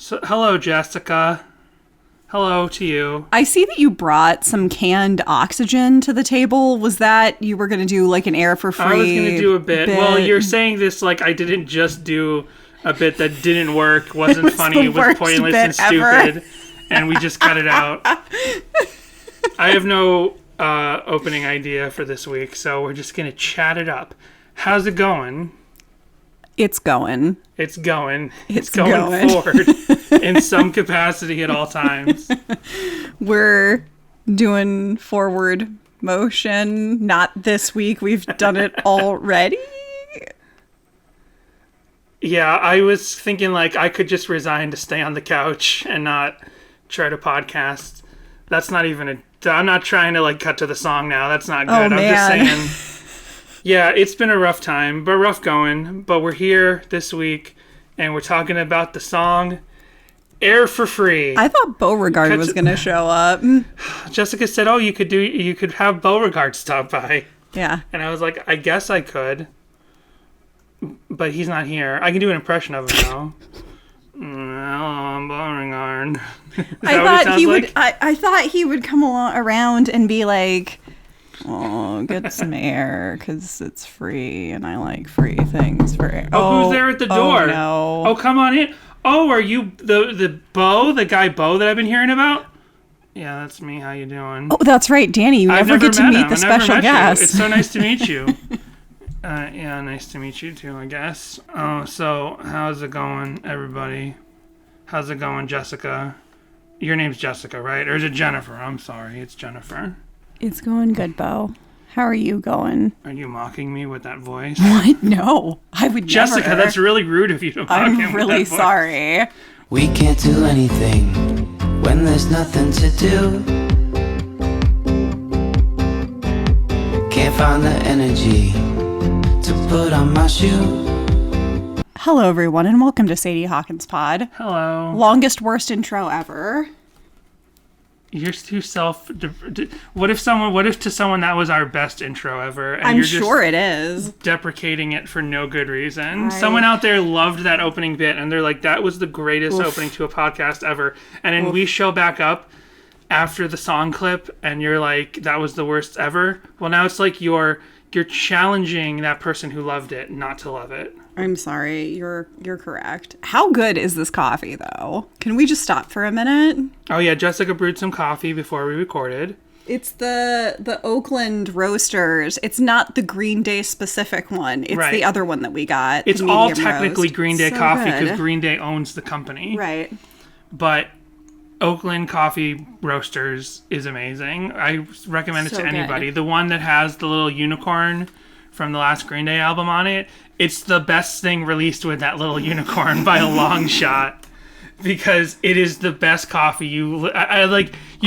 So, hello, Jessica. Hello to you. I see that you brought some canned oxygen to the table. Was that you were going to do like an air for free? I was going to do a bit. Well, you're saying this like I didn't just do a bit that didn't work, wasn't funny, was pointless and stupid, and we just cut it out. I have no opening idea for this week, so we're just going to chat it up. How's it going? It's going. It's going forward in some capacity at all times. We're doing forward motion. Not this week. We've done it already. Yeah, I was thinking like I could just resign to stay on the couch and not try to podcast. That's not even I'm not trying to like cut to the song now. That's not good. Oh, man. I'm just saying. Yeah, it's been a rough time, but rough going. But we're here this week, and we're talking about the song "Air for Free." I thought Beauregard was going to show up. Jessica said, "Oh, you could have Beauregard stop by." Yeah, and I was like, "I guess I could," but he's not here. I can do an impression of him though. Beauregard. I thought he would come around and be like, "Oh, get some air because it's free, and I like free things for air." Oh, who's there at the door? Oh, no. Oh, come on in. Oh, are you the guy Bo that I've been hearing about? Yeah, that's me. How you doing? Oh, that's right, Danny. You never get to meet the special guest. It's so nice to meet you. Yeah, nice to meet you too, I guess. Oh, so how's it going, everybody? How's it going, Jessica? Your name's Jessica, right? Or is it Jennifer? I'm sorry, it's Jennifer. It's going good, Bo. How are you going? Are you mocking me with that voice? What? No, I would Jessica, never. that's really rude of you to mock him I'm with really that voice. sorry. We can't do anything when there's nothing to do. Can't find the energy to put on my shoe. Hello, everyone, and welcome to Sadie Hawkins Pod. Hello. Longest, worst intro ever. You're too What if to someone that was our best intro ever? And I'm you're sure just it is. deprecating it for no good reason. Someone out there loved that opening bit, and they're like, "That was the greatest opening to a podcast ever." And then we show back up after the song clip, and you're like, "That was the worst ever." Well, now it's like you're challenging that person who loved it not to love it. I'm sorry. You're correct. How good is this coffee, though? Can we just stop for a minute? Oh yeah, Jessica brewed some coffee before we recorded. It's the Oakland Roasters. It's not the Green Day specific one. It's the other one that we got. It's all technically Green Day so coffee good. because Green Day owns the company. Right. But Oakland Coffee Roasters is amazing. I recommend it So to anybody. good. The one that has the little unicorn from the last Green Day album on it, it's the best thing released with that little unicorn by a long shot. Because it is the best coffee. You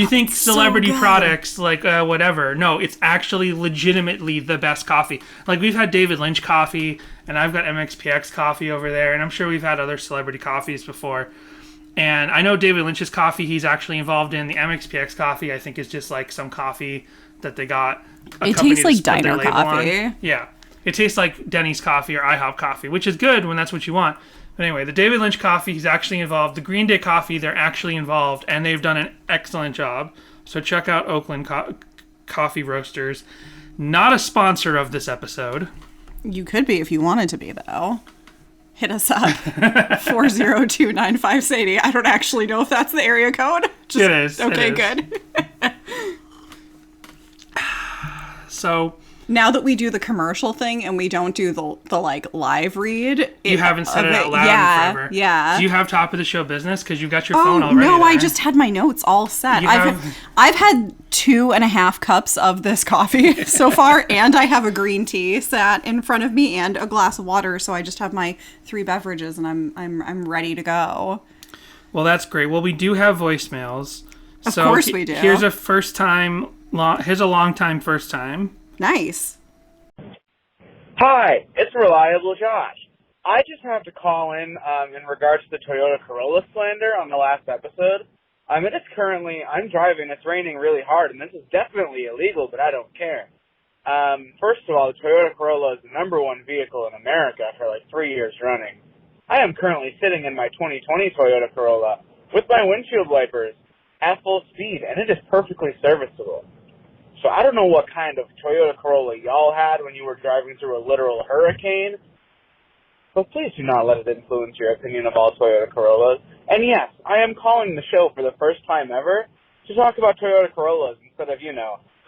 think celebrity so products like whatever. No, it's actually legitimately the best coffee. Like we've had David Lynch coffee, and I've got MXPX coffee over there, and I'm sure we've had other celebrity coffees before. And I know David Lynch's coffee he's actually involved in. The MXPX coffee I think is just like some coffee that they got. It tastes like diner coffee. On. Yeah. It tastes like Denny's coffee or IHOP coffee, which is good when that's what you want. But anyway, the David Lynch coffee, he's actually involved. The Green Day coffee, they're actually involved, and they've done an excellent job. So check out Oakland Coffee Roasters. Not a sponsor of this episode. You could be if you wanted to be, though. Hit us up. 40295 Sadie. I don't actually know if that's the area code. It is. Okay, it is. good. So now that we do the commercial thing and we don't do the like live read, you haven't said it out loud in forever. Yeah. Do you have top of the show business? Because you've got your phone already. No, there. I just had my notes all set. I've had 2.5 cups of this coffee so far, and I have a green tea sat in front of me and a glass of water. So I just have my 3 beverages, and I'm ready to go. Well, that's great. Well, we do have voicemails. Of course we do. Here's a long time first time. Nice. Hi, it's Reliable Josh. I just have to call in regards to the Toyota Corolla slander on the last episode. I'm driving, it's raining really hard, and this is definitely illegal, but I don't care. First of all, the Toyota Corolla is the #1 vehicle in America for like 3 years running. I am currently sitting in my 2020 Toyota Corolla with my windshield wipers at full speed, and it is perfectly serviceable. So I don't know what kind of Toyota Corolla y'all had when you were driving through a literal hurricane, but please do not let it influence your opinion of all Toyota Corollas. And yes, I am calling the show for the first time ever to talk about Toyota Corollas instead of,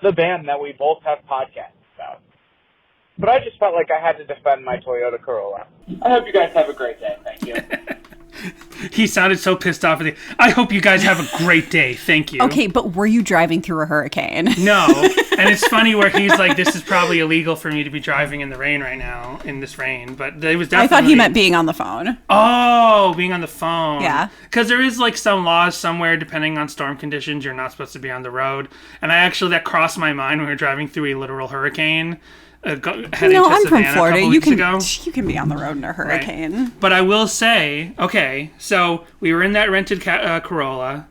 the band that we both have podcasts about. But I just felt like I had to defend my Toyota Corolla. I hope you guys have a great day. Thank you. He sounded so pissed off. I hope you guys have a great day. Thank you. Okay, but were you driving through a hurricane? No. And it's funny where he's like, this is probably illegal for me to be driving in the rain right now, in this rain. But it was definitely... I thought he meant being on the phone. Oh, being on the phone. Yeah. Because there is like some laws somewhere, depending on storm conditions, you're not supposed to be on the road. And that crossed my mind when we were driving through a literal hurricane. I'm from Florida. You can be on the road in a hurricane. Right. But I will say, okay, so we were in that rented Corolla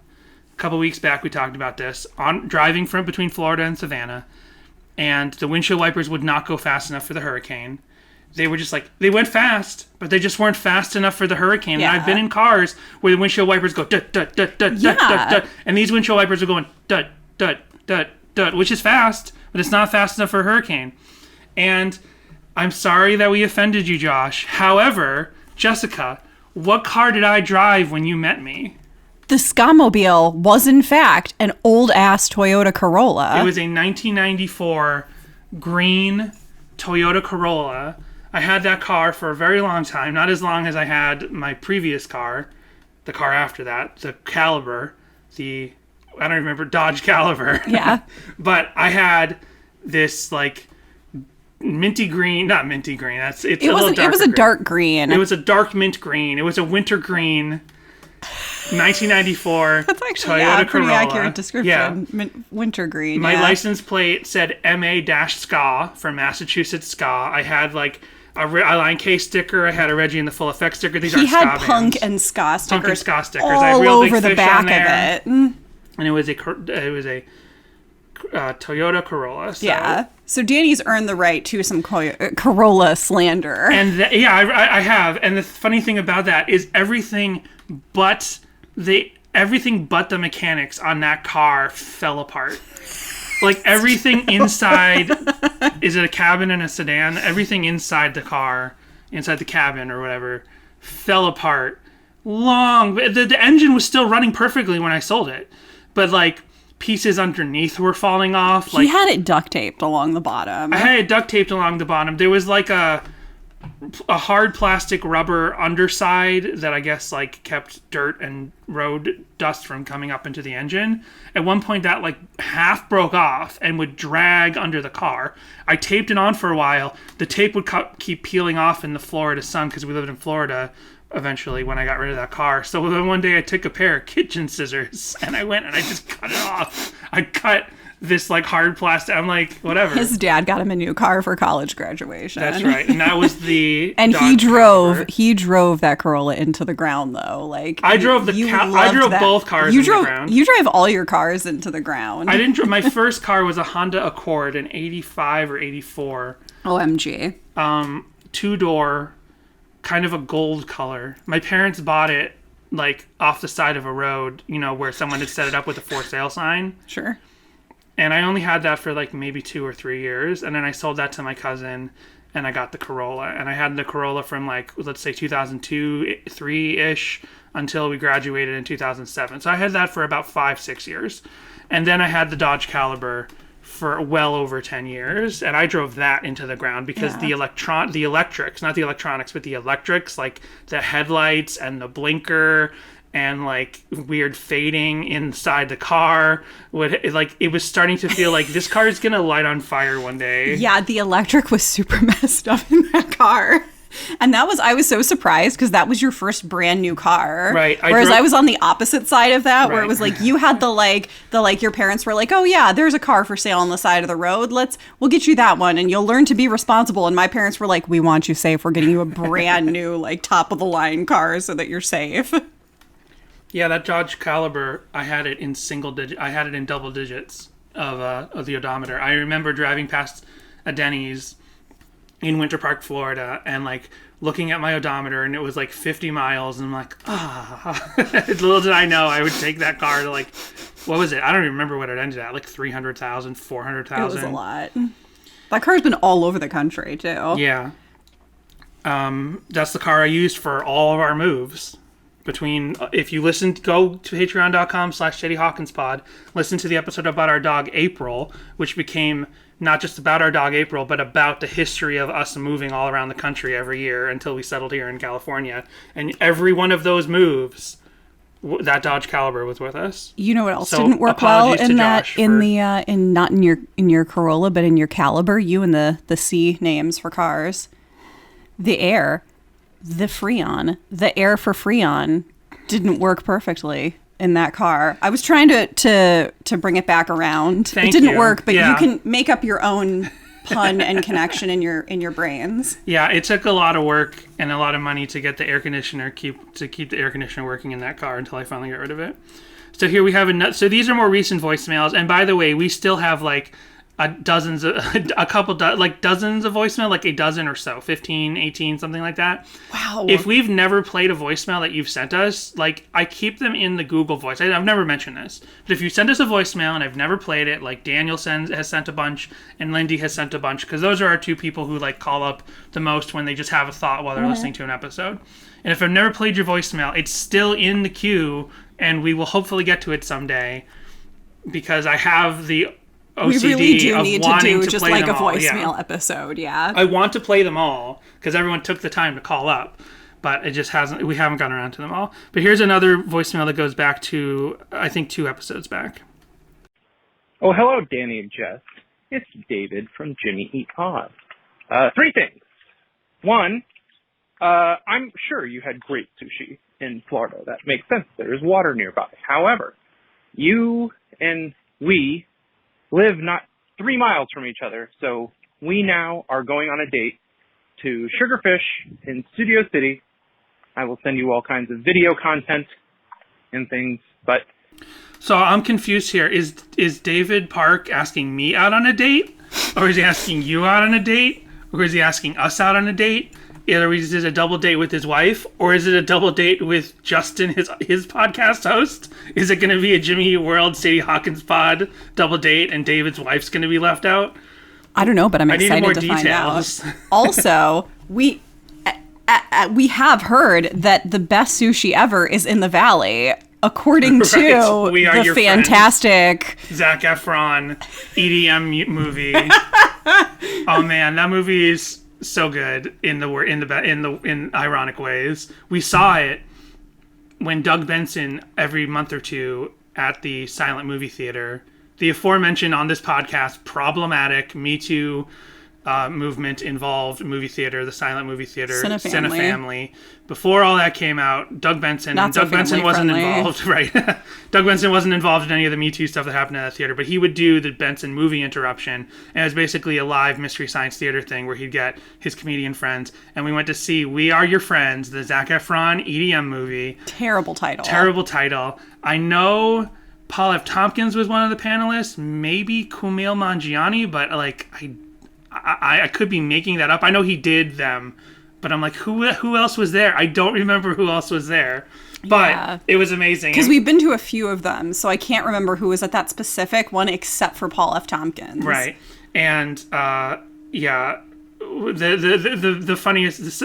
a couple weeks back. We talked about this driving from between Florida and Savannah, and the windshield wipers would not go fast enough for the hurricane. They were just they went fast, but they just weren't fast enough for the hurricane. Yeah. And I've been in cars where the windshield wipers go dut dut dut dut dut dut dut, and these windshield wipers are going dut dut dut dut, which is fast, but it's not fast enough for a hurricane. And I'm sorry that we offended you, Josh. However, Jessica, what car did I drive when you met me? The Scamobile was, in fact, an old-ass Toyota Corolla. It was a 1994 green Toyota Corolla. I had that car for a very long time, not as long as I had my previous car, the car after that, the Caliber, I don't remember, Dodge Caliber. Yeah. But I had this, minty green, not minty green. It was a dark green. It was a dark mint green. It was a winter green. 1994. That's actually Toyota pretty Corolla. Accurate description. Yeah. Winter green. My license plate said MA-SCA for Massachusetts ska. I had a Relient K sticker. I had a Reggie and the Full Effect sticker. These are ska bands. He had punk and ska stickers. Punk and ska stickers. All I have real over big the fish back on there. of it. And it was a Toyota Corolla. So. Yeah. So Danny's earned the right to some Corolla slander. And I have. And the funny thing about that is everything but the mechanics on that car fell apart. Everything inside, is it a cabin and a sedan? Everything inside the car, inside the cabin or whatever, fell apart. The engine was still running perfectly when I sold it. But pieces underneath were falling off. He had it duct taped along the bottom. I had it duct taped along the bottom. There was a hard plastic rubber underside that I guess kept dirt and road dust from coming up into the engine. At one point that half broke off and would drag under the car. I taped it on for a while. The tape would keep peeling off in the Florida sun because we lived in Florida eventually when I got rid of that car. So then one day I took a pair of kitchen scissors and I went and I just cut it off. I cut this hard plastic. I'm whatever. His dad got him a new car for college graduation. That's right. And that was the and Dodge Caliber. he drove that Corolla into the ground though. I drove both cars into the ground. You drive all your cars into the ground. I didn't my first car was a Honda Accord in 85 or 84. OMG. 2-door, kind of a gold color. My parents bought it off the side of a road, where someone had set it up with a for sale sign. Sure. And I only had that for maybe 2 or 3 years, and then I sold that to my cousin, and I got the Corolla. And I had the Corolla from let's say 2002, 3-ish until we graduated in 2007. So I had that for about 5-6 years, and then I had the Dodge Caliber for well over 10 years, and I drove that into the ground because the electrics, not the electronics, but the electrics, the headlights and the blinker and weird fading inside the car it was starting to feel this car is gonna light on fire one day. Yeah, the electric was super messed up in that car. And I was so surprised because that was your first brand new car. Right. Whereas I was on the opposite side of that, where it was you had your parents were oh yeah, there's a car for sale on the side of the road. We'll get you that one and you'll learn to be responsible. And my parents were we want you safe. We're getting you a brand new, top of the line car so that you're safe. Yeah, that Dodge Caliber, I had it in double digits of the odometer. I remember driving past a Denny's in Winter Park, Florida, and looking at my odometer, and it was like 50 miles, and I'm like, little did I know I would take that car to like, what was it? I don't even remember what it ended at, like 300,000, 400,000. It was a lot. That car's been all over the country, too. Yeah. That's the car I used for all of our moves. If you go to patreon.com/JadyHawkinsPod, listen to the episode about our dog April, which became not just about our dog April, but about the history of us moving all around the country every year until we settled here in California. And every one of those moves, that Dodge Caliber was with us. You know what else didn't work well in that not in your Corolla, but in your Caliber, you and the C names for cars. The air for Freon didn't work perfectly in that car. I was trying to bring it back around. It didn't work, but you can make up your own pun and connection in your brains. Yeah, it took a lot of work and a lot of money to get the air conditioner keep the air conditioner working in that car until I finally got rid of it. So here we have so these are more recent voicemails, and by the way, we still have like dozens of voicemail, like a dozen or so, 15, 18, something like that. Wow. If we've never played a voicemail that you've sent us, like I keep them in the Google Voice. I've never mentioned this, but if you send us a voicemail and I've never played it, like Daniel has sent a bunch and Lindy has sent a bunch, because those are our two people who like call up the most when they just have a thought while they're listening to an episode. And if I've never played your voicemail, it's still in the queue, and we will hopefully get to it someday, because I have the OCD we really do of need wanting to do to just play like a them all. voicemail episode. Yeah, I want to play them all because everyone took the time to call up, but it just we haven't gotten around to them all. But here's another voicemail that goes back to, I think, 2 episodes back. Oh, hello, Danny and Jess. It's David from Jimmy Eat Pod. 3 things. 1, I'm sure you had great sushi in Florida. That makes sense. There is water nearby. However, you and we live not 3 miles from each other, so we now are going on a date to Sugarfish in Studio City. I will send you all kinds of video content and things, but... So I'm confused here. Is David Park asking me out on a date? Or is he asking you out on a date? Or is he asking us out on a date? Either is it a double date with his wife, or is it a double date with Justin, his podcast host? Is it going to be a Jimmy Eat World, Sadie Hawkins pod double date, and David's wife's going to be left out? I don't know, but I'm excited to details. Find out. Also, we have heard that the best sushi ever is in the Valley, according to the fantastic Zac Efron EDM movie. Oh man, that movie is so good in ironic ways. We saw it when Doug Benson every month or two at the silent movie theater. The aforementioned on this podcast problematic Me Too movement involved movie theater, the silent movie theater, Cinefamily. Before all that came out, Doug Benson wasn't involved, right? Doug Benson wasn't involved in any of the Me Too stuff that happened at that theater, but he would do the Benson movie interruption, and it was basically a live Mystery Science Theater thing where he'd get his comedian friends, and we went to see We Are Your Friends, the Zac Efron EDM movie. Terrible title. I know Paul F. Tompkins was one of the panelists, maybe Kumail Nanjiani, but like I could be making that up. I know he did them, but I'm like, who else was there? I don't remember who else was there, but It was amazing. Because we've been to a few of them, so I can't remember who was at that specific one except for Paul F. Tompkins. Right, and the funniest.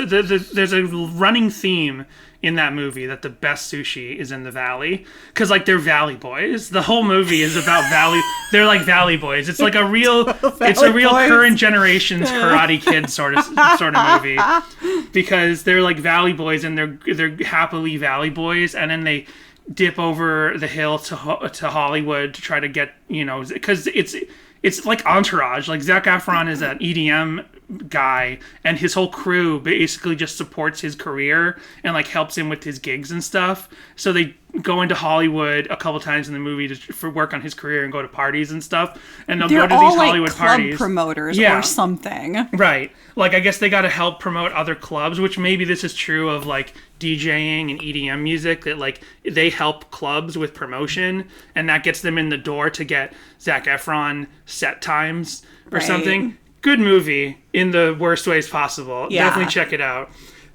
There's a running theme in that movie that the best sushi is in the Valley, because like they're Valley boys. The whole movie is about Valley. They're like Valley boys. It's like a real current generation's Karate Kid sort of movie, because they're like Valley boys and they're happily Valley boys, and then they dip over the hill to Hollywood to try to get, because it's like Entourage. Like Zac Efron is an EDM guy, and his whole crew basically just supports his career and like helps him with his gigs and stuff. So they go into Hollywood a couple times in the movie for work on his career and go to parties and stuff. And they'll go to these Hollywood club parties. Promoters or something. Right. Like I guess they got to help promote other clubs, which maybe this is true of like DJing and EDM music, that like they help clubs with promotion, and that gets them in the door to get Zac Efron set times or something. Good movie in the worst ways possible. Yeah. Definitely check it out.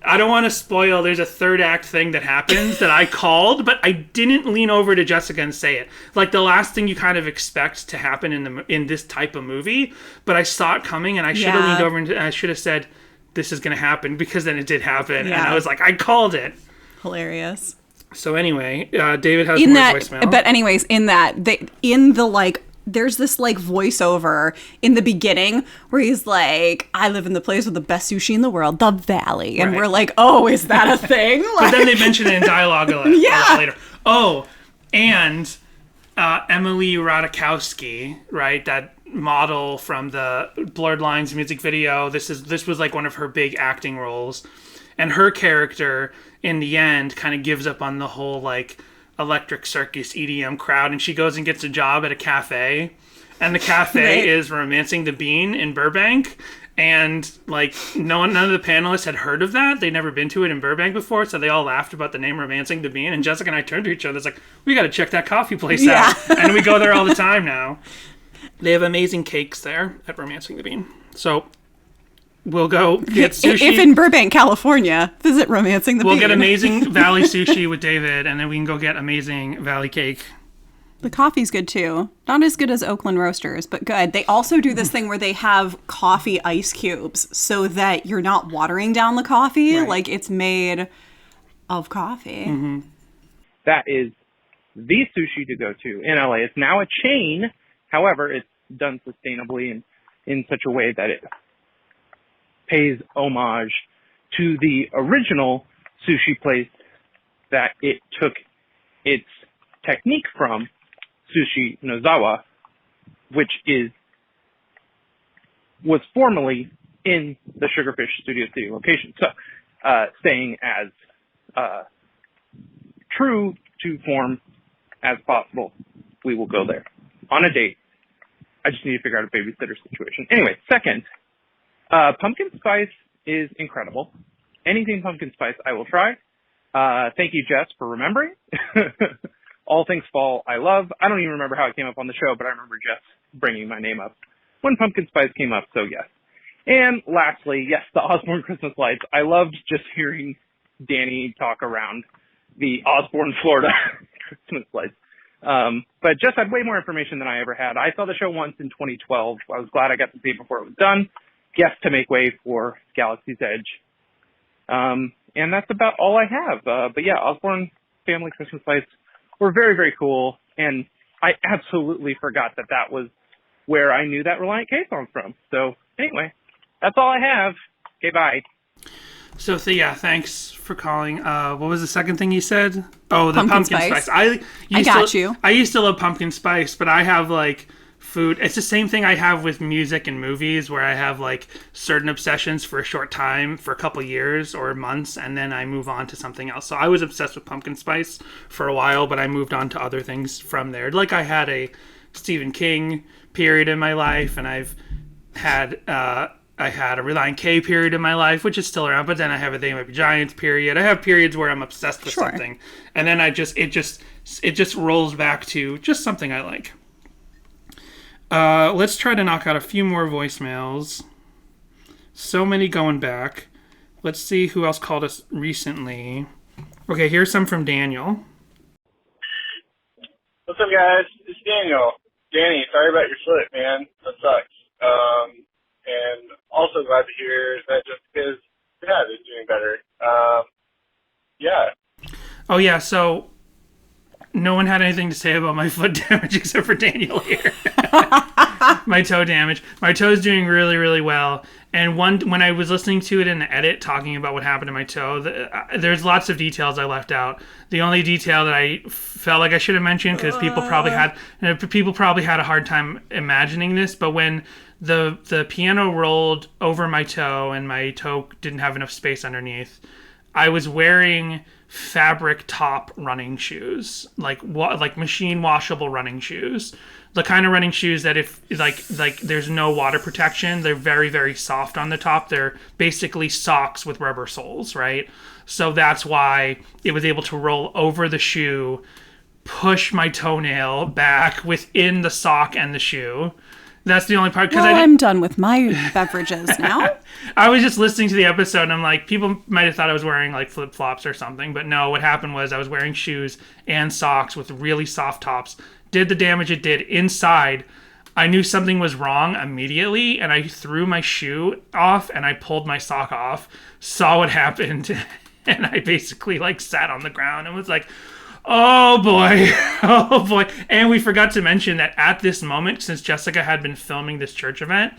I don't want to spoil. There's a third act thing that happens that I called, but I didn't lean over to Jessica and say it. Like the last thing you kind of expect to happen in this type of movie, but I saw it coming, and I should have leaned over and I should have said, "This is going to happen," because then it did happen, and I was like, I called it. Hilarious. So anyway, David has more voicemail. But anyways, there's this like voiceover in the beginning where he's like, I live in the place with the best sushi in the world, the Valley. And we're like, oh, is that a thing? But then they mention it in dialogue a lot later. Oh, and Emily Ratajkowski, right? That model from the Blurred Lines music video. This was like one of her big acting roles. And her character, in the end, kind of gives up on the whole like electric circus EDM crowd, and she goes and gets a job at a cafe, and the cafe is Romancing the Bean in Burbank, and like none of the panelists had heard of that. They'd never been to it in Burbank before, so they all laughed about the name Romancing the Bean, and Jessica and I turned to each other, it's like, we got to check that coffee place out, and we go there all the time now. They have amazing cakes there at Romancing the Bean, so we'll go get sushi. If in Burbank, California, visit Romancing the Bean. We'll get amazing Valley sushi with David, and then we can go get amazing Valley cake. The coffee's good too. Not as good as Oakland Roasters, but good. They also do this thing where they have coffee ice cubes so that you're not watering down the coffee. Right. Like it's made of coffee. Mm-hmm. That is the sushi to go to in LA. It's now a chain. However, it's done sustainably and in such a way that it pays homage to the original sushi place that it took its technique from, Sushi Nozawa, which was formerly in the Sugarfish Studio City location. So, staying as true to form as possible, we will go there on a date. I just need to figure out a babysitter situation. Anyway, second, pumpkin spice is incredible. Anything pumpkin spice, I will try. Thank you, Jess, for remembering. All things fall, I love. I don't even remember how it came up on the show, but I remember Jess bringing my name up when pumpkin spice came up, so yes. And lastly, yes, the Osborne Christmas lights. I loved just hearing Danny talk around the Osborne, Florida Christmas lights. But Jess had way more information than I ever had. I saw the show once in 2012. I was glad I got to see it before it was done. Yes, to make way for Galaxy's Edge. And that's about all I have. But yeah, Osborne family Christmas lights were very, very cool. And I absolutely forgot that was where I knew that Relient K song from. So anyway, that's all I have. Okay, bye. So yeah, thanks for calling. What was the second thing you said? Oh, the pumpkin spice. I used to love pumpkin spice, but I have like food. It's the same thing I have with music and movies, where I have like certain obsessions for a short time, for a couple years or months, and then I move on to something else. So I was obsessed with pumpkin spice for a while, but I moved on to other things from there. Like I had a Stephen King period in my life, and I had a Relient K period in my life, which is still around, but then I have a They Might Be Giants period. I have periods where I'm obsessed with something, and then it just rolls back to just something I like. Let's try to knock out a few more voicemails. So many going back. Let's see who else called us recently. Okay, here's some from Daniel. What's up, guys? It's Daniel. Danny, sorry about your foot, man. That sucks. And also glad to hear that Jessica's dad is doing better. Yeah. Oh, yeah, so no one had anything to say about my foot damage except for Daniel here. My toe damage. My toe's doing really, really well. And when I was listening to it in the edit, talking about what happened to my toe, there's lots of details I left out. The only detail that I felt like I should have mentioned, because people probably had a hard time imagining this, but when the piano rolled over my toe and my toe didn't have enough space underneath, I was wearing fabric top running shoes, like machine washable running shoes, the kind of running shoes that if like there's no water protection, they're very, very soft on the top. They're basically socks with rubber soles, right? So that's why it was able to roll over the shoe, push my toenail back within the sock and the shoe, That's the only part. Because I'm done with my beverages now. I was just listening to the episode and I'm like, people might have thought I was wearing like flip flops or something, but no. What happened was I was wearing shoes and socks with really soft tops. Did the damage it did inside. I knew something was wrong immediately, and I threw my shoe off and I pulled my sock off. Saw what happened, and I basically like sat on the ground and was like, oh boy, oh boy. And we forgot to mention that at this moment, since Jessica had been filming this church event,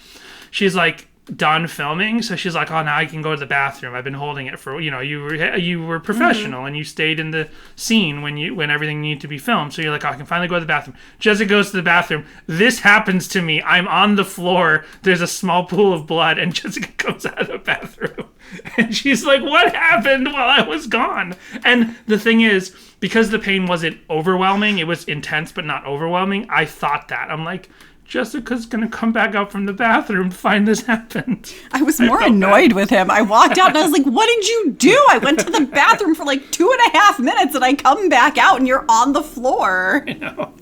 she's like done filming. So she's like, oh, now I can go to the bathroom. I've been holding it for, you were professional and you stayed in the scene when everything needed to be filmed. So you're like, oh, I can finally go to the bathroom. Jessica goes to the bathroom. This happens to me. I'm on the floor. There's a small pool of blood and Jessica comes out of the bathroom. And she's like, what happened while I was gone? And the thing is, because the pain wasn't overwhelming, it was intense but not overwhelming, I thought that. I'm like, Jessica's going to come back out from the bathroom to find this happened. I was more annoyed with him. I walked out and I was like, what did you do? I went to the bathroom for like 2.5 minutes and I come back out and you're on the floor. I know.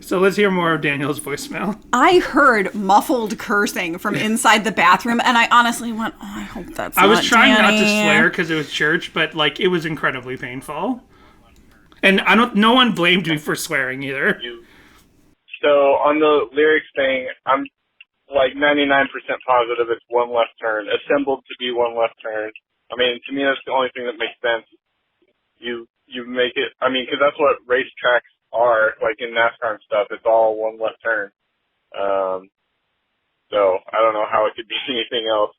So let's hear more of Daniel's voicemail. I heard muffled cursing from inside the bathroom and I honestly went, oh, I hope that's not I was trying Danny. not to swear because it was church, but like it was incredibly painful. And no one blamed me for swearing either. So on the lyrics thing, I'm like 99% positive it's one left turn, assembled to be one left turn. I mean, to me, that's the only thing that makes sense. You make it, I mean, because that's what racetracks are, like in NASCAR and stuff. It's all one left turn. So I don't know how it could be anything else.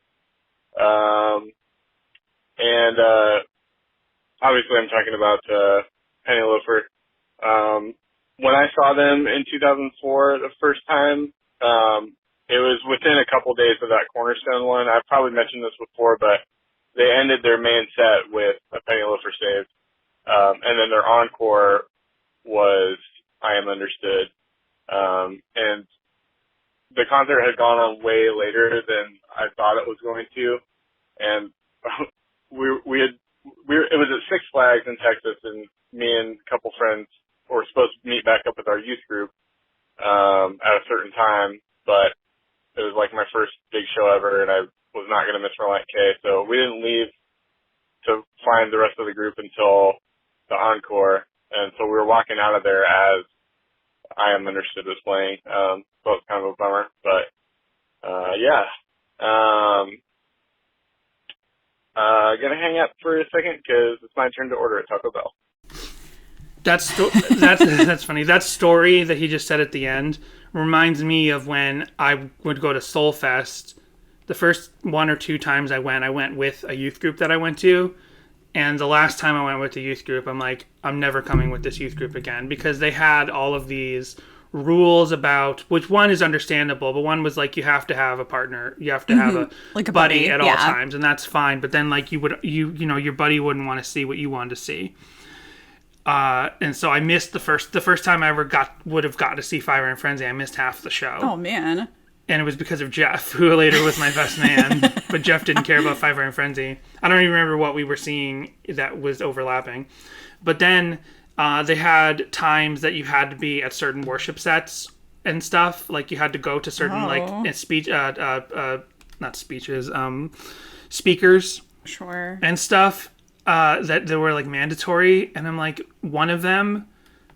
And obviously I'm talking about Penny Loafer. When I saw them in 2004 the first time, it was within a couple days of that Cornerstone one. I've probably mentioned this before, but they ended their main set with a Penny Loafer Saved. And then their encore was I Am Understood. And the concert had gone on way later than I thought it was going to. And it was at Six Flags in Texas, and me and a couple friends were supposed to meet back up with our youth group at a certain time, but it was like my first big show ever, and I was not going to miss Relient K, so we didn't leave to find the rest of the group until the encore, and so we were walking out of there as I Am Understood was playing, so it was kind of a bummer, but yeah. Gonna hang up for a second because it's my turn to order at Taco Bell. That's funny. That story that he just said at the end reminds me of when I would go to Soul Fest. The first 1 or 2 times I went with a youth group that I went to. And the last time I went with the youth group, I'm like, I'm never coming with this youth group again. Because they had all of these rules about, which one is understandable, but one was like, you have to have a partner. You have to have a, like a buddy buddy at all times. And that's fine. But then like your buddy wouldn't want to see what you wanted to see. And so I missed the first time I ever would have got to see Fire and Frenzy. I missed half the show. Oh man! And it was because of Jeff, who later was my best man. But Jeff didn't care about Fire and Frenzy. I don't even remember what we were seeing that was overlapping. But then they had times that you had to be at certain worship sets and stuff. Like you had to go to certain speakers, sure, and stuff. That they were like mandatory, and I'm like, one of them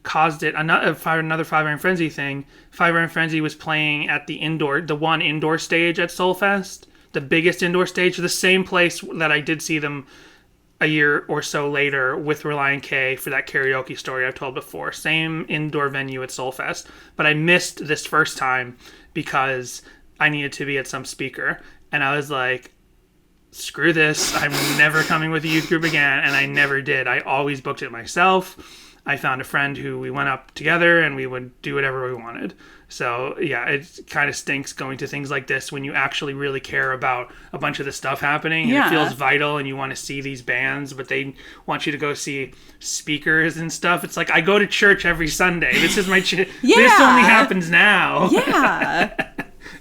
caused it. Another Fire and Frenzy thing. Fire and Frenzy was playing at the one indoor stage at Soulfest, the biggest indoor stage, the same place that I did see them a year or so later with Relient K for that karaoke story I've told before. Same indoor venue at Soulfest, but I missed this first time because I needed to be at some speaker, and I was like, screw this, I'm never coming with a youth group again, and I never did. I always booked it myself. I found a friend who we went up together, and we would do whatever we wanted. So, yeah, it kind of stinks going to things like this when you actually really care about a bunch of the stuff happening, and it feels vital, and you want to see these bands, but they want you to go see speakers and stuff. It's like, I go to church every Sunday. This is my this only happens now. Yeah.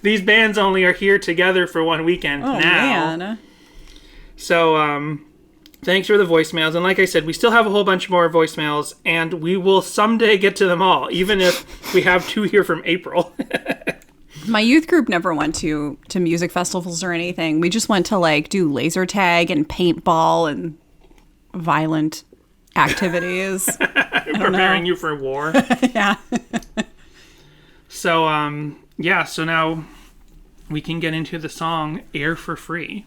These bands only are here together for one weekend now. Man. So, thanks for the voicemails. And like I said, we still have a whole bunch more voicemails, and we will someday get to them all, even if we have 2 here from April. My youth group never went to music festivals or anything. We just went to like do laser tag and paintball and violent activities. Preparing you for war. Yeah. So, so now we can get into the song Air for Free.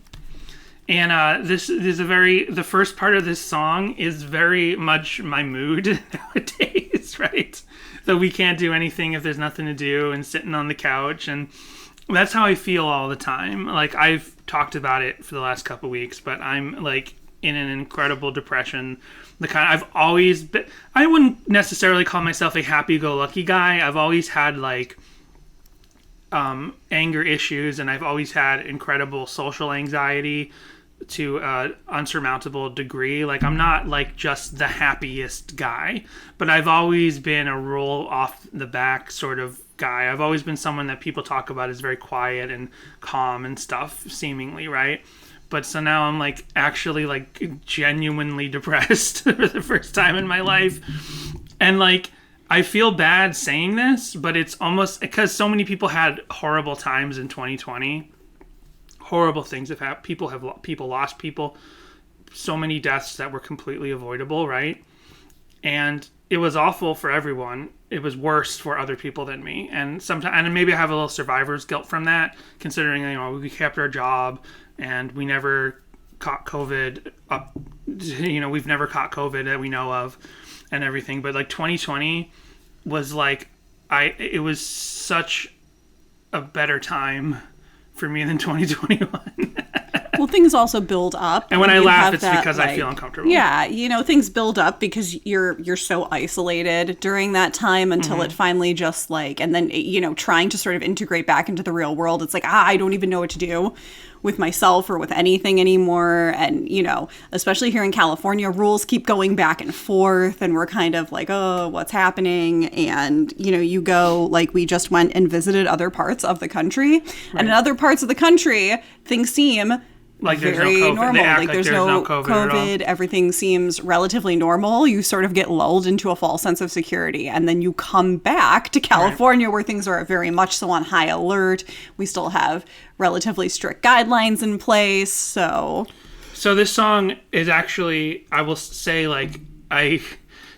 And this is the first part of this song is very much my mood nowadays, right? So we can't do anything if there's nothing to do and sitting on the couch. And that's how I feel all the time. Like, I've talked about it for the last couple weeks, but I'm like in an incredible depression. I've always been, I wouldn't necessarily call myself a happy-go-lucky guy. I've always had like anger issues, and I've always had incredible social anxiety to an unsurmountable degree. Like, I'm not like just the happiest guy, but I've always been a roll off the back sort of guy. I've always been someone that people talk about as very quiet and calm and stuff, seemingly, right? But so now I'm like actually like genuinely depressed for the first time in my life. And like, I feel bad saying this, but it's almost because so many people had horrible times in 2020. Horrible things have happened. People lost people. So many deaths that were completely avoidable, right? And it was awful for everyone. It was worse for other people than me. And maybe I have a little survivor's guilt from that, considering, you know, we kept our job and we never caught COVID up. You know, we've never caught COVID that we know of and everything. But like 2020 was like, it was such a better time for me than 2021. Well, things also build up. And when I laugh, it's because I feel uncomfortable. Yeah, you know, things build up because you're so isolated during that time until it finally just like, and then, you know, trying to sort of integrate back into the real world. It's like, I don't even know what to do with myself or with anything anymore. And, you know, especially here in California, rules keep going back and forth, and we're kind of like, oh, what's happening? And, you know, you go, like, we just went and visited other parts of the country, right. And in other parts of the country, things seem like very there's no COVID. normal. They act like there's no COVID. Everything seems relatively normal. You sort of get lulled into a false sense of security, and then you come back to California, right, where things are very much so on high alert. We still have relatively strict guidelines in place. So this song is actually, I will say, like,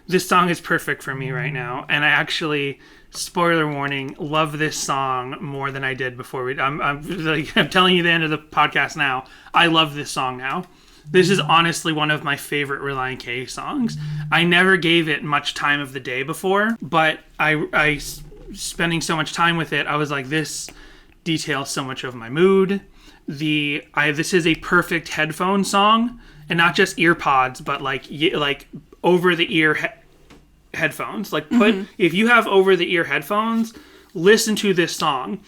this song is perfect for me right now, and I actually, spoiler warning, love this song more than I did before. I'm telling you the end of the podcast now. I love this song now. This is honestly one of my favorite Relient K songs. I never gave it much time of the day before, but I spending so much time with it, I was like, this details so much of my mood. This is a perfect headphone song, and not just ear pods, but like over the ear headphones. Like, if you have over the ear headphones, listen to this song.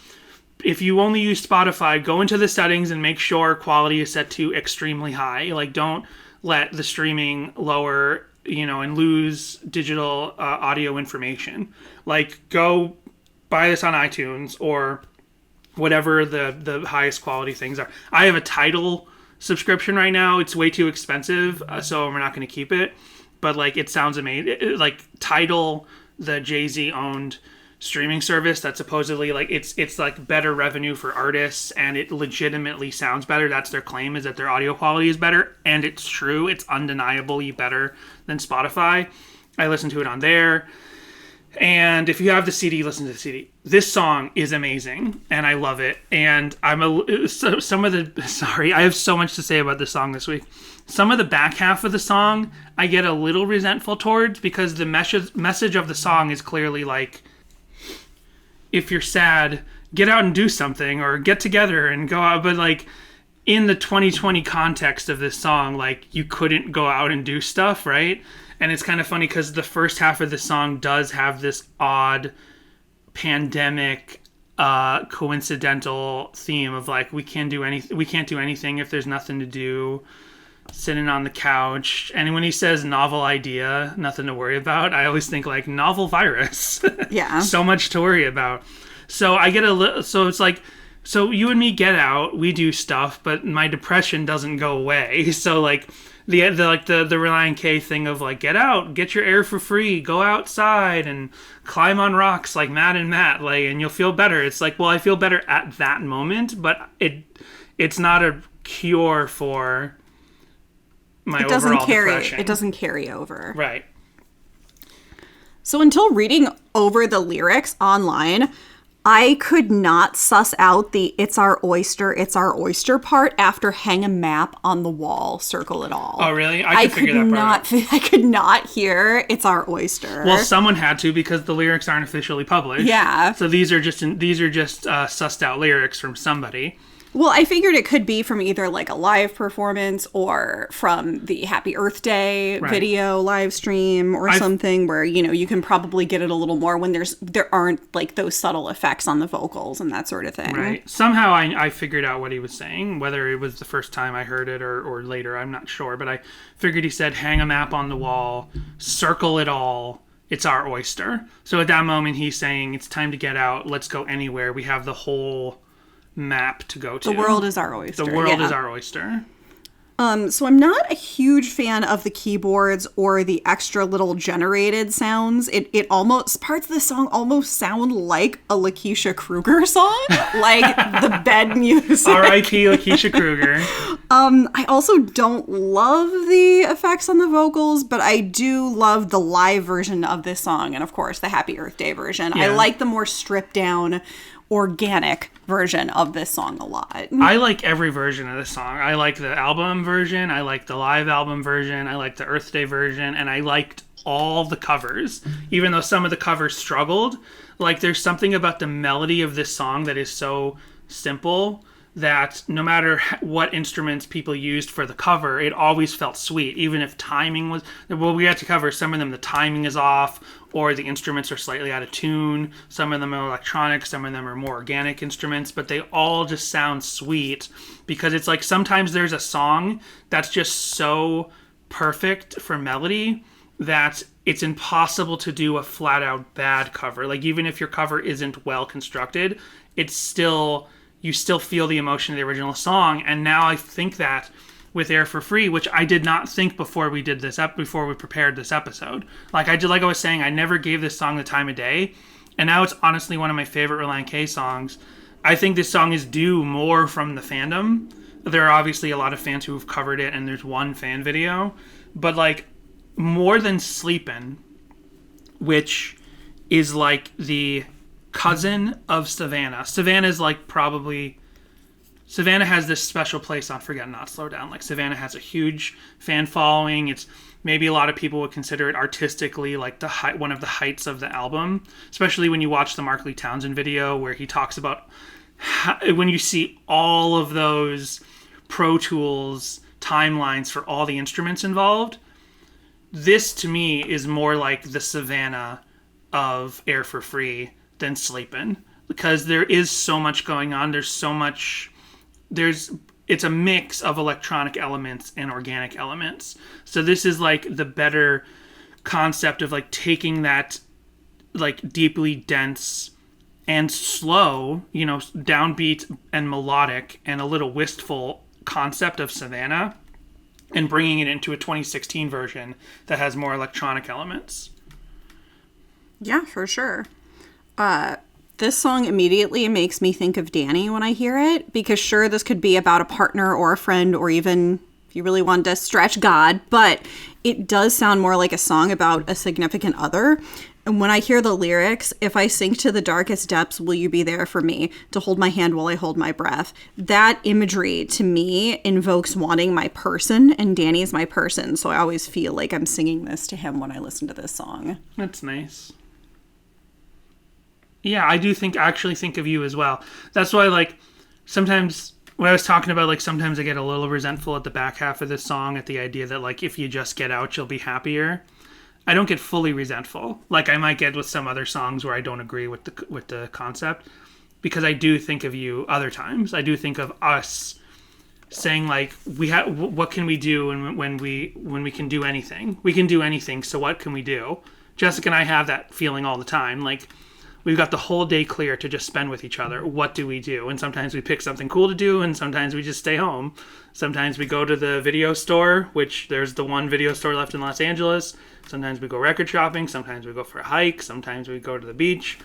If you only use Spotify, go into the settings and make sure quality is set to extremely high. Like, don't let the streaming lower, you know, and lose digital audio information. Like, go buy this on iTunes or whatever the highest quality things are. I have a Tidal subscription right now. It's way too expensive, so we're not going to keep it. But like, it sounds amazing. Like, Tidal, the Jay-Z owned streaming service that supposedly, like, it's like better revenue for artists, and it legitimately sounds better. That's their claim, is that their audio quality is better, and it's true. It's undeniably better than Spotify. I listen to it on there. And if you have the CD, listen to the CD. This song is amazing, and I love it. And I have so much to say about this song this week. Some of the back half of the song, I get a little resentful towards, because the message of the song is clearly like, if you're sad, get out and do something, or get together and go out. But like, in the 2020 context of this song, like, you couldn't go out and do stuff, right? And it's kind of funny because the first half of the song does have this odd pandemic coincidental theme of like, we can't do anything if there's nothing to do, sitting on the couch. And when he says novel idea, nothing to worry about, I always think like novel virus. Yeah. So much to worry about. So I get so it's like, so you and me get out, we do stuff, but my depression doesn't go away. So like, the Relient K thing of like, get out, get your air for free, go outside and climb on rocks like Matt and Matt, like, and you'll feel better. It's like, well, I feel better at that moment, but it's not a cure for my overall depression. It doesn't carry over. Right. So until reading over the lyrics online, I could not suss out the it's our oyster part after hang a map on the wall, circle it all. Oh, really? I could figure that part out. I could not hear it's our oyster. Well, someone had to because the lyrics aren't officially published. Yeah. So these are just sussed out lyrics from somebody. Well, I figured it could be from either like a live performance or from the Happy Earth Day video live stream or something where, you know, you can probably get it a little more when there aren't like those subtle effects on the vocals and that sort of thing. Right. Somehow I figured out what he was saying, whether it was the first time I heard it or later, I'm not sure. But I figured he said, hang a map on the wall, circle it all. It's our oyster. So at that moment, he's saying, it's time to get out. Let's go anywhere. We have the whole map to go to. The world is our oyster. The world is our oyster. So I'm not a huge fan of the keyboards or the extra little generated sounds. It almost, parts of the song almost sound like a Lakeisha Kruger song, like the bed music. R.I.P. Lakeisha Kruger. I also don't love the effects on the vocals, but I do love the live version of this song, and of course the Happy Earth Day version. Yeah. I like the more stripped down, organic version of this song a lot. I like every version of this song. I like the album version, I like the live album version, I like the Earth Day version, and I liked all the covers. Even though some of the covers struggled, like there's something about the melody of this song that is so simple that no matter what instruments people used for the cover, it always felt sweet, even if timing was... Well, we had to cover some of them, the timing is off, or the instruments are slightly out of tune. Some of them are electronic, some of them are more organic instruments, but they all just sound sweet, because it's like sometimes there's a song that's just so perfect for melody that it's impossible to do a flat-out bad cover. Like, even if your cover isn't well constructed, it's still... You still feel the emotion of the original song, and now I think that with Air for Free, which I did not think before we did this before we prepared this episode. Like I was saying, I never gave this song the time of day, and now it's honestly one of my favorite Relient K songs. I think this song is due more from the fandom. There are obviously a lot of fans who have covered it, and there's one fan video, but like more than Sleepin', which is like the cousin of Savannah. Savannah has this special place on Forget Not Slow Down. Like, Savannah has a huge fan following. It's maybe a lot of people would consider it artistically like one of the heights of the album, especially when you watch the Mark Lee Townsend video where he talks about when you see all of those Pro Tools timelines for all the instruments involved. This to me is more like the Savannah of Air for Free than Sleepin', because there is so much going on. It's a mix of electronic elements and organic elements. So this is like the better concept of like taking that like deeply dense and slow, you know, downbeat and melodic and a little wistful concept of Savannah and bringing it into a 2016 version that has more electronic elements. Yeah, for sure. This song immediately makes me think of Danny when I hear it, because sure, this could be about a partner or a friend, or even if you really wanted to stretch God, but it does sound more like a song about a significant other. And when I hear the lyrics, if I sink to the darkest depths, will you be there for me to hold my hand while I hold my breath? That imagery to me invokes wanting my person, and Danny's my person. So I always feel like I'm singing this to him when I listen to this song. That's nice. Yeah, I do actually think of you as well. That's why, like, sometimes when I was talking about, like, sometimes I get a little resentful at the back half of this song at the idea that, like, if you just get out, you'll be happier. I don't get fully resentful. Like, I might get with some other songs where I don't agree with the concept, because I do think of you other times. I do think of us saying, like, what can we do when we can do anything? We can do anything, so what can we do? Jessica and I have that feeling all the time. Like, we've got the whole day clear to just spend with each other. What do we do? And sometimes we pick something cool to do, and sometimes we just stay home. Sometimes we go to the video store, which there's the one video store left in Los Angeles. Sometimes we go record shopping. Sometimes we go for a hike. Sometimes we go to the beach.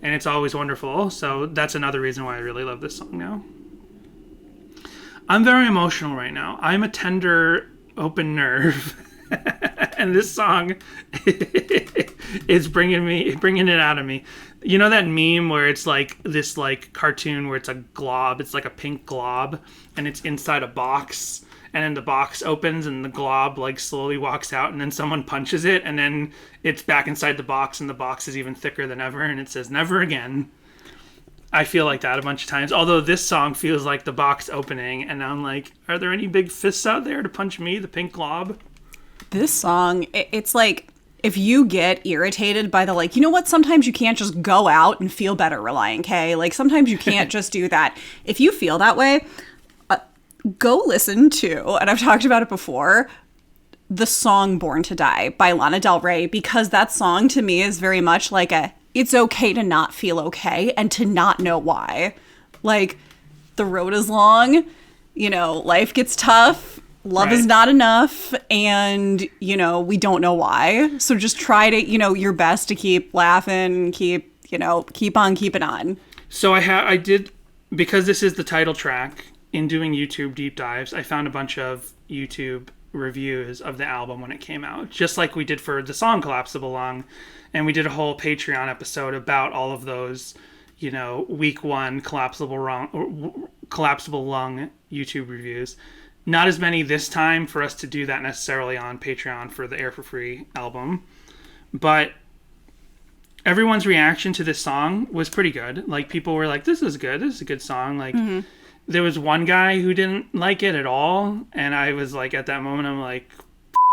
And it's always wonderful. So that's another reason why I really love this song now. I'm very emotional right now. I'm a tender, open nerve. And this song is bringing it out of me. You know that meme where it's like this like cartoon where it's a glob, it's like a pink glob, and it's inside a box, and then the box opens and the glob like slowly walks out, and then someone punches it, and then it's back inside the box, and the box is even thicker than ever, and it says never again. I feel like that a bunch of times. Although this song feels like the box opening, and I'm like, are there any big fists out there to punch me, the pink glob? This song, it's like, if you get irritated by the, like, you know what, sometimes you can't just go out and feel better, Relient K. Like, sometimes you can't just do that. If you feel that way, go listen to, and I've talked about it before, the song Born to Die by Lana Del Rey, because that song to me is very much like it's okay to not feel okay and to not know why. Like, the road is long, you know, life gets tough. Love is not enough, and, you know, we don't know why. So just try to, you know, your best to keep laughing, keep on keeping on. So I did, because this is the title track, in doing YouTube deep dives, I found a bunch of YouTube reviews of the album when it came out, just like we did for the song Collapsible Lung, and we did a whole Patreon episode about all of those, you know, week one Collapsible Lung YouTube reviews. Not as many this time for us to do that necessarily on Patreon for the Air for Free album. But everyone's reaction to this song was pretty good. Like, people were like, this is good. This is a good song. Like, there was one guy who didn't like it at all. And I was like, at that moment, I'm like,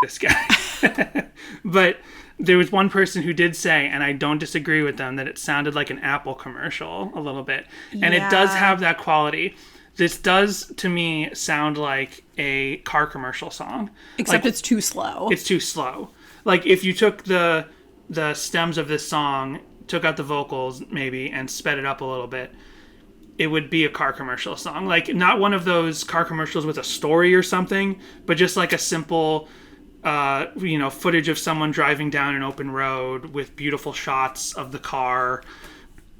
this guy. But there was one person who did say, and I don't disagree with them, that it sounded like an Apple commercial a little bit. And it does have that quality. This does, to me, sound like a car commercial song. Except like, it's too slow. It's too slow. Like, if you took the stems of this song, took out the vocals, maybe, and sped it up a little bit, it would be a car commercial song. Like, not one of those car commercials with a story or something, but just like a simple, footage of someone driving down an open road with beautiful shots of the car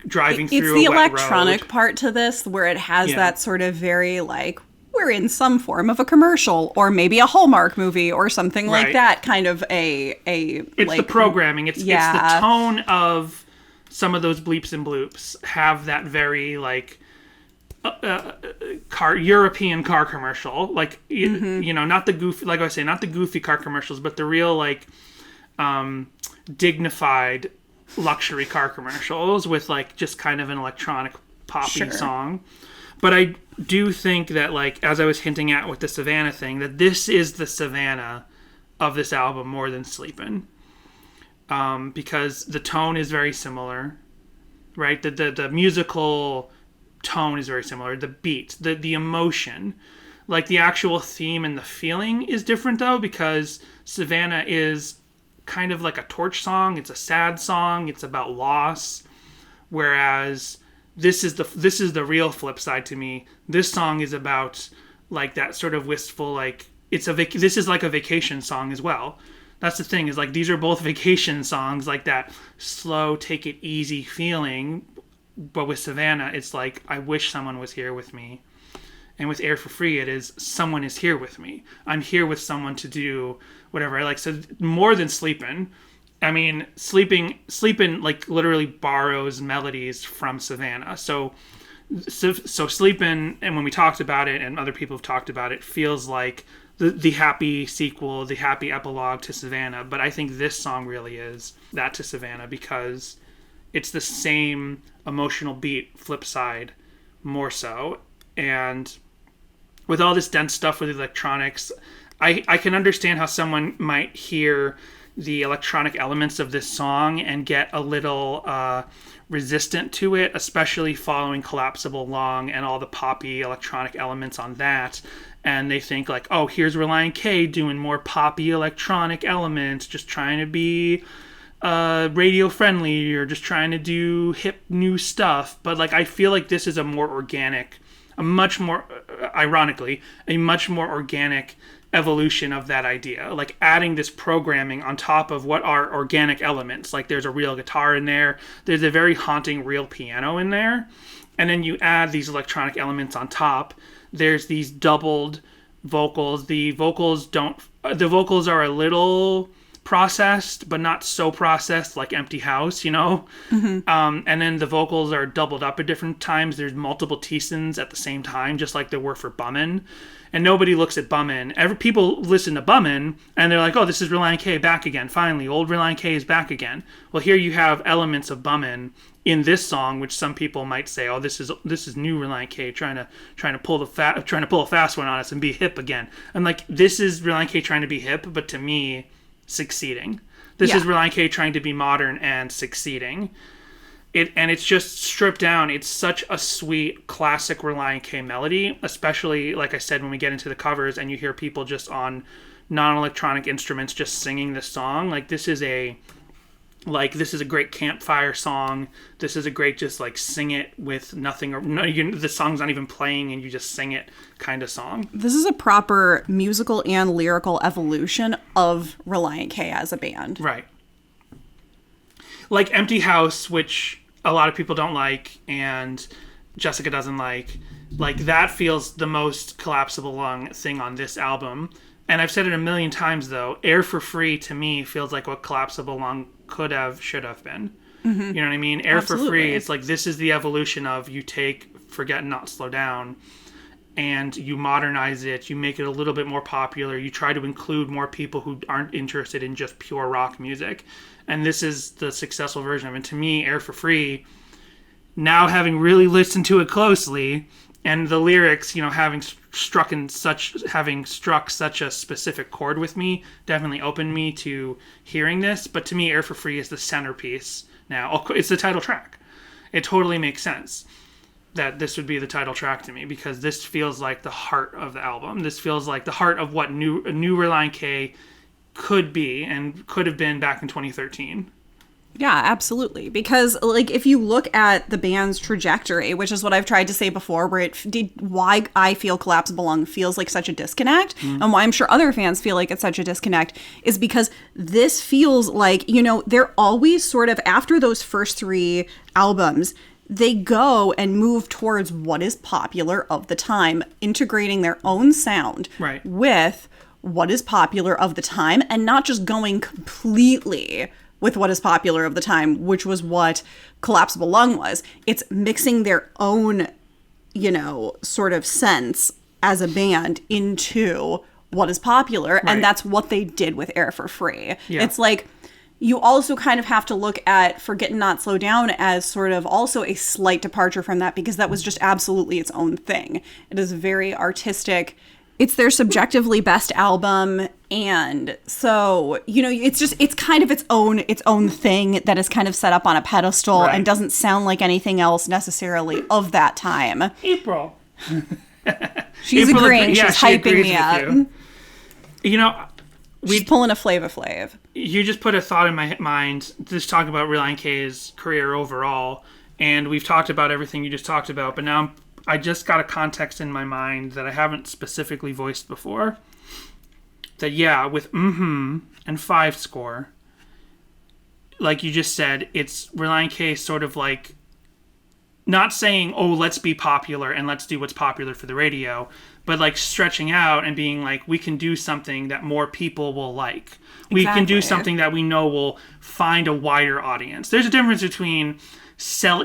driving through a wet road. It's the electronic part to this where it has that sort of very, like, we're in some form of a commercial or maybe a Hallmark movie or something like that, kind of it's like, the programming. It's the tone of some of those bleeps and bloops have that very, like, European car commercial. Like, you know, not the goofy, like I say, not the goofy car commercials, but the real, like, dignified luxury car commercials with, like, just kind of an electronic poppy song. But I do think that, like, as I was hinting at with the Savannah thing, that this is the Savannah of this album more than Sleepin'. Because the tone is very similar, right? The musical tone is very similar. The beat, the emotion, like the actual theme and the feeling is different, though, because Savannah is kind of like a torch song. It's a sad song. It's about loss. Whereas this is the real flip side to me. This song is about, like, that sort of wistful, like, this is like a vacation song as well. That's the thing, is, like, these are both vacation songs, like that slow, take it easy feeling. But with Savannah, it's like, I wish someone was here with me. And with Air for Free, it is, someone is here with me. I'm here with someone to do whatever I like. So more than Sleepin'. I mean, Sleepin' like literally borrows melodies from Savannah. So Sleepin', and when we talked about it, and other people have talked about it, feels like the happy sequel, the happy epilogue to Savannah. But I think this song really is that to Savannah, because it's the same emotional beat, flip side, more so. And with all this dense stuff with electronics, I can understand how someone might hear the electronic elements of this song and get a little resistant to it, especially following Collapsible Lung and all the poppy electronic elements on that. And they think, like, oh, here's Relient K doing more poppy electronic elements, just trying to be radio friendly. You're just trying to do hip new stuff. But like, I feel like this is a more organic, a much more, ironically, a much more organic evolution of that idea. Like adding this programming on top of what are organic elements. Like there's a real guitar in there. There's a very haunting real piano in there. And then you add these electronic elements on top. There's these doubled vocals. The vocals are a little processed, but not so processed like Empty House, you know? And then the vocals are doubled up at different times. There's multiple T-sons at the same time, just like there were for Bummin'. And nobody looks at Bummin'. People listen to Bummin', and they're like, oh, this is Relient K back again. Finally, old Relient K is back again. Well, here you have elements of Bummin' in this song, which some people might say, oh, this is new Relient K trying to pull a fast one on us and be hip again. I'm like, this is Relient K trying to be hip, but to me, succeeding. This is Relient K trying to be modern and succeeding. And it's just stripped down. It's such a sweet, classic Relient K melody, especially, like I said, when we get into the covers and you hear people just on non-electronic instruments just singing this song. Like, this is a great campfire song. This is a great just, like, sing it with nothing, or the song's not even playing and you just sing it kind of song. This is a proper musical and lyrical evolution of Relient K as a band. Right. Like Empty House, which a lot of people don't like, and Jessica doesn't like that feels the most collapsible lung thing on this album. And I've said it a million times, though, Air for Free to me feels like what Collapsible Lung should have been. You know what I mean? Air for Free, it's like, this is the evolution of, you take Forget Not Slow Down and you modernize it, you make it a little bit more popular, you try to include more people who aren't interested in just pure rock music. And this is the successful version of it. And to me, Air for Free, now having really listened to it closely, and the lyrics, having struck such a specific chord with me, definitely opened me to hearing this. But to me, Air for Free is the centerpiece now. It's the title track. It totally makes sense that this would be the title track to me, because this feels like the heart of the album. This feels like the heart of what new Relient K could be and could have been back in 2013. Yeah, absolutely. Because, like, if you look at the band's trajectory, which is what I've tried to say before, why I feel Collapsible Lung feels like such a disconnect, and why I'm sure other fans feel like it's such a disconnect, is because this feels like, they're always sort of, after those first three albums, they go and move towards what is popular of the time, integrating their own sound with what is popular of the time, and not just going completely with what is popular of the time, which was what Collapsible Lung was. It's mixing their own, sort of sense as a band into what is popular. Right. And that's what they did with Air for Free. Yeah. It's like, you also kind of have to look at Forget Not Slow Down as sort of also a slight departure from that, because that was just absolutely its own thing. It is very artistic. It's their subjectively best album, and so it's kind of its own thing that is kind of set up on a pedestal and doesn't sound like anything else necessarily of that time. April, she's agreeing. She's hyping me up. She's pulling a Flava Flav. You just put a thought in my mind. Just talking about Relient K's career overall, and we've talked about everything you just talked about, but now I just got a context in my mind that I haven't specifically voiced before. That, with and 5 score, like you just said, it's Relient K sort of like not saying, oh, let's be popular and let's do what's popular for the radio, but like stretching out and being like, we can do something that more people will like. We can do something that we know will find a wider audience. There's a difference between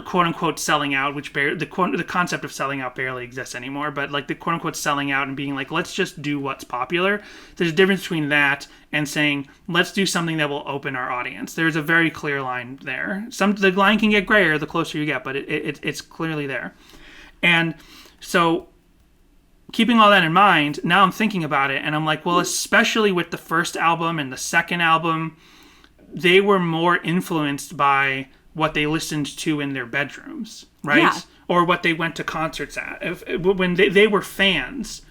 quote unquote selling out, which the concept of selling out barely exists anymore, but like the quote unquote selling out and being like, let's just do what's popular. There's a difference between that and saying, let's do something that will open our audience. There's a very clear line there. The line can get grayer the closer you get, but it's clearly there. And so, keeping all that in mind, now I'm thinking about it and I'm like, well, especially with the first album and the second album, they were more influenced by what they listened to in their bedrooms, right? Yeah. Or what they went to concerts at. When they were fans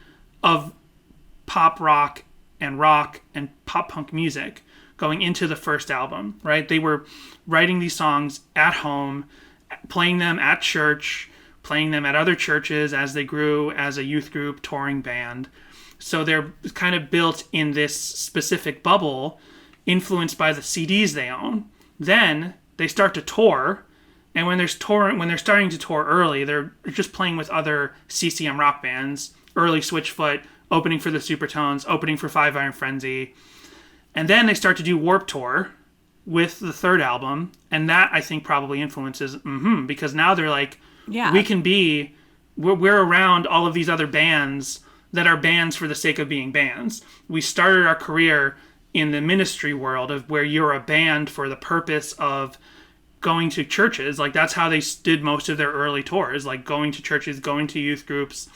of pop rock and pop punk music going into the first album, right? They were writing these songs at home, playing them at church, playing them at other churches as they grew as a youth group, touring band. So they're kind of built in this specific bubble, influenced by the CDs they own. Then they start to tour, and when they're starting to tour early, they're just playing with other CCM rock bands, early Switchfoot, opening for the Supertones, opening for Five Iron Frenzy. And then they start to do Warped Tour with the third album, and that, I think, probably influences because now they're like, we're around all of these other bands that are bands for the sake of being bands. We started our career in the ministry world of where you're a band for the purpose of going to churches. Like, that's how they did most of their early tours, like going to churches, going to youth groups,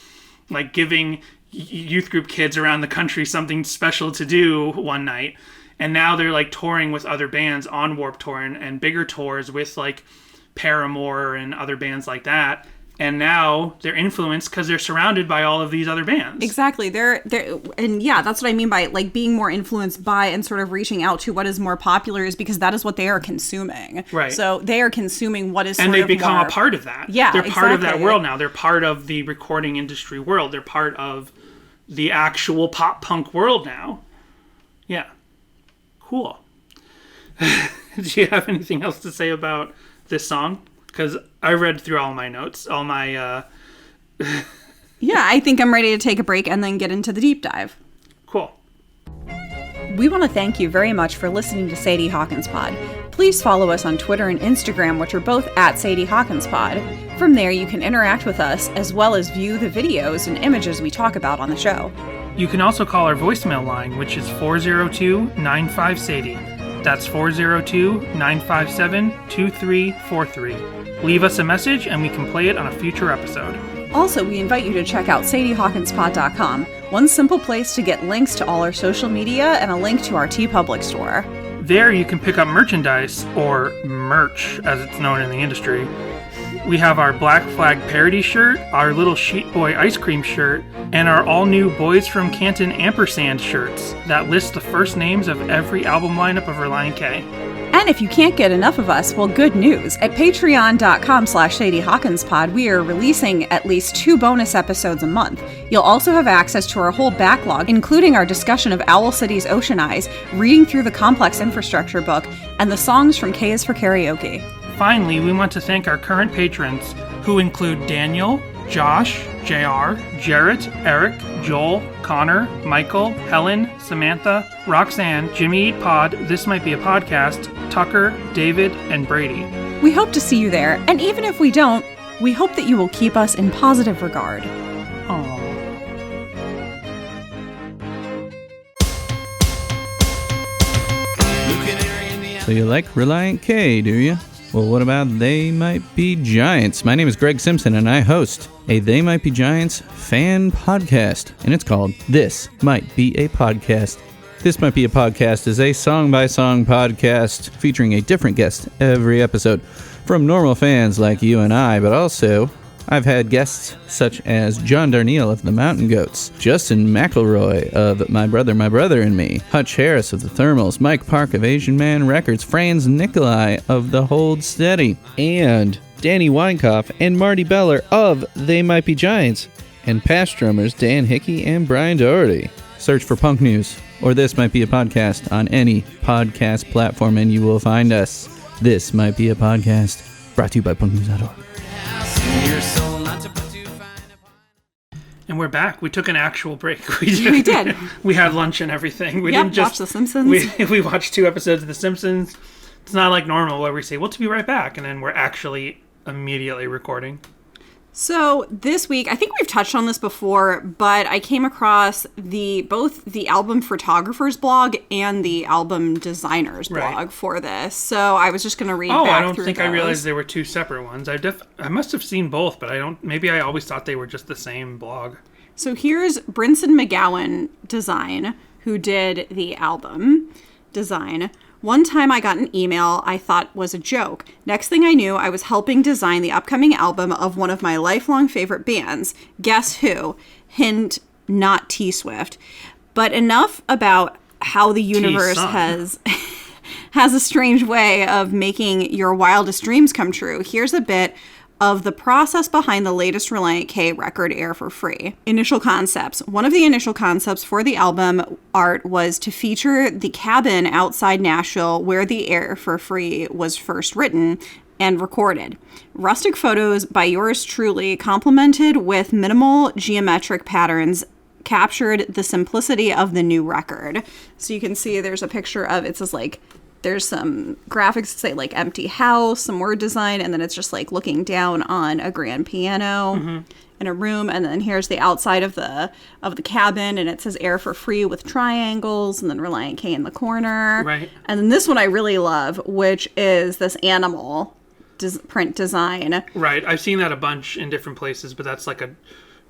like giving youth group kids around the country something special to do one night. And now they're like touring with other bands on Warped Tour and bigger tours with like Paramore and other bands like that. And now they're influenced because they're surrounded by all of these other bands. Exactly. And yeah, that's what I mean by like being more influenced by and sort of reaching out to what is more popular, is because that is what they are consuming. Right. So they are consuming what is sort and they've of become more... a part of that. Yeah, they're part of that exactly. world now. They're part of the recording industry world. They're part of the actual pop punk world now. Yeah. Cool. Do you have anything else to say about this song? Because I read through all my notes, all my... Yeah, I think I'm ready to take a break and then get into the deep dive. Cool. We want to thank you very much for listening to Sadie Hawkins Pod. Please follow us on Twitter and Instagram, which are both at Sadie Hawkins Pod. From there, you can interact with us, as well as view the videos and images we talk about on the show. You can also call our voicemail line, which is 402-95-SADIE. That's 402-957-2343. Leave us a message and we can play it on a future episode. Also, we invite you to check out SadieHawkinsPod.com, one simple place to get links to all our social media and a link to our TeePublic store. There you can pick up merchandise, or merch as it's known in the industry. We have our Black Flag parody shirt, our Little Sheep Boy ice cream shirt, and our all-new Boys from Canton ampersand shirts that list the first names of every album lineup of Relient K. And if you can't get enough of us, well, good news. At patreon.com/SadieHawkinspod, we are releasing at least 2 bonus episodes a month. You'll also have access to our whole backlog, including our discussion of Owl City's Ocean Eyes, reading through the Complex Infrastructure book, and the songs from K is for Karaoke. Finally, we want to thank our current patrons, who include Daniel, Josh, JR, Jarrett, Eric, Joel, Connor, Michael, Helen, Samantha, Roxanne, Jimmy Eat Pod, This Might Be a Podcast, Tucker, David, and Brady. We hope to see you there, and even if we don't, we hope that you will keep us in positive regard. Aww. So you like Relient K, do you? Well, what about They Might Be Giants? My name is Greg Simpson, and I host a They Might Be Giants fan podcast, and it's called This Might Be a Podcast. This Might Be a Podcast is a song-by-song podcast featuring a different guest every episode, from normal fans like you and I, but also I've had guests such as John Darnielle of the Mountain Goats, Justin McElroy of My Brother and Me, Hutch Harris of the Thermals, Mike Park of Asian Man Records, Franz Nikolai of The Hold Steady, and Danny Weinkoff and Marty Beller of They Might Be Giants, and past drummers Dan Hickey and Brian Doherty. Search for Punk News or This Might Be a Podcast on any podcast platform and you will find us. This Might Be a Podcast, brought to you by punknews.org. And we're back. We took an actual break. We did. We had lunch and everything. We Yep, didn't just watch The Simpsons. We watched 2 episodes of The Simpsons. It's not like normal where we say, we'll be right back, and then we're actually immediately recording. So this week, I think we've touched on this before, but I came across both the album photographer's blog and the album designer's blog for this. So I was just going to read back through I don't think those. I realized there were 2 separate ones. I must have seen both, but maybe I always thought they were just the same blog. So here's Brinson McGowan Design, who did the album design. One time I got an email I thought was a joke. Next thing I knew, I was helping design the upcoming album of one of my lifelong favorite bands. Guess who? Hint, not T-Swift. But enough about how the universe has a strange way of making your wildest dreams come true. Here's a bit of the process behind the latest Relient K record, Air for Free. Initial concepts. One of the initial concepts for the album art was to feature the cabin outside Nashville where the Air for Free was first written and recorded. Rustic photos by yours truly, complemented with minimal geometric patterns, captured the simplicity of the new record. So you can see there's a picture of, it says like, there's some graphics that say like empty house, some word design, and then it's just like looking down on a grand piano in a room. And then here's the outside of the cabin, and it says Air for Free with triangles, and then Relient K in the corner. Right. And then this one I really love, which is this animal print design. Right. I've seen that a bunch in different places, but that's like a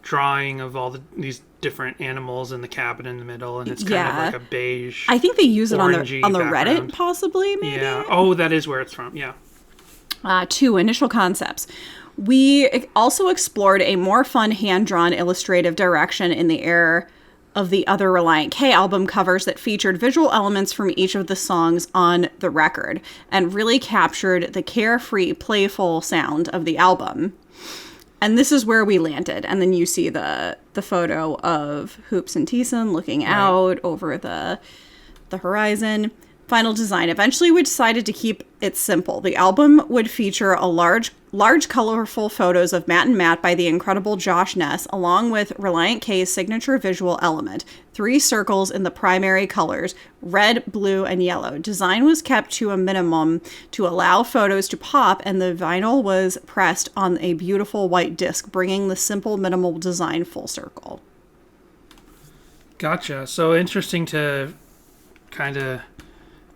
drawing of all these different animals in the cabin in the middle, and it's kind of like a beige. I think they use it on the background. Reddit, possibly. Maybe. Yeah. Oh, that is where it's from. Yeah. 2 initial concepts. We also explored a more fun hand-drawn illustrative direction in the Air of the other Relient K album covers that featured visual elements from each of the songs on the record and really captured the carefree, playful sound of the album. And this is where we landed. And then you see the photo of Hoops and Thiessen looking out over the horizon. Final design. Eventually, we decided to keep it simple. The album would feature a large, colorful photos of Matt and Matt by the incredible Josh Ness, along with Relient K's signature visual element. 3 circles in the primary colors, red, blue, and yellow. Design was kept to a minimum to allow photos to pop, and the vinyl was pressed on a beautiful white disc, bringing the simple, minimal design full circle. Gotcha. So interesting to kind of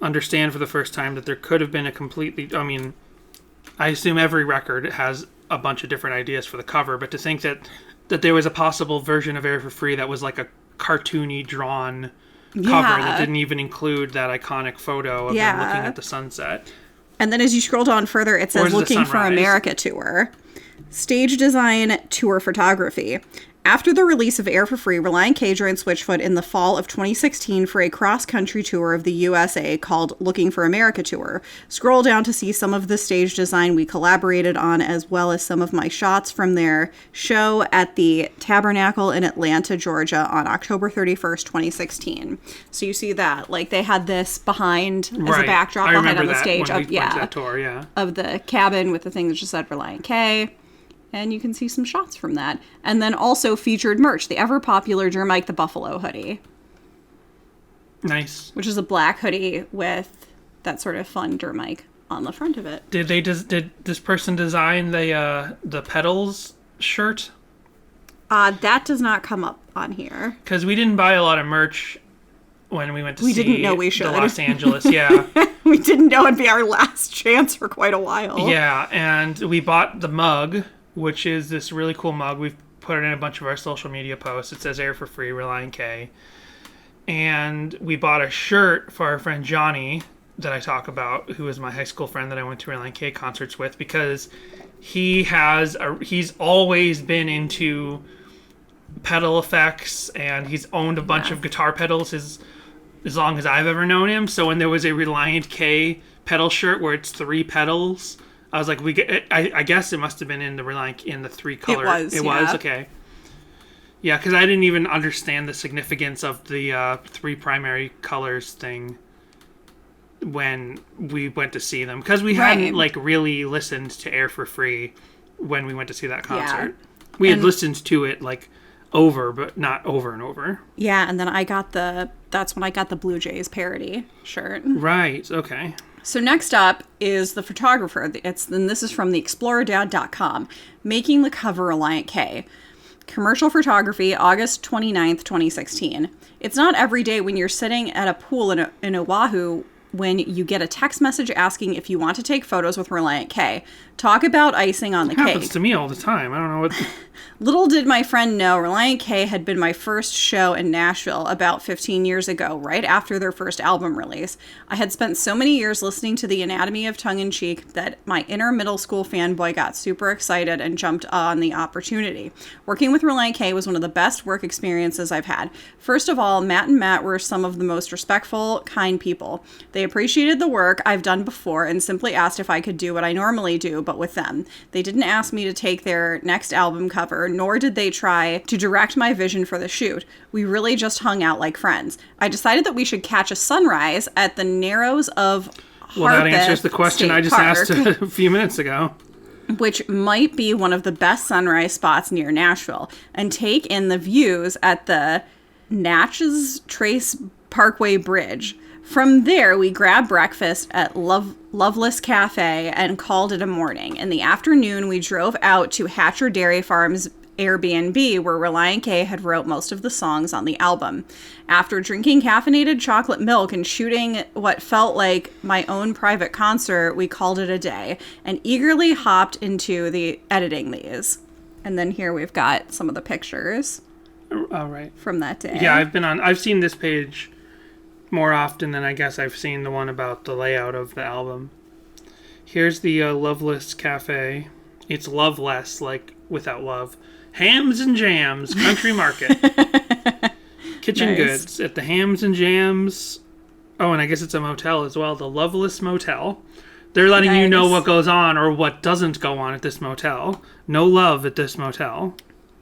understand for the first time that there could have been a completely, I mean, I assume every record has a bunch of different ideas for the cover, but to think that there was a possible version of Air for Free that was like a cartoony drawn cover that didn't even include that iconic photo of them looking at the sunset. And then as you scroll down further, it says Looking for America tour. Stage design, tour photography. After the release of Air for Free, Relient K joined Switchfoot in the fall of 2016 for a cross-country tour of the USA called Looking for America Tour. Scroll down to see some of the stage design we collaborated on, as well as some of my shots from their show at the Tabernacle in Atlanta, Georgia on October 31st, 2016. So you see that, like they had this behind as a backdrop behind on the stage of of the cabin with the thing that just said Relient K. And you can see some shots from that. And then also featured merch, the ever-popular Jermike the Buffalo hoodie. Nice. Which is a black hoodie with that sort of fun Jermike on the front of it. Did this person design the pedals shirt? That does not come up on here. Because we didn't buy a lot of merch when we went to see didn't know we should. the Los Angeles, yeah. We didn't know it'd be our last chance for quite a while. Yeah, and we bought the mug, which is this really cool mug. We've put it in a bunch of our social media posts. It says Air for Free, Relient K. And we bought a shirt for our friend Johnny that I talk about, who is my high school friend that I went to Relient K concerts with, because he's always been into pedal effects, and he's owned a bunch of guitar pedals as long as I've ever known him. So when there was a Relient K pedal shirt where it's 3 pedals, I was like, I guess it must have been in the Relient in the 3 color. It was okay. Yeah, because I didn't even understand the significance of the 3 primary colors thing when we went to see them, because we hadn't like really listened to Air for Free when we went to see that concert. Yeah. We had listened to it like over, but not over and over. Yeah, and then that's when I got the Blue Jays parody shirt. Right. Okay. So next up is the photographer. This is from theexplorerdad.com. Making the cover Relient K. Commercial photography, August 29th, 2016. It's not every day when you're sitting at a pool in Oahu when you get a text message asking if you want to take photos with Relient K. Talk about icing on the It happens cake. to me all the time. I don't know what... Little did my friend know, Relient K had been my first show in Nashville about 15 years ago, right after their first album release. I had spent so many years listening to the Anatomy of Tongue-in-Cheek that my inner middle school fanboy got super excited and jumped on the opportunity. Working with Relient K was one of the best work experiences I've had. First of all, Matt and Matt were some of the most respectful, kind people. They appreciated the work I've done before and simply asked if I could do what I normally do, but with them. They didn't ask me to take their next album cover, nor did they try to direct my vision for the shoot. We really just hung out like friends. I decided that we should catch a sunrise at the Narrows of Well, that Harpeth answers the question State I just Park, asked a few minutes ago. which might be one of the best sunrise spots near Nashville, and take in the views at the Natchez Trace Parkway Bridge. From there, we grabbed breakfast at Loveless Cafe and called it a morning. In the afternoon, we drove out to Hatcher Dairy Farm's Airbnb, where Relient K had wrote most of the songs on the album. After drinking caffeinated chocolate milk and shooting what felt like my own private concert, we called it a day and eagerly hopped into the editing these. And then here we've got some of the pictures All right. from that day. Yeah, I've seen this page more often than I guess I've seen the one about the layout of the album. Here's the Loveless Cafe. It's loveless, like without love. Hams and Jams Country Market. Kitchen Nice. goods at the Hams and Jams. Oh, and I guess it's a motel as well. The Loveless Motel. They're letting you know Nice. what goes on or what doesn't go on at this motel. No love at this motel.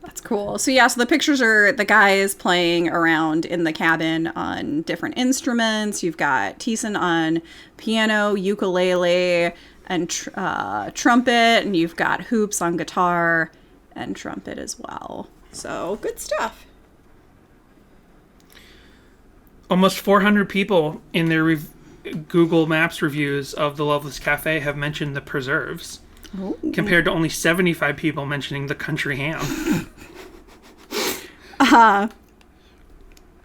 That's cool. So yeah, so the pictures are the guys playing around in the cabin on different instruments. You've got Thiessen on piano, ukulele, and trumpet, and you've got Hoops on guitar and trumpet as well. So good stuff. Almost 400 people in their Google Maps reviews of the Loveless Cafe have mentioned the preserves, compared to only 75 people mentioning the country ham.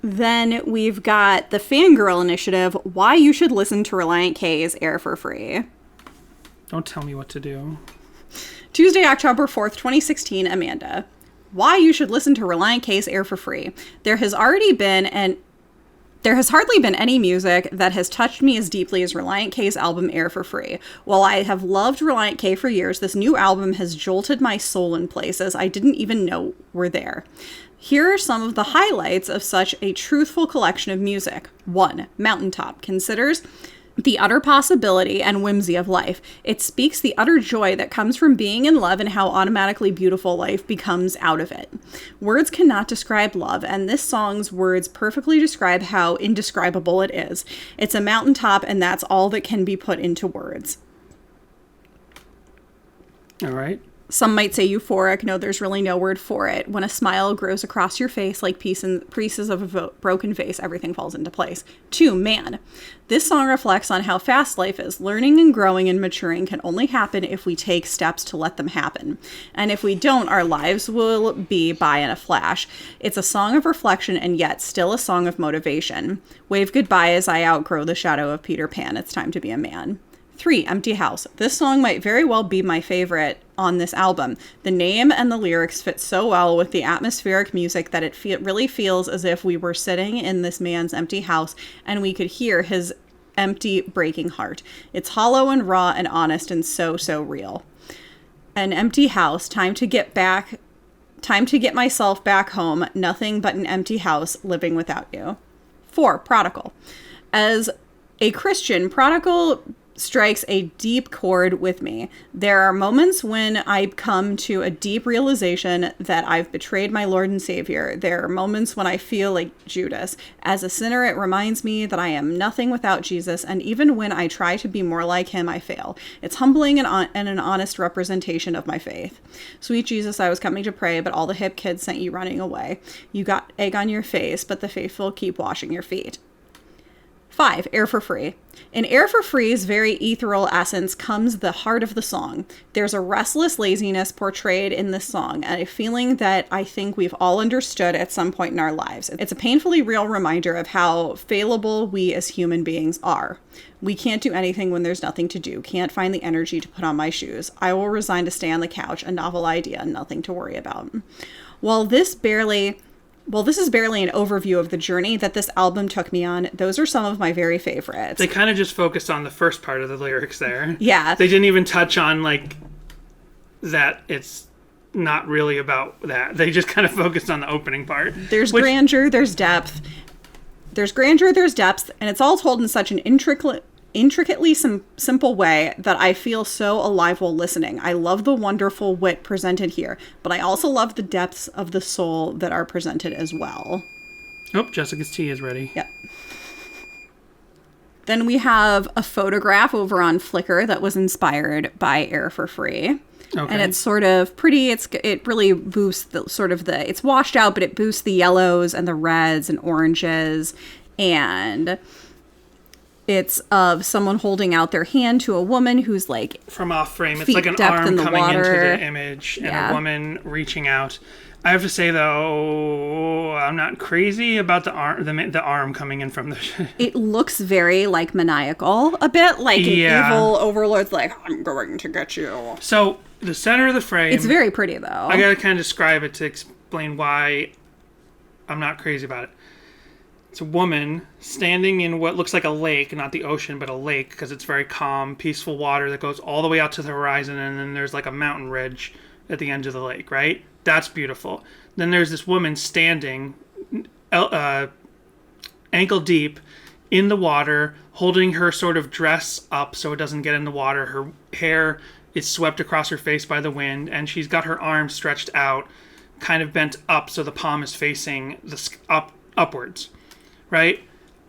Then we've got the Fangirl Initiative, why you should listen to Relient K's Air for Free. Don't tell me what to do. Tuesday, October 4th, 2016, Amanda. Why you should listen to Relient K's Air for Free. There has hardly been any music that has touched me as deeply as Relient K's album Air for Free. While I have loved Relient K for years, this new album has jolted my soul in places I didn't even know were there. Here are some of the highlights of such a truthful collection of music. 1. Mountaintop considers the utter possibility and whimsy of life. It speaks the utter joy that comes from being in love and how automatically beautiful life becomes out of it. Words cannot describe love, and this song's words perfectly describe how indescribable it is. It's a mountaintop, and that's all that can be put into words. All right. Some might say euphoric. No, there's really no word for it. When a smile grows across your face like pieces of a broken vase, everything falls into place. 2. Man. This song reflects on how fast life is. Learning and growing and maturing can only happen if we take steps to let them happen. And if we don't, our lives will be by in a flash. It's a song of reflection and yet still a song of motivation. Wave goodbye as I outgrow the shadow of Peter Pan. It's time to be a man. 3. Empty House. This song might very well be my favorite on this album. The name and the lyrics fit so well with the atmospheric music that it really feels as if we were sitting in this man's empty house and we could hear his empty, breaking heart. It's hollow and raw and honest and so, so real. An empty house, time to get myself back home, nothing but an empty house living without you. 4. Prodigal. As a Christian, Prodigal strikes a deep chord with me. There are moments when I come to a deep realization that I've betrayed my Lord and Savior. There are moments when I feel like Judas. As a sinner, it reminds me that I am nothing without Jesus, and even when I try to be more like him, I fail. It's humbling and an honest representation of my faith. Sweet Jesus, I was coming to pray, but all the hip kids sent you running away. You got egg on your face, but the faithful keep washing your feet. 5. Air for Free. In Air for Free's very ethereal essence comes the heart of the song. There's a restless laziness portrayed in this song, and a feeling that I think we've all understood at some point in our lives. It's a painfully real reminder of how fallible we as human beings are. We can't do anything when there's nothing to do. Can't find the energy to put on my shoes. I will resign to stay on the couch. A novel idea, nothing to worry about. While this is barely an overview of the journey that this album took me on, those are some of my very favorites. They kind of just focused on the first part of the lyrics there. Yeah. They didn't even touch on, like, that it's not really about that. They just kind of focused on the opening part. There's grandeur, there's depth. There's grandeur, there's depth, and it's all told in such an intricately simple way that I feel so alive while listening. I love the wonderful wit presented here, but I also love the depths of the soul that are presented as well. Oh, Jessica's tea is ready. Yep. Then we have a photograph over on Flickr that was inspired by Air for Free. Okay. And it's sort of pretty. It really boosts it's washed out, but it boosts the yellows and the reds and oranges. And it's of someone holding out their hand to a woman who's like from off frame. It's like an arm coming into the image and a woman reaching out. I have to say though, I'm not crazy about the arm coming in from the. It looks very like maniacal, a bit like an evil overlord's like, I'm going to get you. So the center of the frame. It's very pretty though. I gotta kind of describe it to explain why I'm not crazy about it. It's a woman standing in what looks like a lake, not the ocean, but a lake, because it's very calm, peaceful water that goes all the way out to the horizon, and then there's like a mountain ridge at the end of the lake, right? That's beautiful. Then there's this woman standing ankle deep in the water, holding her sort of dress up so it doesn't get in the water. Her hair is swept across her face by the wind, and she's got her arms stretched out, kind of bent up so the palm is facing upwards. Right?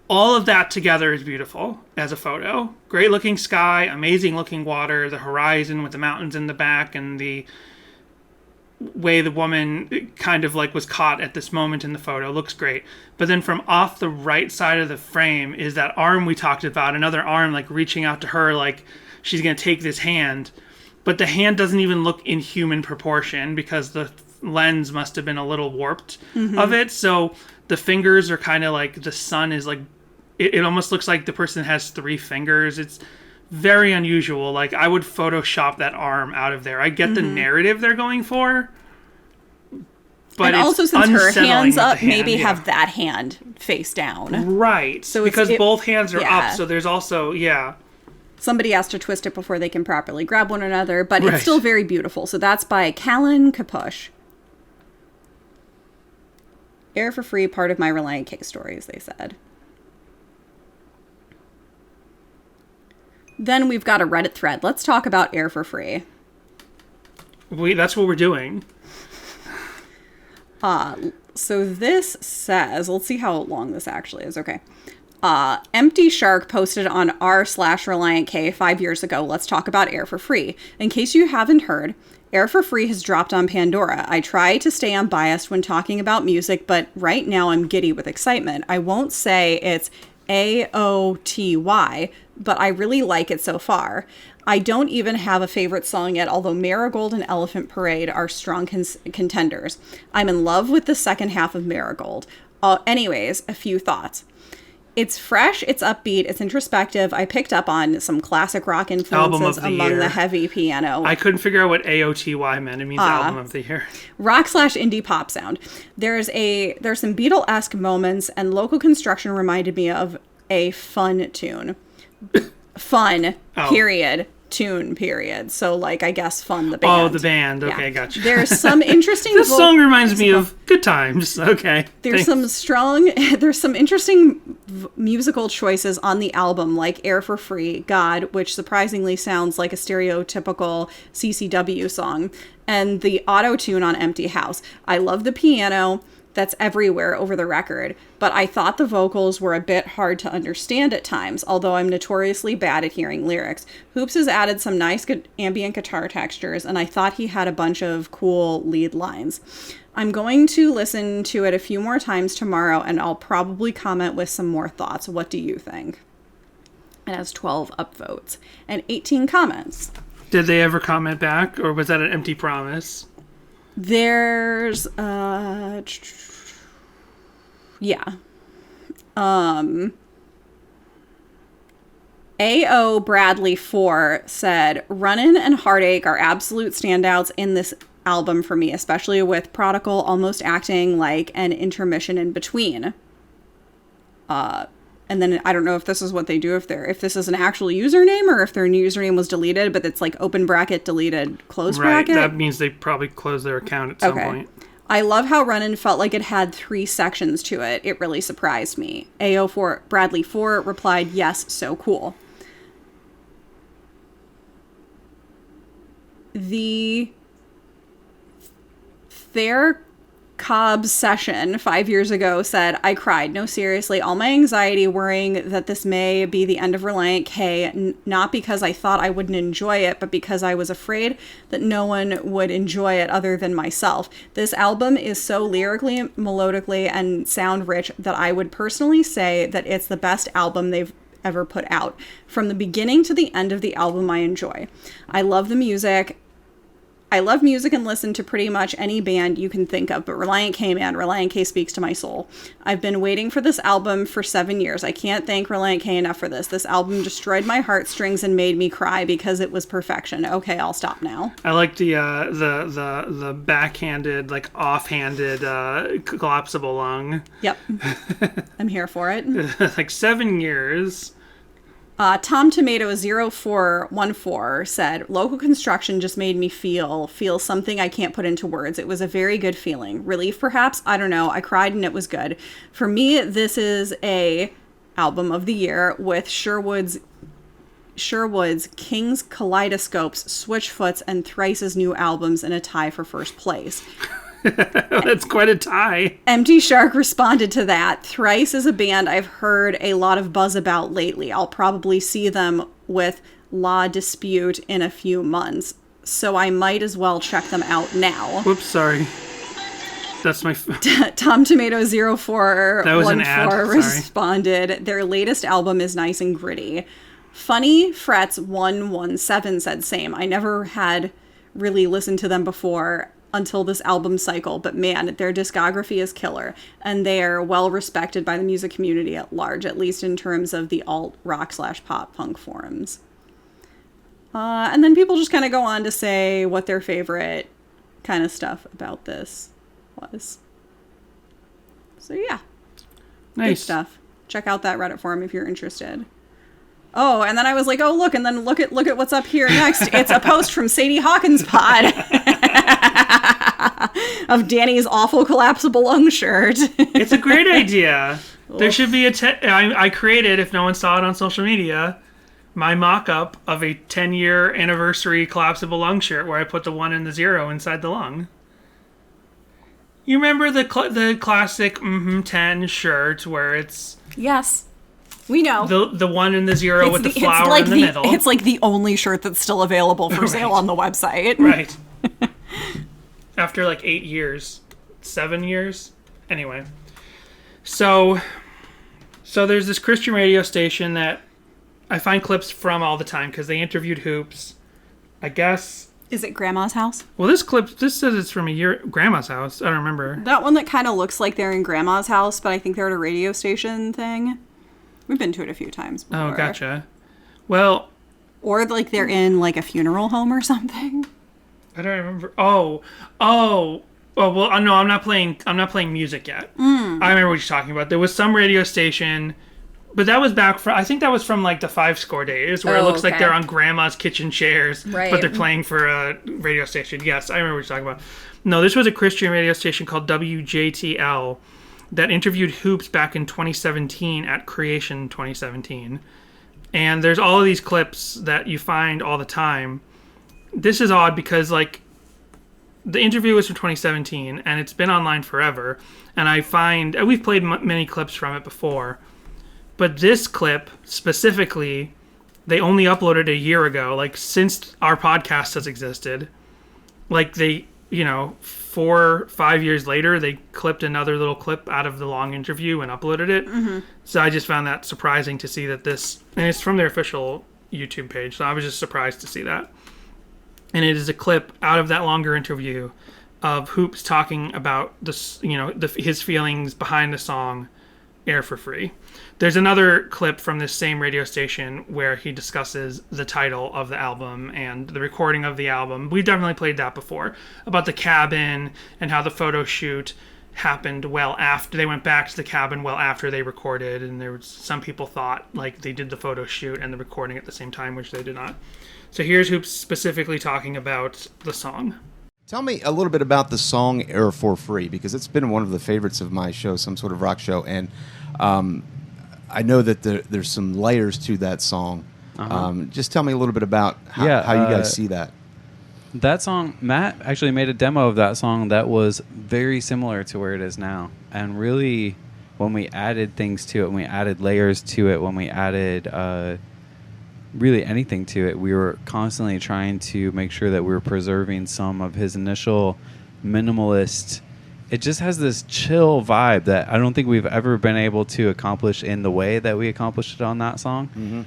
All of that together is beautiful as a photo. Great looking sky, amazing looking water, the horizon with the mountains in the back, and the way the woman kind of like was caught at this moment in the photo looks great. But then from off the right side of the frame is that arm we talked about, another arm like reaching out to her like she's going to take this hand. But the hand doesn't even look in human proportion because the lens must have been a little warped of it. So the fingers are kind of like the sun is like, it almost looks like the person has 3 fingers. It's very unusual. Like I would Photoshop that arm out of there. I get the narrative they're going for. But and also since her hand's up, maybe have that hand face down. Right. So because both hands are up. So there's also, somebody has to twist it before they can properly grab one another. But it's still very beautiful. So that's by Callan Kapush. Air for Free, part of my Relient K stories, they said. Then we've got a Reddit thread. Let's talk about Air for Free. That's what we're doing. So this says, let's see how long this actually is. Okay. Empty Shark posted on r/Relient K 5 years ago. Let's talk about Air for Free. In case you haven't heard, Air for Free has dropped on Pandora. I try to stay unbiased when talking about music, but right now I'm giddy with excitement. I won't say it's AOTY, but I really like it so far. I don't even have a favorite song yet, although Marigold and Elephant Parade are strong contenders. I'm in love with the second half of Marigold. Anyways, a few thoughts. It's fresh, it's upbeat, it's introspective. I picked up on some classic rock influences among the heavy piano. I couldn't figure out what AOTY meant. It means album of the year. Rock/indie pop sound. There's some Beatle-esque moments, and local construction reminded me of a fun tune. Fun, period. Tune, period. So, like, I guess Fun, the band. Oh, the band. Okay, gotcha. There's some interesting... This song reminds me of good times. Okay. There's some interesting musical choices on the album, like Air for Free, God, which surprisingly sounds like a stereotypical CCW song, and the auto-tune on Empty House. I love the piano. that's everywhere over the record, but I thought the vocals were a bit hard to understand at times, although I'm notoriously bad at hearing lyrics. Hoops has added some nice ambient guitar textures, and I thought he had a bunch of cool lead lines. I'm going to listen to it a few more times tomorrow, and I'll probably comment with some more thoughts. What do you think? It has 12 upvotes and 18 comments. Did they ever comment back, or was that an empty promise? There's yeah. AO Bradley 4 said, Runnin' and Heartache are absolute standouts in this album for me, especially with Prodigal almost acting like an intermission in between. And then I don't know if this is what they do, if this is an actual username or if their username was deleted, but it's like open bracket, deleted, close bracket. Right, that means they probably closed their account at some point. I love how Runnin' felt like it had 3 sections to it. It really surprised me. AO4 Bradley 4 replied, yes, so cool. The Fair Cobb's session 5 years ago said, I cried. No, seriously, all my anxiety worrying that this may be the end of Relient K, not because I thought I wouldn't enjoy it, but because I was afraid that no one would enjoy it other than myself. This album is so lyrically, melodically, and sound rich that I would personally say that it's the best album they've ever put out. From the beginning to the end of the album, I enjoy. I love music and listen to pretty much any band you can think of, but Relient K, man, Relient K speaks to my soul. I've been waiting for this album for 7 years. I can't thank Relient K enough for this. This album destroyed my heartstrings and made me cry because it was perfection. Okay, I'll stop now. I like the backhanded, like offhanded collapsible lung. Yep. I'm here for it. Like 7 years. Tom Tomato 0414 said, local construction just made me feel something I can't put into words. It was a very good feeling. Relief, perhaps? I don't know. I cried and it was good. For me, this is a album of the year with Sherwood's King's Kaleidoscopes, Switchfoot's, and Thrice's new albums in a tie for first place. That's quite a tie. Empty Shark responded to that. Thrice is a band I've heard a lot of buzz about lately. I'll probably see them with La Dispute in a few months, so I might as well check them out now. Whoops, sorry. That's my... Tom Tomato 0414 that was an ad. Responded, their latest album is nice and gritty. Funny Frets 117 said same. I never had really listened to them before until this album cycle, but man, their discography is killer, and they are well respected by the music community at large, at least in terms of the alt rock / pop punk forums. And then people just kind of go on to say what their favorite kind of stuff about this was. So yeah, nice good stuff. Check out that Reddit forum if you're interested. Oh, and then I was like, oh look, and then look at what's up here next. It's a post from Sadie Hawkins' pod. Of Danny's awful collapsible lung shirt. It's a great idea. There should be I created, if no one saw it on social media, my mock-up of a 10-year anniversary collapsible lung shirt where I put the 1 and the 0 inside the lung. You remember the classic 10 shirt where it's... Yes. We know. The 1 and the 0 with the flower in the middle. It's like the only shirt that's still available for sale on the website. Right. After like 8 years. 7 years? Anyway. So there's this Christian radio station that I find clips from all the time because they interviewed Hoops. I guess... Is it Grandma's house? Well, this says it's from Grandma's house. I don't remember. That one that kind of looks like they're in Grandma's house, but I think they're at a radio station thing. We've been to it a few times before. Oh, gotcha. Well... Or like they're in like a funeral home or something. I don't remember. Oh, well, no, I'm not playing music yet. I remember what you're talking about. There was some radio station, but that was I think that was from like the 5 Score days, where it looks like they're on Grandma's kitchen chairs, right, but they're playing for a radio station. Yes, I remember what you're talking about. No, this was a Christian radio station called WJTL that interviewed Hoops back in 2017 at Creation 2017. And there's all of these clips that you find all the time. This is odd because, like, the interview was from 2017, and it's been online forever. And I find we've played many clips from it before, but this clip specifically, they only uploaded a year ago. Like, since our podcast has existed, like, they, 4 or 5 years later, they clipped another little clip out of the long interview and uploaded it. Mm-hmm. So I just found that surprising to see that this, and it's from their official YouTube page, so I was just surprised to see that. And it is a clip out of that longer interview of Hoops talking about his feelings behind the song Air for Free. There's another clip from this same radio station where he discusses the title of the album and the recording of the album. We've definitely played that before, about the cabin and how the photo shoot happened well after they went back to the cabin, well after they recorded, and there was some people thought like they did the photo shoot and the recording at the same time, which they did not. So here's Hoops specifically talking about the song. Tell me a little bit about the song Air for Free, because it's been one of the favorites of my show, some sort of rock show, and I know that there's some layers to that song. Just tell me a little bit about how you guys see that. That song, Matt actually made a demo of that song that was very similar to where it is now. And really, when we added things to it, when we added layers to it, when we added really anything to it, we were constantly trying to make sure that we were preserving some of his initial minimalist. It just has this chill vibe that I don't think we've ever been able to accomplish in the way that we accomplished it on that song. Mm-hmm.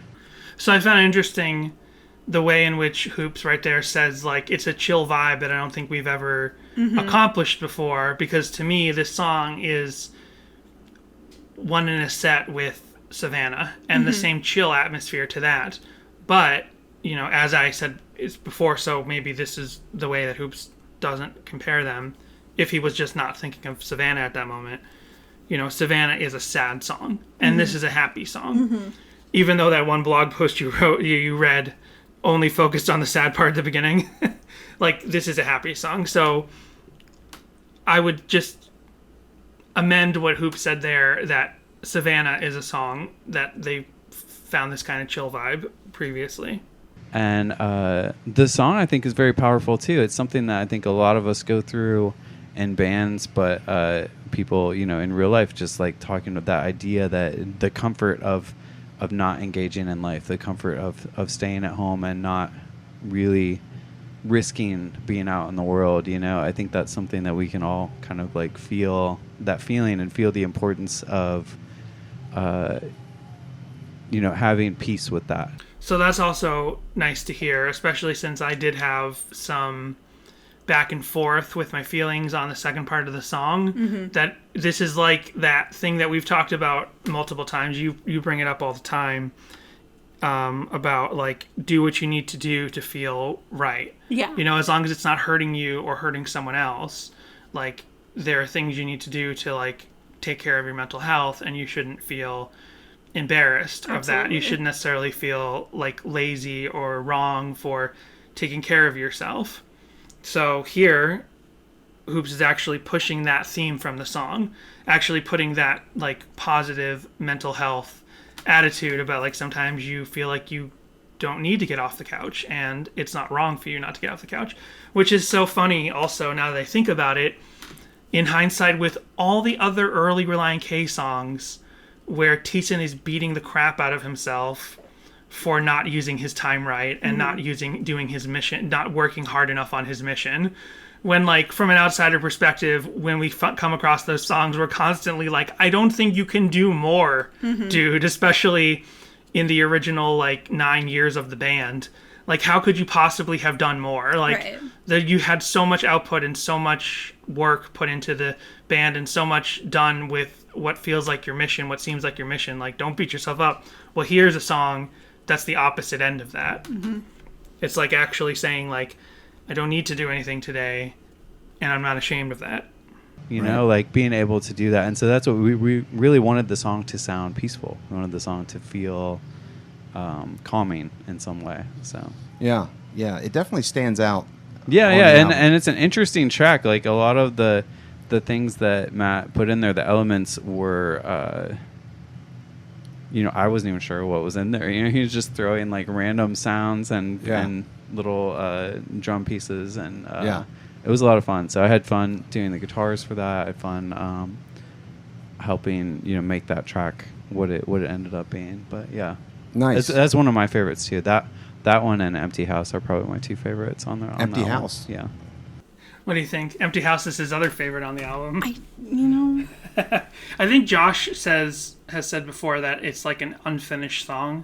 So I found it interesting the way in which Hoops right there says, like, it's a chill vibe that I don't think we've ever accomplished before, because to me this song is one in a set with Savannah and the same chill atmosphere to that. But, as I said before, so maybe this is the way that Hoops doesn't compare them. If he was just not thinking of Savannah at that moment, Savannah is a sad song, and this is a happy song. Mm-hmm. Even though that one blog post you read only focused on the sad part at the beginning, like, this is a happy song. So I would just amend what Hoop said there, that Savannah is a song that they found this kind of chill vibe previously. And the song, I think, is very powerful too. It's something that I think a lot of us go through in bands, but people, in real life, just like talking about that idea that the comfort of not engaging in life, the comfort of staying at home and not really risking being out in the world. I think that's something that we can all kind of like feel that feeling and feel the importance of having peace with that. So that's also nice to hear, especially since I did have some back and forth with my feelings on the second part of the song, that this is like that thing that we've talked about multiple times. You bring it up all the time, about like, do what you need to do to feel right. Yeah. As long as it's not hurting you or hurting someone else, like, there are things you need to do to like take care of your mental health, and you shouldn't feel embarrassed of that. You shouldn't necessarily feel like lazy or wrong for taking care of yourself. So here, Hoops is actually pushing that theme from the song, actually putting that like positive mental health attitude about, like, sometimes you feel like you don't need to get off the couch, and it's not wrong for you not to get off the couch, which is so funny also now that I think about it, in hindsight, with all the other early Relient K songs where Thiessen is beating the crap out of himself for not using his time right and not doing his mission, not working hard enough on his mission. When, like, from an outsider perspective, when we come across those songs, we're constantly like, I don't think you can do more, dude, especially in the original, like, 9 years of the band. Like, how could you possibly have done more? Like, you had so much output and so much work put into the band and so much done with what feels like your mission, what seems like your mission. Like, don't beat yourself up. Well, here's a song that's the opposite end of that. It's like actually saying, like, I don't need to do anything today, and I'm not ashamed of that. Like being able to do that. And so that's what we really wanted the song to sound peaceful. We wanted the song to feel calming in some way. So yeah, it definitely stands out. And it's an interesting track. Like, a lot of the things that Matt put in there, the elements were I wasn't even sure what was in there. He was just throwing like random sounds and little drum pieces and it was a lot of fun. So I had fun doing the guitars for that. I had fun helping make that track what it ended up being. But yeah, nice. That's one of my favorites too. That one and Empty House are probably my two favorites on the Empty album. House. Yeah. What do you think? Empty House is his other favorite on the album. I I think Josh has said before that it's like an unfinished song,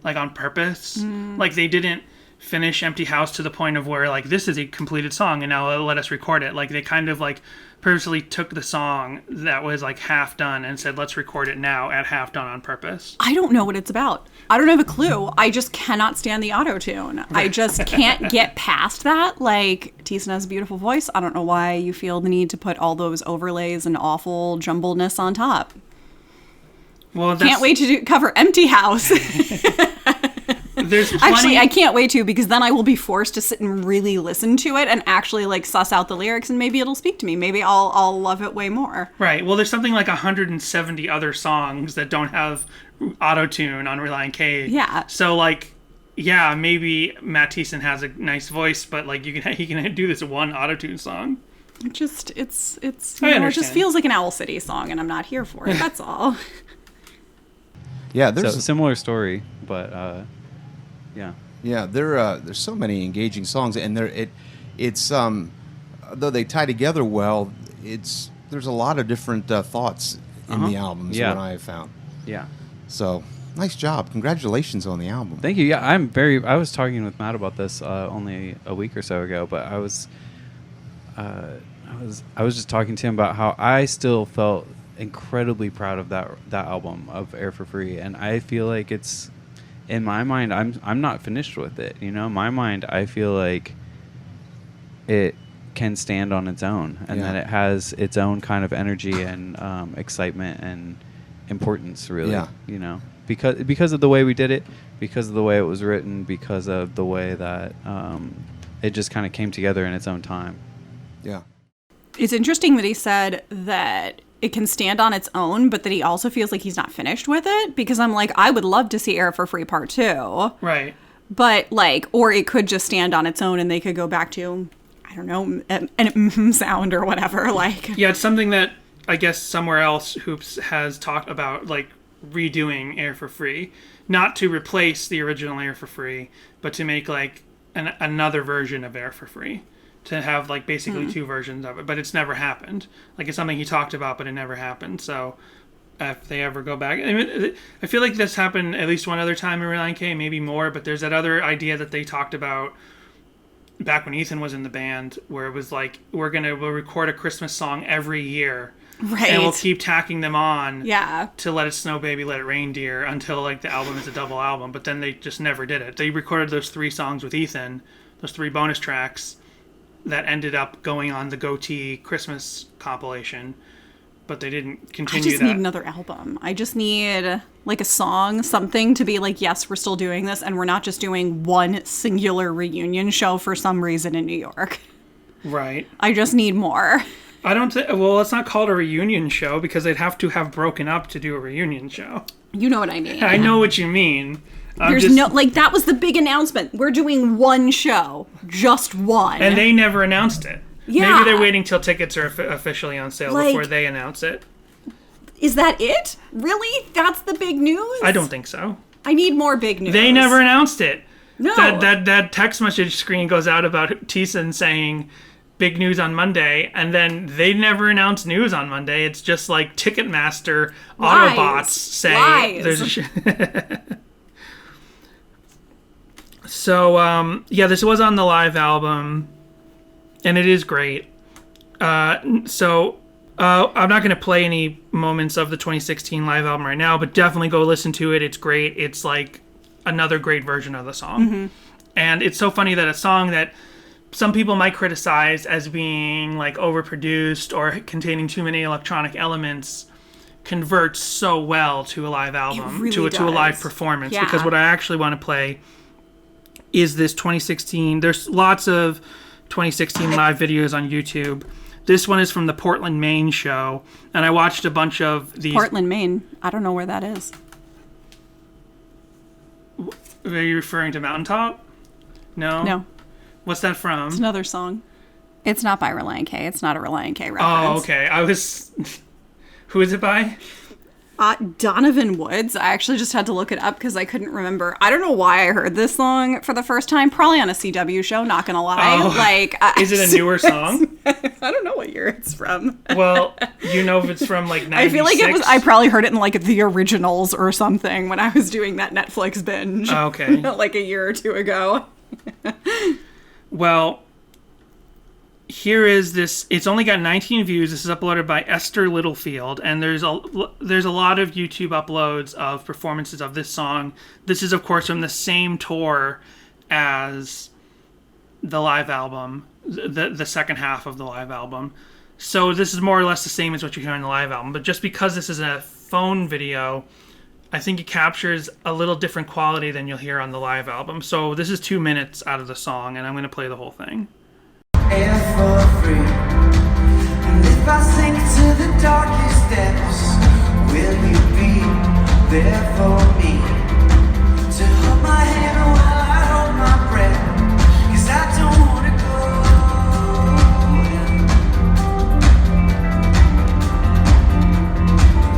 like on purpose. Like they didn't finish Empty House to the point of where like this is a completed song and now let us record it. Like they kind of like purposely took the song that was like half done and said let's record it now at half done on purpose. I don't know what it's about. I don't have a clue. I just cannot stand the auto-tune. I just can't get past that. Like, Thiessen has a beautiful voice. I don't know why you feel the need to put all those overlays and awful jumbledness on top. Well, can't wait to cover Empty House. There's actually, I can't wait to, because then I will be forced to sit and really listen to it and actually like suss out the lyrics, and maybe it'll speak to me. Maybe I'll love it way more. Right. Well, there's something like 170 other songs that don't have auto-tune on Relient K. Yeah. So like, yeah, maybe Matt Thiessen has a nice voice, but like he can do this one auto-tune song. It just it just feels like an Owl City song, and I'm not here for it. That's all. Yeah, there's a similar story, but yeah. Yeah, there's so many engaging songs, and it's though they tie together well, there's a lot of different thoughts in the album. Is what I have found. Yeah. So nice job, congratulations on the album. Thank you. Yeah, I was talking with Matt about this only a week or so ago, but I was just talking to him about how I still felt incredibly proud of that album of Air for Free, and I feel like it's, in my mind, I'm not finished with it. In my mind, I feel like it can stand on its own, and that it has its own kind of energy and excitement and importance, really. Yeah. Because of the way we did it, because of the way it was written, because of the way that it just kind of came together in its own time. Yeah. It's interesting that he said that it can stand on its own, but that he also feels like he's not finished with it, because I'm like, I would love to see Air for Free Part 2. Right. But like, or it could just stand on its own and they could go back to, I don't know, an sound or whatever. Like, yeah, it's something that I guess somewhere else Hoops has talked about, like redoing Air for Free, not to replace the original Air for Free, but to make like another version of Air for Free. To have like basically two versions of it, but it's never happened. Like it's something he talked about, but it never happened. So if they ever go back, I feel like this happened at least one other time in Relient K, maybe more. But there's that other idea that they talked about back when Ethan was in the band, where it was like we'll record a Christmas song every year, right? And we'll keep tacking them on, yeah, to Let It Snow Baby Let It Rain Dear until like the album is a double album. But then they just never did it. They recorded those 3 songs with Ethan, those 3 bonus tracks that ended up going on the Goatee Christmas compilation, but they didn't continue that. I just need another album. I just need like a song, something to be like, yes, we're still doing this, and we're not just doing one singular reunion show for some reason in New York. Right. I just need more. I don't well, it's not called a reunion show because they'd have to have broken up to do a reunion show. You know what I mean. I know what you mean. There's no, like, that was the big announcement. We're doing one show. Just one. And they never announced it. Yeah. Maybe they're waiting till tickets are officially on sale before they announce it. Is that it? Really? That's the big news? I don't think so. I need more big news. They never announced it. No. That text message screen goes out about Thiessen saying big news on Monday, and then they never announced news on Monday. It's just like Ticketmaster Autobots say there's So, this was on the live album, and it is great. I'm not going to play any moments of the 2016 live album right now, but definitely go listen to it. It's great. It's like another great version of the song. Mm-hmm. And it's so funny that a song that some people might criticize as being like overproduced or containing too many electronic elements converts so well to a live album, really to a live performance. Yeah. Because what I actually want to play is this 2016. There's lots of 2016 live videos on YouTube. This one is from the Portland, Maine show, and I watched a bunch of these. Portland, Maine. I don't know where that is. Are you referring to Mountaintop? No? No. What's that from? It's another song. It's not by Relient K. It's not a Relient K reference. Oh, okay. Who is it by? Donovan Woods. I actually just had to look it up because I couldn't remember. I don't know why I heard this song for the first time. Probably on a CW show, not gonna lie. Oh, is it a newer song? I don't know what year it's from. Well, you know if it's from like 96? I feel like I probably heard it in like the originals or something when I was doing that Netflix binge. Okay. Like a year or two ago. Well, here is this. It's only got 19 views. This is uploaded by Esther Littlefield, and there's a lot of YouTube uploads of performances of this song. This is, of course, from the same tour as the live album, the second half of the live album. So this is more or less the same as what you hear on the live album, but just because this is a phone video, I think it captures a little different quality than you'll hear on the live album. So this is 2 minutes out of the song, and I'm going to play the whole thing. Air for free. And if I sink to the darkest depths, will you be there for me? To hold my hand while I hold my breath, 'cause I don't wanna go.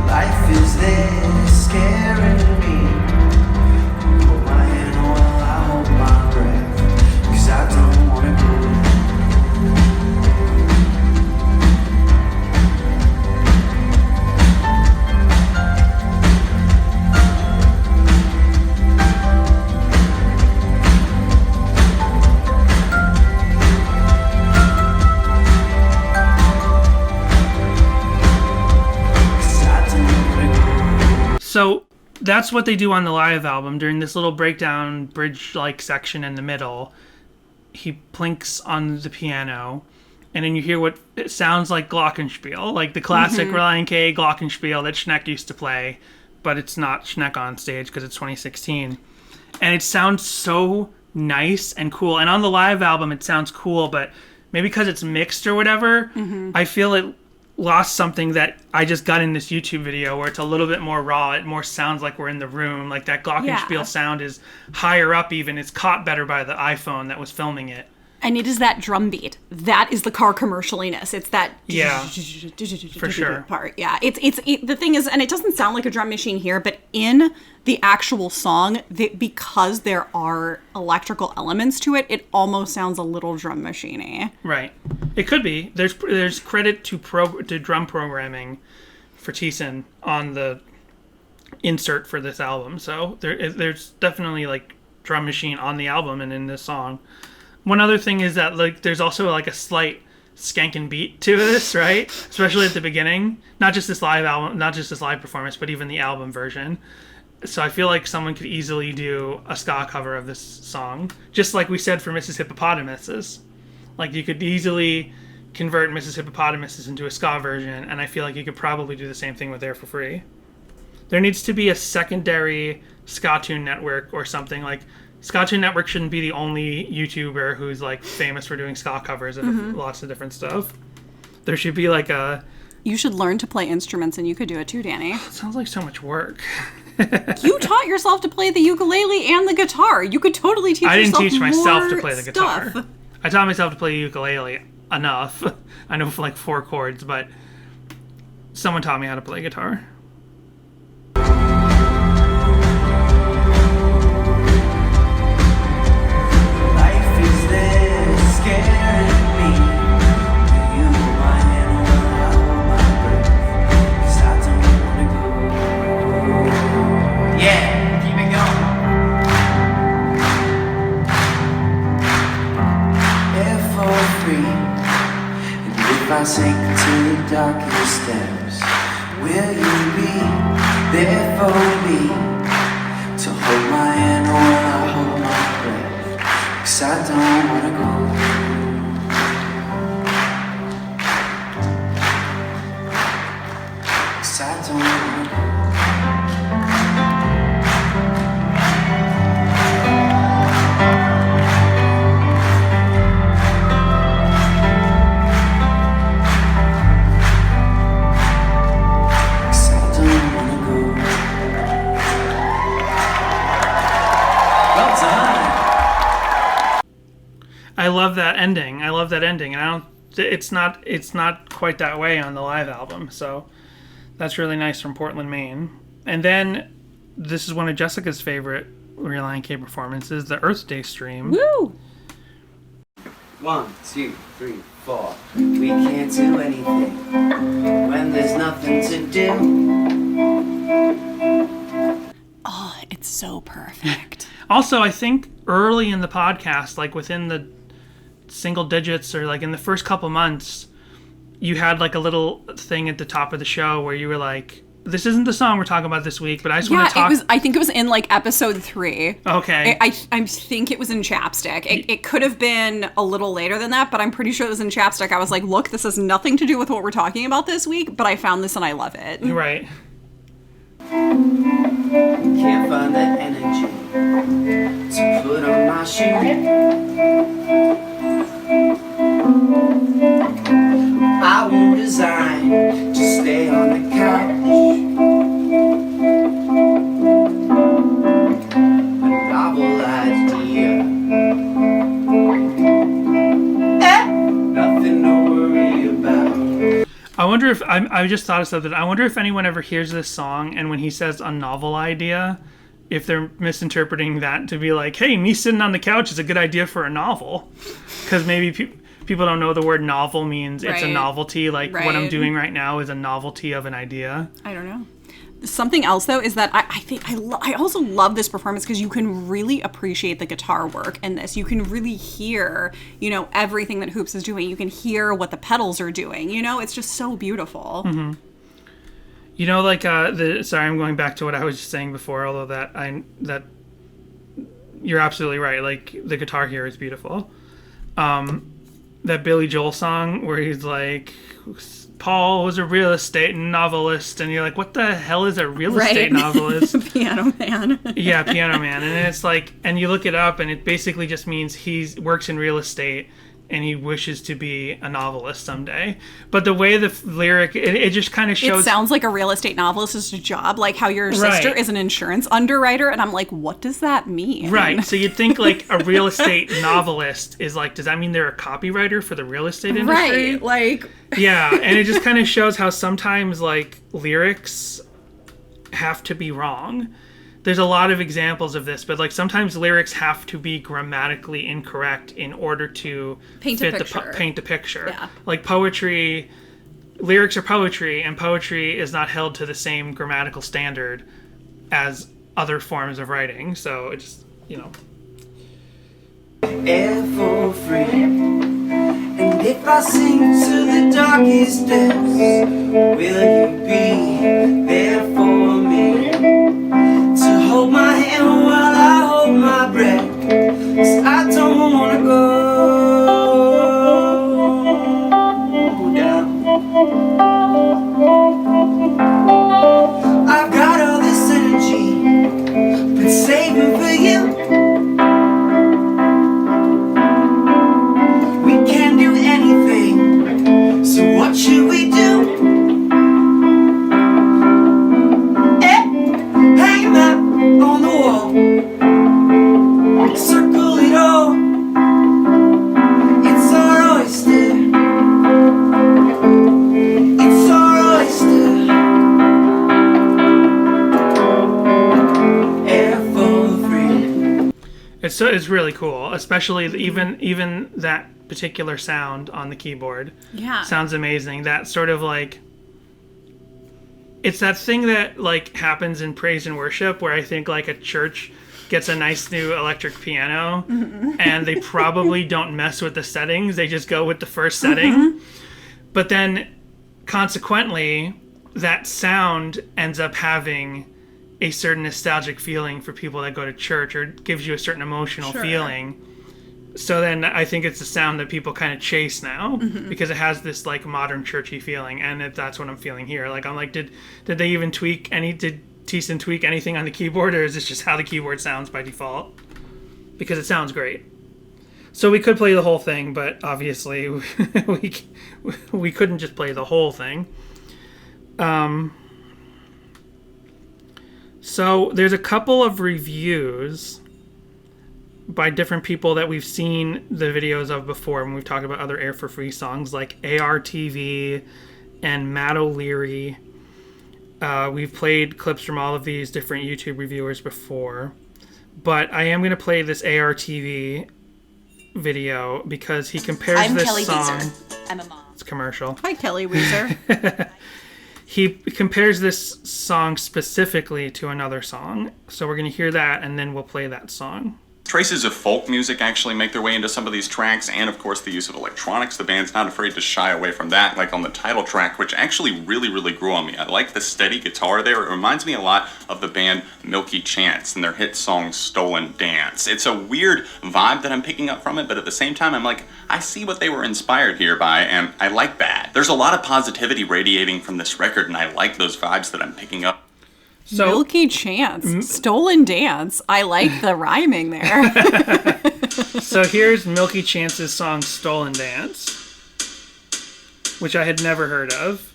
Life is there scaring me. Hold my hand while I hold my breath, 'cause I don't wanna go. So that's what they do on the live album. During this little breakdown bridge-like section in the middle, he plinks on the piano, and then you hear what it sounds like glockenspiel, like the classic Relient K glockenspiel that Schneck used to play, but it's not Schneck on stage because it's 2016. And it sounds so nice and cool. And on the live album, it sounds cool, but maybe because it's mixed or whatever, I feel it lost something that I just got in this YouTube video where it's a little bit more raw. It more sounds like we're in the room. Like that glockenspiel sound is higher up even. It's caught better by the iPhone that was filming it. And it is that drum beat. That is the car commercialiness. It's that for sure part. Yeah, it's the thing is, and it doesn't sound like a drum machine here, but in the actual song, because there are electrical elements to it, it almost sounds a little drum machine-y. Right. It could be. There's credit to drum programming for Thiessen on the insert for this album. So there's definitely like drum machine on the album and in this song. One other thing is that like there's also like a slight skanking beat to this, right? Especially at the beginning. Not just this live album, not just this live performance, but even the album version. So I feel like someone could easily do a ska cover of this song, just like we said for Mrs. Hippopotamuses. Like you could easily convert Mrs. Hippopotamuses into a ska version, and I feel like you could probably do the same thing with Air for Free. There needs to be a secondary ska tune network or something. Like Ska Tune Network shouldn't be the only YouTuber who's like famous for doing ska covers of lots of different stuff. There should be like a... You should learn to play instruments, and you could do it too, Danny. It sounds like so much work. You taught yourself to play the ukulele and the guitar. You could totally teach yourself I didn't teach myself more to play the stuff. guitar. I taught myself to play the ukulele enough. I know for like 4 chords, but someone taught me how to play guitar. If I sink to the darkest depths, will you be there for me? To hold my hand while I hold my breath, 'cause I don't wanna go. 'Cause I don't wanna go. I love that ending. And I don't it's not quite that way on the live album. So that's really nice from Portland, Maine. And then this is one of Jessica's favorite Relient K performances, the Earth Day stream. Woo! 1, 2, 3, 4. We can't do anything when there's nothing to do. Oh, it's so perfect. Also, I think early in the podcast, like within the single digits or like in the first couple months, you had like a little thing at the top of the show where you were like, this isn't the song we're talking about this week, but I just want to talk. I think it was in like episode 3. Okay. I think it was in Chapstick. It could have been a little later than that, but I'm pretty sure it was in Chapstick. I was like, look, this has nothing to do with what we're talking about this week, but I found this and I love it. Right. Can't find the energy to put on my shoe. I won't resign, just stay on the couch. A novel idea. Nothing to worry about. I wonder if I just thought of something. I wonder if anyone ever hears this song and when he says a novel idea, if they're misinterpreting that to be like, hey, me sitting on the couch is a good idea for a novel. Because maybe people don't know the word novel means it's a novelty. Like what I'm doing right now is a novelty of an idea. I don't know. Something else, though, is that I also love this performance because you can really appreciate the guitar work in this. You can really hear, everything that Hoops is doing. You can hear what the pedals are doing. It's just so beautiful. Mm-hmm. Sorry, I'm going back to what I was just saying before, although that you're absolutely right. Like, the guitar here is beautiful. That Billy Joel song where he's like, Paul was a real estate novelist, and you're like, what the hell is a real estate novelist? Piano Man. Yeah, Piano Man. And then it's like, and you look it up, and it basically just means he works in real estate, and he wishes to be a novelist someday. But the way the lyric, it just kind of shows... It sounds like a real estate novelist's job, like how your sister is an insurance underwriter, and I'm like, what does that mean? Right, so you'd think like a real estate novelist is like, does that mean they're a copywriter for the real estate industry? Right, like... Yeah, and it just kind of shows how sometimes like lyrics have to be wrong. There's a lot of examples of this, but like sometimes lyrics have to be grammatically incorrect in order to paint a picture. Yeah. Like poetry, lyrics are poetry, and poetry is not held to the same grammatical standard as other forms of writing. So it's, Air for free. And if I sing to the darkest depths, will you be there for me? To hold my hand while I hold my breath, 'cause I don't wanna go down. I've got all this energy, been saving for you. We can do anything, so what should we do? Hang that on the wall, circle it all. It's our oyster. It's our oyster. Air for free. It's really cool, especially even that particular sound on the keyboard. Yeah. Sounds amazing. That sort of like, it's that thing that like happens in praise and worship where I think like a church gets a nice new electric piano and they probably don't mess with the settings. They just go with the first setting. But then consequently that sound ends up having a certain nostalgic feeling for people that go to church, or gives you a certain emotional feeling. So then I think it's a sound that people kind of chase now because it has this like modern churchy feeling, and that's what I'm feeling here. Like I'm like, did they even did Thiessen tweak anything on the keyboard, or is this just how the keyboard sounds by default? Because it sounds great. So we could play the whole thing, but obviously we couldn't just play the whole thing. So there's a couple of reviews by different people that we've seen the videos of before when we've talked about other Air for Free songs, like ARTV and Matt O'Leary. We've played clips from all of these different YouTube reviewers before, but I am going to play this ARTV video because he compares this Kelly song. Weezer. I'm a mom. It's commercial. Hi, Kelly Weezer. He compares this song specifically to another song, so we're going to hear that, and then we'll play that song. Traces of folk music actually make their way into some of these tracks, and of course the use of electronics. The band's not afraid to shy away from that, like on the title track, which actually really grew on me. I like the steady guitar there. It reminds me a lot of the band Milky Chance and their hit song Stolen Dance. It's a weird vibe that I'm picking up from it, but at the same time I'm like, I see what they were inspired here by, and I like that. There's a lot of positivity radiating from this record, and I like those vibes that I'm picking up. So, Milky Chance, Stolen Dance. I like the rhyming there. So here's Milky Chance's song Stolen Dance, which I had never heard of.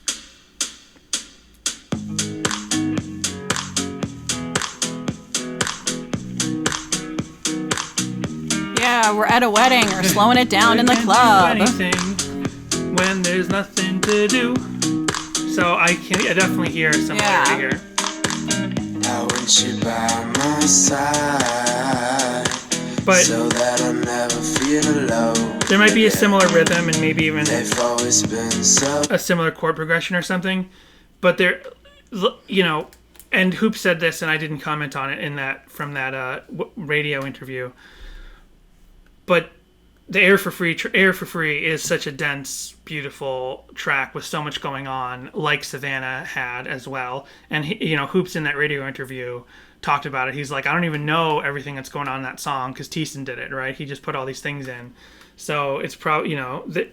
Yeah, we're at a wedding or slowing it down in the club. Anything when there's nothing to do. So I definitely hear a similarity here. I want you by my side, but so that I never feel alone. There might be a similar rhythm and maybe even They've always been so a similar chord progression or something. But there, you know, and Hoop said this, and I didn't comment on it in that from that radio interview. But the Air for Free is such a dense, beautiful track with so much going on, like Savannah had as well. And he, you know, Hoops in that radio interview talked about it. He's like, I don't even know everything that's going on in that song because Thiessen did it, right? He just put all these things in. So it's probably, you know, that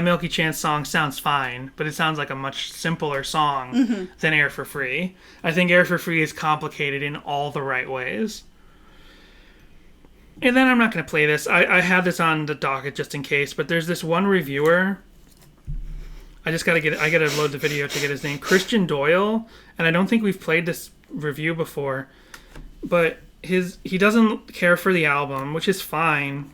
Milky Chance song sounds fine, but it sounds like a much simpler song than Air for Free. I think Air for Free is complicated in all the right ways. And then I'm not going to play this. I had this on the docket just in case, but there's this one reviewer. I got to load the video to get his name. Christian Doyle, and I don't think we've played this review before, but he doesn't care for the album, which is fine,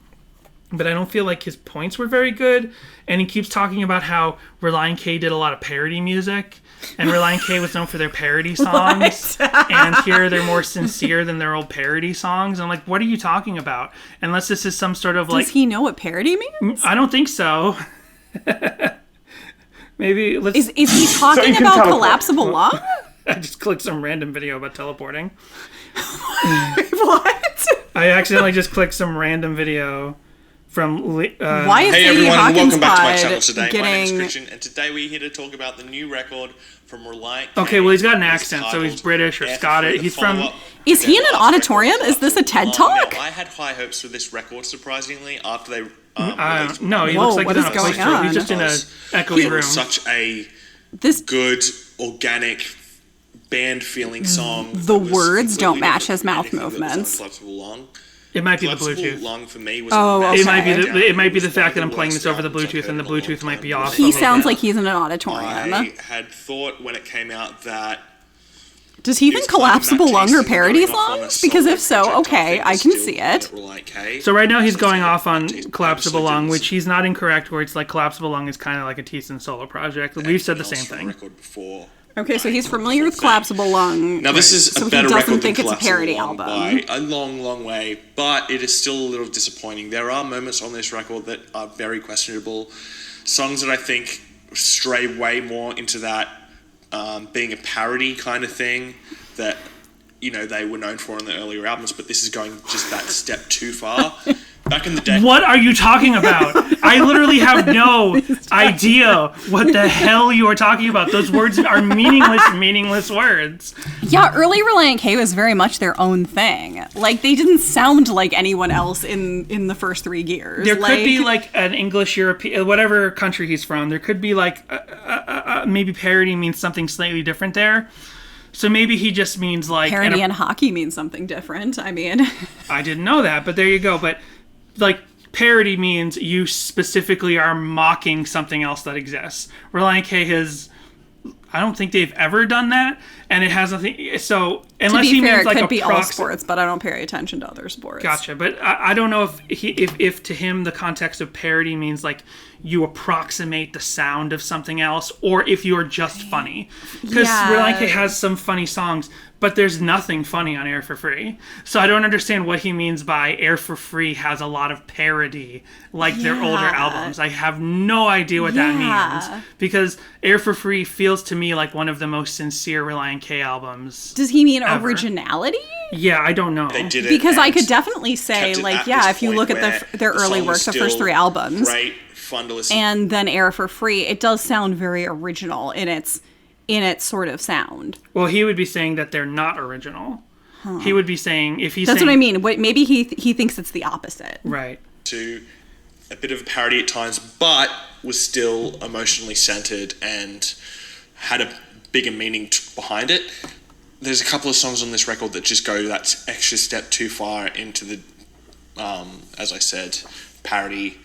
but I don't feel like his points were very good, and he keeps talking about how Relient K did a lot of parody music, and Relient K was known for their parody songs, and here they're more sincere than their old parody songs. I'm like, what are you talking about? Unless this is some sort of like... Does he know what parody means? I don't think so. Maybe let's... Is he talking about collapsible lung? I just clicked some random video about teleporting. What? I accidentally just clicked some random video from... Why is Hey Sadie everyone, and welcome back to my Hawkins channel today. getting... My name is Christian, and today we're here to talk about the new record from Relient K. Okay, well, he's got an accent, so he's British or Scottish. He's from... Is he in an auditorium? Is this a TED Talk? Now, I had high hopes for this record, surprisingly, after they no, he looks like he's on a poster. He's just in an echoey room. It was such a good, organic, band-feeling song. The words don't match his mouth movements. It might be the Bluetooth. Lung for me was okay. It might be the fact that I'm playing this over the Bluetooth, and the Bluetooth might be off. He sounds like he's in an auditorium. I had thought when it came out that... Does he think Collapsible Lung are parody songs? Because if so, okay, I can see it. So right now he's going off on Collapsible Lung, which he's not incorrect, where it's like Collapsible Lung is kind of like a Thiessen solo project. We've said the same thing. Okay, so he's familiar with Collapsible Lung. Now this is so a better he doesn't record think than it's a parody Collapsible Lung album. by a long way, but it is still a little disappointing. There are moments on this record that are very questionable. Songs that I think stray way more into that being a parody kind of thing that, you know, they were known for in the earlier albums, but this is going just that step too far. Back in the day... What are you talking about? I literally have no idea what the hell you are talking about. Those words are meaningless words. Yeah, early Relient K was very much their own thing. Like, they didn't sound like anyone else in the first 3 gears. There could be, like, an English, European, whatever country he's from, there could be, like, maybe parody means something slightly different there. So maybe he just means, like... Parody and hockey means something different. I mean... I didn't know that, but there you go. But... like, parody means you specifically are mocking something else that exists. Relient K has... I don't think they've ever done that, and it has nothing... So, Unless to be he fair, means like it could be all approxi- sports, but I don't pay attention to other sports. Gotcha, but I don't know if to him the context of parody means like you approximate the sound of something else, or if you're just funny. Because Relient K has some funny songs, but there's nothing funny on Air for Free. So I don't understand what he means by Air for Free has a lot of parody, like their older albums. I have no idea what that means, because Air for Free feels to me like one of the most sincere Relient K albums. Does he mean ever. Originality? Yeah, I don't know. They did it Because I and could definitely say, kept it like, at yeah, this if you point look at where their the early song work, was the first still 3 albums, great, fun to listen. and then Air for Free, it does sound very original in its sort of sound. Well, he would be saying that they're not original. He would be saying, if he's That's saying, what I mean. Maybe he thinks it's the opposite. right. To a bit of a parody at times, but was still emotionally centered and had a bigger meaning behind it. There's a couple of songs on this record that just go that extra step too far into the, as I said, parody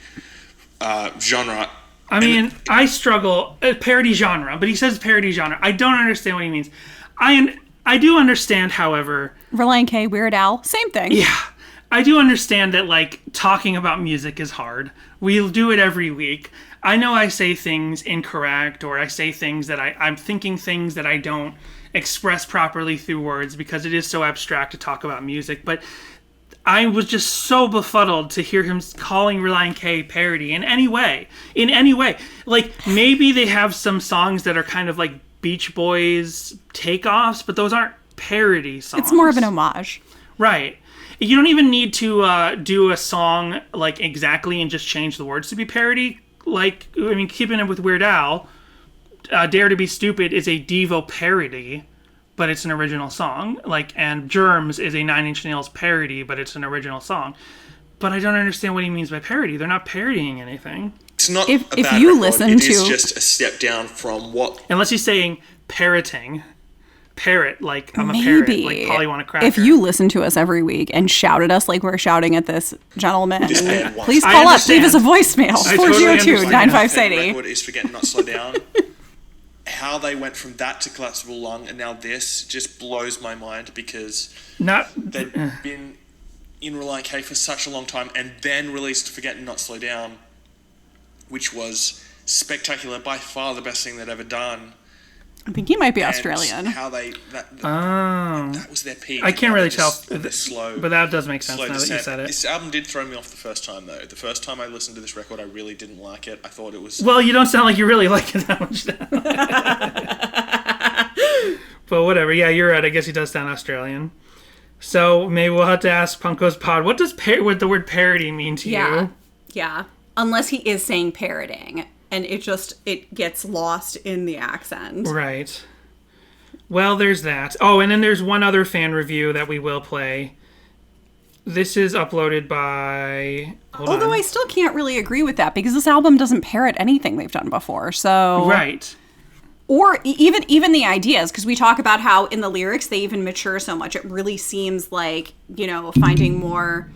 genre. I mean, I struggle parody genre, but he says parody genre. I don't understand what he means. I do understand, however. Relient K, Weird Al, same thing. Yeah, I do understand that like talking about music is hard. We'll do it every week. I know I say things incorrect, or I say things that I'm thinking things that I don't express properly through words because it is so abstract to talk about music. But I was just so befuddled to hear him calling Relient K parody in any way. In any way. Like, maybe they have some songs that are kind of like Beach Boys takeoffs, but those aren't parody songs. It's more of an homage. Right. You don't even need to do a song like exactly and just change the words to be parody. Like, I mean, keeping it with Weird Al, Dare to Be Stupid is a Devo parody, but it's an original song. Like, and Germs is a Nine Inch Nails parody, but it's an original song. But I don't understand what he means by parody. They're not parodying anything. It's not if a bad you record. listen It to is just a step down from what. Unless he's saying parroting. Parrot, like I'm a parrot, like Polly want a cracker. If you listen to us every week and shout at us like we're shouting at this gentleman, This man wants- please I call us. Leave us understand. a voicemail. I totally 402-95 My Sadie. record is Forget Not Slow Down. How they went from that to Collapsible Lung and now this just blows my mind because they've been in Relient K for such a long time and then released Forget Not Slow Down, which was spectacular, by far the best thing they'd ever done. I think he might be And Australian. How they that was their peak. I can't Now really they're tell, just on this slow, but that does make sense slow now that you descent. said it. This album did throw me off the first time though. The first time I listened to this record, I really didn't like it. I thought it was. Well, you don't sound like you really like it that much now. But whatever. Yeah, you're right. I guess he does sound Australian. So maybe we'll have to ask Punko's Pod. What does what the word parody mean to you? Yeah. Unless he is saying parroting, and it gets lost in the accent. Right. Well, there's that. Oh, and then there's one other fan review that we will play. This is uploaded by... Although I still can't really agree with that because this album doesn't parrot anything they've done before. So right. Or even the ideas, because we talk about how in the lyrics they even mature so much. It really seems like, finding more,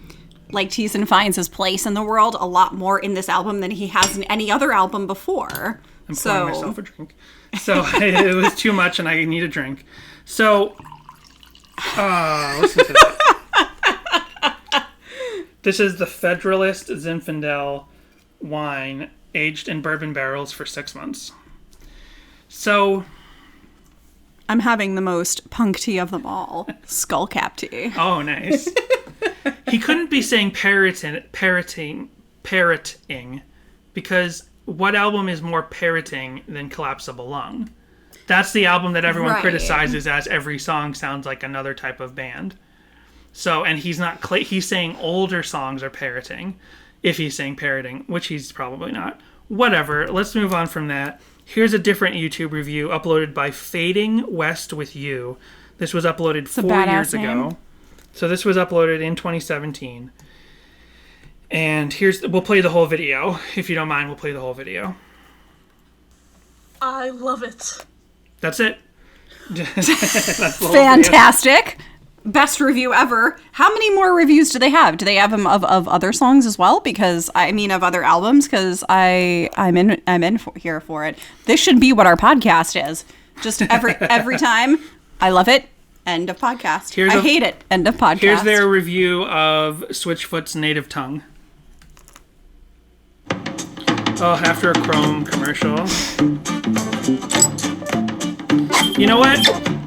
like Thiessen finds his place in the world a lot more in this album than he has in any other album before. I'm pouring myself a drink. So it was too much and I need a drink. So, listen to that. This is the Federalist Zinfandel wine aged in bourbon barrels for 6 months. So, I'm having the most punk tea of them all. Skullcap tea. Oh, nice. He couldn't be saying parroting because what album is more parroting than Collapsible Lung? That's the album that everyone criticizes as every song sounds like another type of band. So, and he's not, he's saying older songs are parroting, if he's saying parroting, which he's probably not. Whatever, let's move on from that. Here's a different YouTube review uploaded by Fading West with You. This was uploaded 4 years ago. So this was uploaded in 2017. And we'll play the whole video. If you don't mind, we'll play the whole video. I love it. That's it. That's fantastic. Best review ever. How many more reviews do they have? Do they have them of other songs as well? Because of other albums. Because I'm in here for it. This should be what our podcast is. Just every time. I love it. End of podcast. I hate it. End of podcast. Here's their review of Switchfoot's Native Tongue. Oh, after a Chrome commercial. You know what?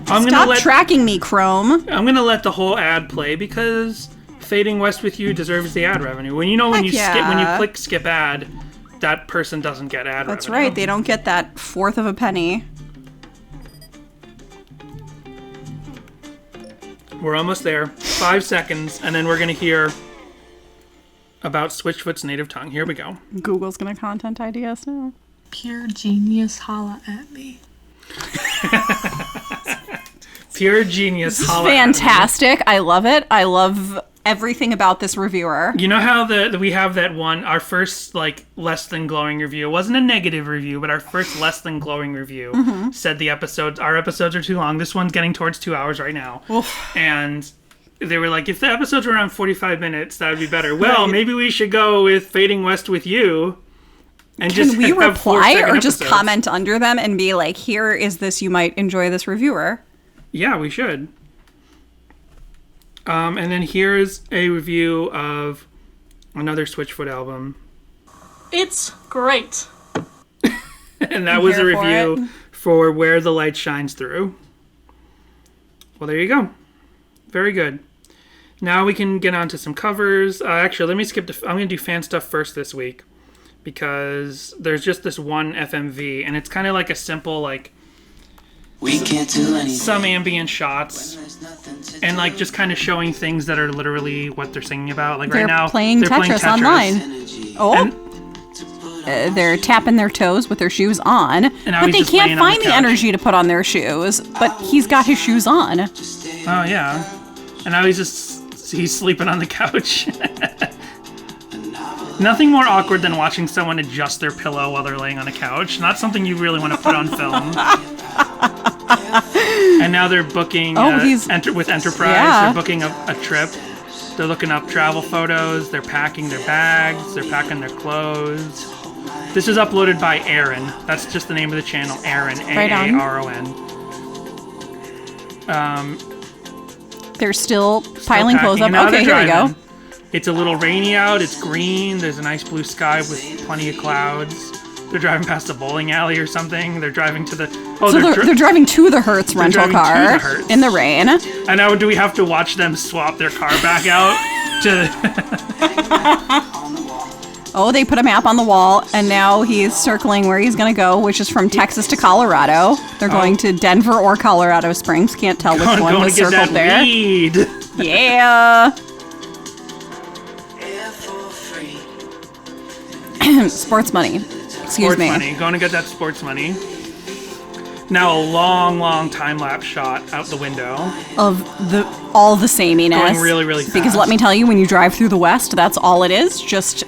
Stop tracking me, Chrome. I'm gonna let the whole ad play because Fading West with You deserves the ad revenue. When you click skip ad, that person doesn't get ad revenue. That's right. They don't get that fourth of a penny. We're almost there. 5 seconds, and then we're going to hear about Switchfoot's Native Tongue. Here we go. Google's going to content ID us now. Pure genius, holla at me. Pure genius, holla fantastic. I love it. I love everything about this reviewer. You know how we have that one, our first less than glowing review. It wasn't a negative review, but our first less than glowing review said our episodes are too long. This one's getting towards 2 hours right now. Oof. And they were like, if the episodes were around 45 minutes, that would be better. Well, maybe we should go with Fading West with You. And can we reply or just comment under them and be like, here is this, you might enjoy this reviewer? Yeah, we should. And then here's a review of another Switchfoot album. It's great. And that was a review for Where the Light Shines Through. Well, there you go. Very good. Now we can get on to some covers. Actually, let me skip I'm going to do fan stuff first this week because there's just this one FMV, and it's kind of like a simple, we can't do anything. Some ambient shots and just kind of showing things that are literally what they're singing about. Like right now, they're playing Tetris online. Oh, they're tapping their toes with their shoes on, but they can't find the energy to put on their shoes. But he's got his shoes on. Oh yeah, and now he's sleeping on the couch. Nothing more awkward than watching someone adjust their pillow while they're laying on a couch. Not something you really want to put on film. And now they're booking with Enterprise. Yeah. They're booking a trip. They're looking up travel photos. They're packing their bags. They're packing their clothes. This is uploaded by Aaron. That's just the name of the channel, Aaron. Aaron. They're still piling clothes up. Okay, here we go. It's a little rainy out. It's green. There's a nice blue sky with plenty of clouds. They're driving past a bowling alley or something. They're driving to the... they're driving to the Hertz rental car in the rain. And now do we have to watch them swap their car back out to... Oh, they put a map on the wall, and now he's circling where he's going to go, which is from Texas to Colorado. They're going to Denver or Colorado Springs. Can't tell which one was circled there. Weed. Yeah. Sports money. Excuse me. Money. Going to get that sports money. Now a long, long time-lapse shot out the window. Of all the sameness. Going really, really fast. Because let me tell you, when you drive through the West, that's all it is. Just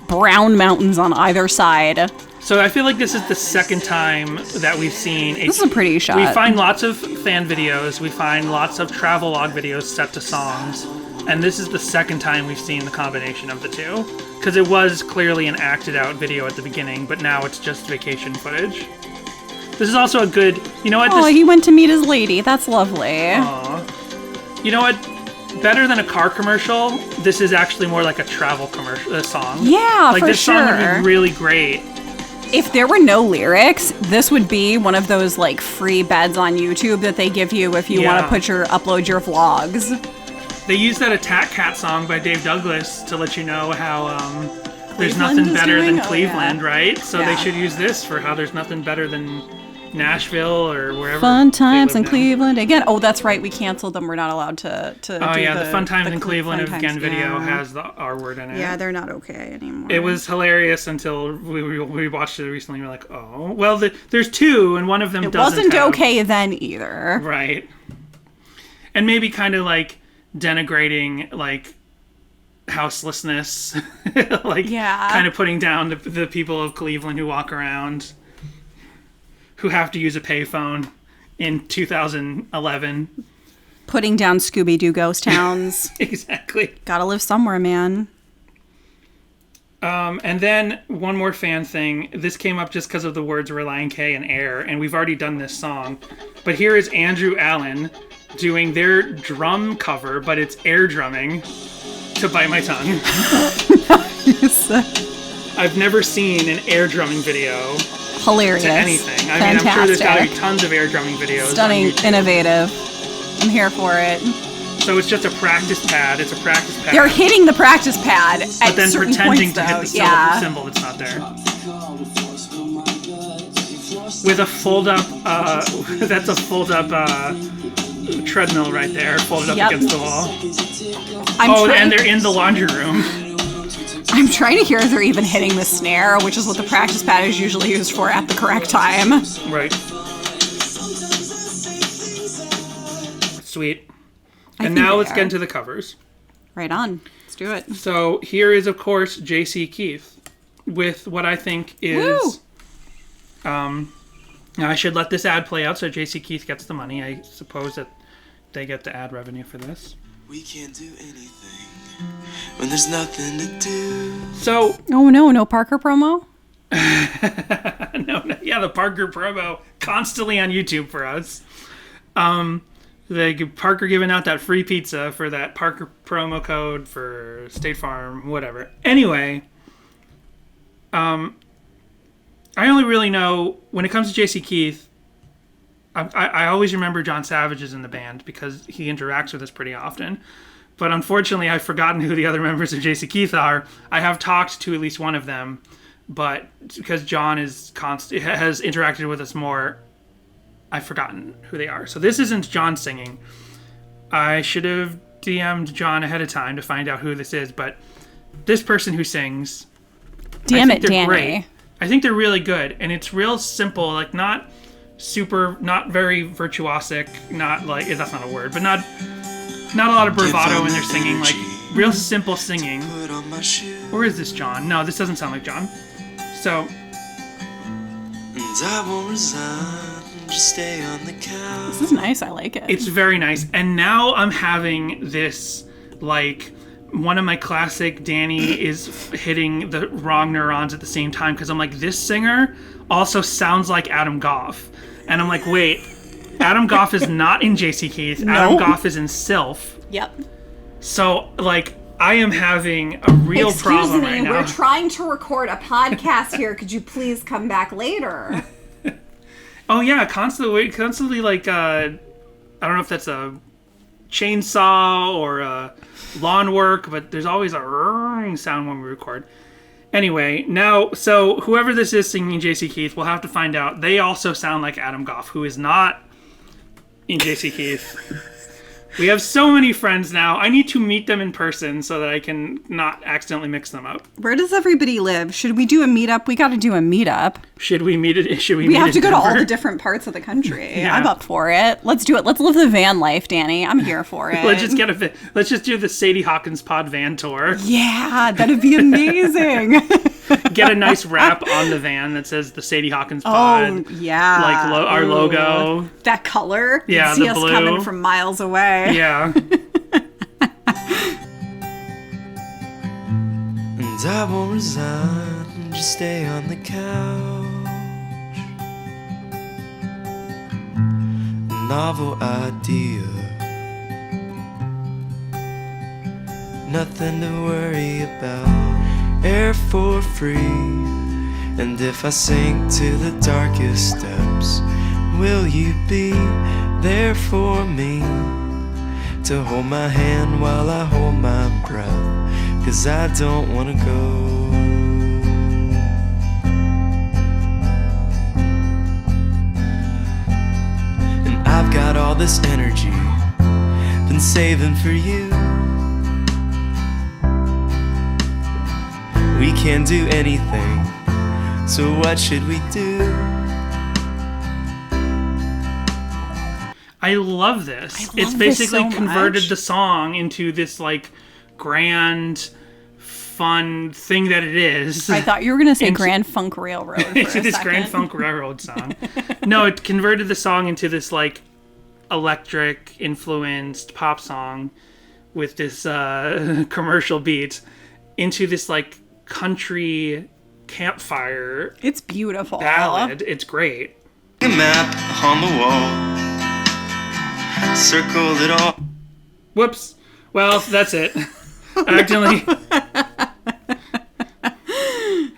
brown mountains on either side. So I feel like this is the second time that we've seen... This is a pretty shot. We find lots of fan videos. We find lots of travel log videos set to songs. And this is the second time we've seen the combination of the two. Because it was clearly an acted out video at the beginning, but now it's just vacation footage. This is also a good... You know what? He went to meet his lady. That's lovely. Aww. You know what? Better than a car commercial, this is actually more like a travel commercial song. Yeah, for sure. This song would be really great. If there were no lyrics, this would be one of those free beds on YouTube that they give you if you want to upload your vlogs. They used that Attack Cat song by Dave Douglas to let you know how there's nothing better than Cleveland, right? So they should use this for how there's nothing better than Nashville or wherever. Fun Times in Cleveland again. Oh, that's right. We canceled them. We're not allowed to Oh, yeah. The Fun Times in Cleveland again video has the R word in it. Yeah, they're not okay anymore. It was hilarious until we watched it recently. And we're like, oh. Well, there's two, and one of them doesn't It wasn't okay then either. Right. And maybe kind of denigrating houselessness, kind of putting down the people of Cleveland who walk around, who have to use a payphone in 2011. Putting down Scooby-Doo ghost towns. Exactly. Gotta live somewhere, man. And then one more fan thing. This came up just because of the words Relient K and Air, and we've already done this song. But here is Andrew Allen doing their drum cover, but it's air drumming to Bite My Tongue. I've never seen an air drumming video. Hilarious. To anything. I Fantastic. mean, I'm sure there's got to be tons of air drumming videos. Stunning, innovative. I'm here for it. So it's just a practice pad. It's a practice pad. They're hitting the practice pad but then certain pretending points, to hit though. the symbol that's not there. With a fold-up, that's a fold-up treadmill right there, folded up against the wall. And they're in the laundry room. I'm trying to hear if they're even hitting the snare, which is what the practice pad is usually used for at the correct time. Right. Sweet. And now let's get into the covers. Right on. Let's do it. So here is, of course, J.C. Keith with what I think is... I should let this ad play out so J.C. Keith gets the money. I suppose that they get the ad revenue for this. We can't do anything when there's nothing to do. So... Oh, no Parker promo? no, yeah, the Parker promo constantly on YouTube for us. Parker giving out that free pizza for that Parker promo code for State Farm, whatever. Anyway, I only really know, when it comes to J.C. Keith, I always remember John Savage is in the band because he interacts with us pretty often. But unfortunately, I've forgotten who the other members of J.C. Keith are. I have talked to at least one of them, but because John has interacted with us more, I've forgotten who they are. So this isn't John singing. I should have DM'd John ahead of time to find out who this is, but this person who sings... Damn it, Danny. Great. I think they're really good, and it's real simple, like not very virtuosic, not like, that's not a word, but not a lot of bravado when they're singing, like real simple singing. Or is this John? No, this doesn't sound like John. So... I won't resign, just stay on the couch. This is nice, I like it. It's very nice. And now I'm having this, like, one of my classic Danny is hitting the wrong neurons at the same time, because I'm like, this singer also sounds like Adam Goff. And I'm like, wait, Adam Goff is not in J.C. Keith. No. Adam Goff is in Sylph. Yep. So, like, I am having a real problem right now. We're trying to record a podcast here. Could you please come back later? Oh yeah, constantly like I don't know if that's a chainsaw or a lawn work, but there's always a sound when we record. Anyway, now so whoever this is singing J.C. Keith, we'll have to find out. They also sound like Adam Goff, who is not in J.C. Keith. We have so many friends now. I need to meet them in person so that I can not accidentally mix them up. Where does everybody live? Should we do a meetup? We got to do a meetup. Should we meet it? We have to go to all the different parts of the country. Yeah. I'm up for it. Let's do it. Let's live the van life, Danny. I'm here for it. Let's just do the Sadie Hawkins Pod van tour. Yeah, that'd be amazing. Get a nice wrap on the van that says the Sadie Hawkins Pod. Oh, yeah. Like our logo. That color. Yeah, you'd see the us blue. coming from miles away. Yeah. And I won't resign, just stay on the couch. A novel idea, nothing to worry about. Air for free, and if I sink to the darkest depths, will you be there for me to hold my hand while I hold my breath? 'Cause I don't wanna go. And I've got all this energy, been saving for you. We can't do anything, so what should we do? I love this. It's basically converted the song into this like grand, fun thing that it is. I thought you were gonna say Grand Funk Railroad. Into this Grand Funk Railroad song. No, it converted the song into this like electric influenced pop song with this commercial beat into this like country campfire. It's beautiful. Ballad. It's great. A map on the wall. Circle it all. Whoops. Well, that's it. I accidentally.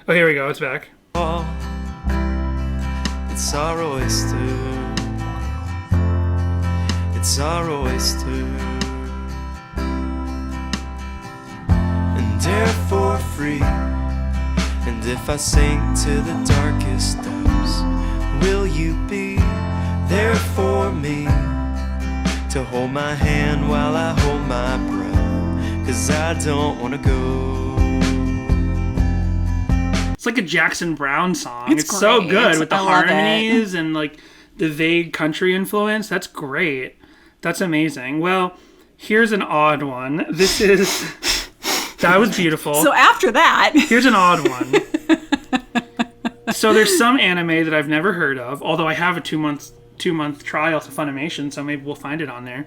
Oh, here we go. It's back. It's our oyster. It's our oyster. And therefore free. And if I sink to the darkest depths, will you be there for me? To hold my hand while I hold my breath, 'cause I don't wanna go. It's like a Jackson Browne song. It's so great. good with the I love harmonies and like the vague country influence. That's great. That's amazing. Well, here's an odd one. That was beautiful. So after that, here's an odd one. So there's some anime that I've never heard of, although I have a two-month trial to Funimation, so maybe we'll find it on there.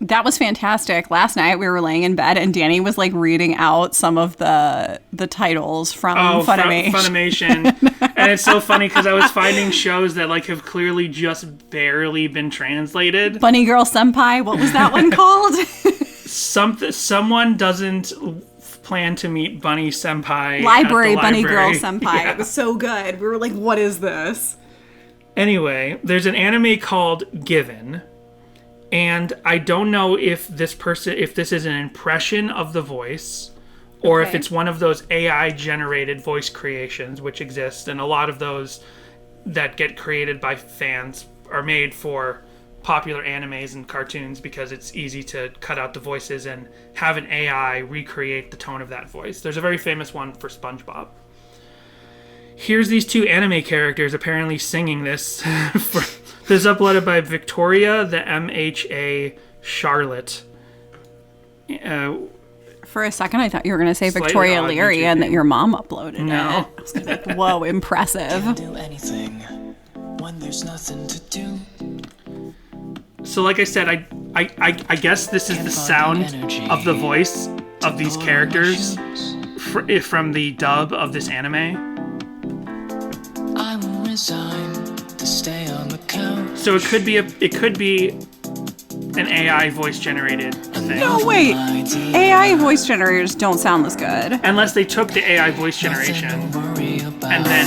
That was fantastic. Last night we were laying in bed and Danny was like reading out some of the titles from Funimation. Funimation. And it's so funny because I was finding shows that like have clearly just barely been translated. Bunny Girl Senpai, what was that one called? Someone doesn't plan to meet Bunny Senpai. Library at the Bunny library. Girl Senpai. Yeah. It was so good. We were like, what is this? Anyway, there's an anime called Given, and I don't know if this is an impression of the voice, or if it's one of those AI generated voice creations which exist, and a lot of those that get created by fans are made for popular animes and cartoons because it's easy to cut out the voices and have an AI recreate the tone of that voice. There's a very famous one for SpongeBob. Here's these two anime characters apparently singing this. This is uploaded by Victoria, the MHA Charlotte. For a second, I thought you were going to say Slightly Victoria odd Leary YouTube and that name. your mom uploaded No. it. I was gonna be like, whoa, impressive. Do anything when there's nothing to do. So like I said, I guess this is the sound of the voice of these characters from the dub of this anime. I will resign to stay on the couch. So it could be an AI voice generated thing. No, wait. AI voice generators don't sound this good. Unless they took the AI voice generation and then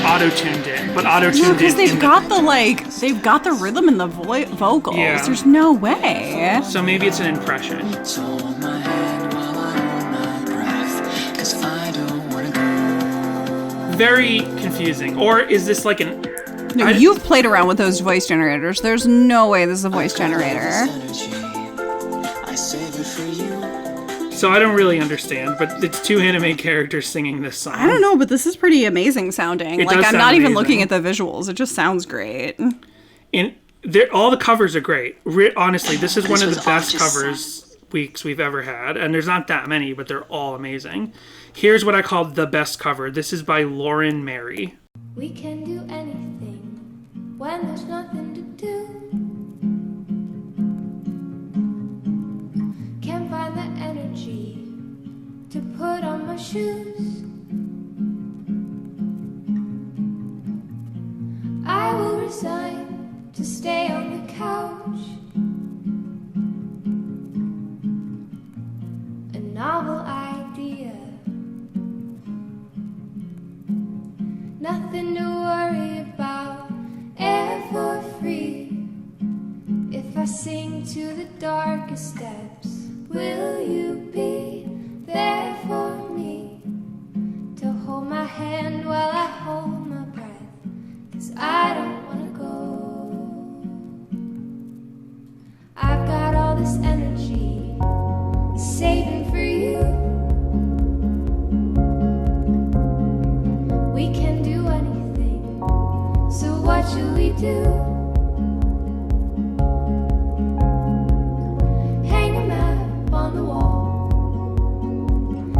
auto-tuned it. But auto-tuned it Because they've in got they've got the rhythm and the vocals. Yeah. There's no way. So maybe it's an impression. So hold my hand while I hold my breath, 'cause I don't wanna go. Very confusing. Or is this like an... No, you've played around with those voice generators. There's no way this is a voice generator. I save it for you. So I don't really understand, but it's two anime characters singing this song. I don't know, but this is pretty amazing sounding. It Like, does I'm sound not even amazing. looking at the visuals. It just sounds great. All the covers are great. Honestly, this is one of the best covers weeks we've ever had, and there's not that many, but they're all amazing. Here's what I call the best cover. This is by Lauren Mary. We can do anything when there's nothing to do. Can't find the energy to put on my shoes. I will resign to stay on the couch. A novel idea. Nothing to worry about, air for free. If I sing to the darkest depths, will you be there for me? To hold my hand while I hold my breath, 'cause I don't wanna go. I've got all this energy, saving for you. We can do anything, so what should we do? Hang a map on the wall,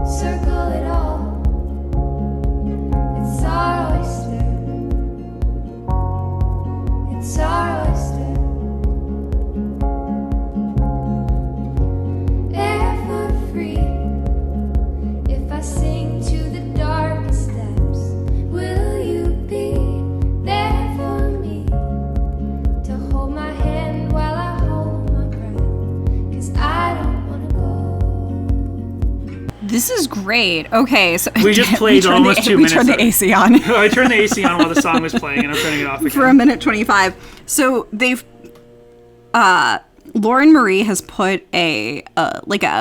circle it all. It's our oyster, it's our oyster. Air for free, Great. Okay, so we just played almost 2 minutes. We turned the AC on. I turned the AC on while the song was playing, and I'm turning it off again. For 1:25. So they've Lauren Marie has put a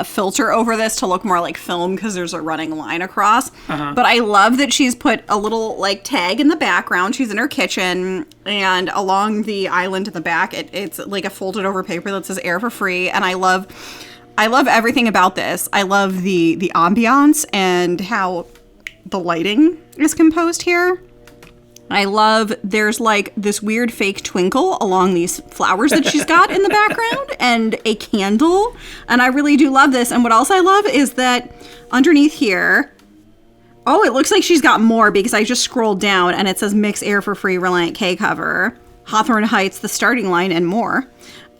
filter over this to look more like film because there's a running line across. But I love that she's put a little like tag in the background. She's in her kitchen, and along the island in the back, it's like a folded over paper that says "Air for Free." And I love everything about this. I love the ambiance and how the lighting is composed here. I love there's like this weird fake twinkle along these flowers that she's got in the background and a candle. And I really do love this. And what else I love is that underneath here, oh, it looks like she's got more because I just scrolled down and it says Mix Air for Free Relient K cover, Hawthorne Heights, the starting line, and more.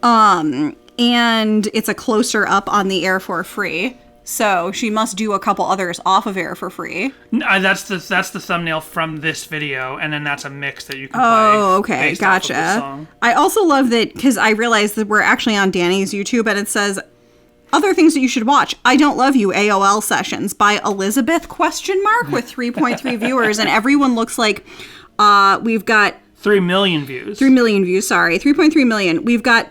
And it's a closer up on the Air for Free. So she must do a couple others off of Air for Free. That's the thumbnail from this video, and then that's a mix that you can play. Oh, okay, gotcha. I also love that because I realized that we're actually on Danny's YouTube, and it says other things that you should watch. I Don't Love You AOL Sessions by Elizabeth ? With 3.3 viewers, and everyone looks like we've got 3 million views. 3 million views. Sorry, 3.3 million. We've got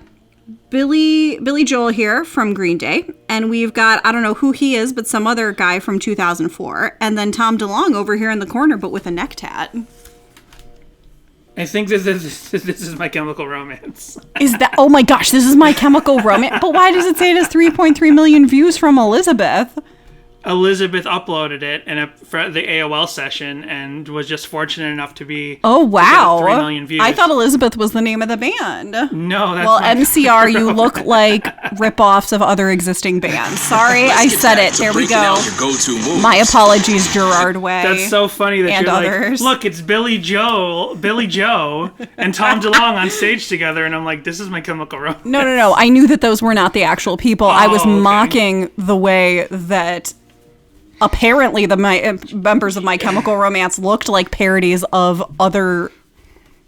Billy Joel here from Green Day, and we've got, I don't know who he is, but some other guy from 2004, and then Tom DeLonge over here in the corner, but with a neck tat. I think this is My Chemical Romance. Is that, oh my gosh, this is My Chemical Romance? But why does it say it has 3.3 million views from Elizabeth? Elizabeth uploaded it for the AOL session and was just fortunate enough to be. Oh wow! 3 million views. I thought Elizabeth was the name of the band. No, that's well, MCR. You look like ripoffs of other existing bands. Sorry, I said it. There we go. My apologies, Gerard Way. That's so funny that and you're others. Like, look, it's Billy Joe, and Tom DeLonge on stage together, and I'm like, this is My Chemical Romance. No. I knew that those were not the actual people. I was mocking the way that. Apparently, the members of My Chemical Romance looked like parodies of other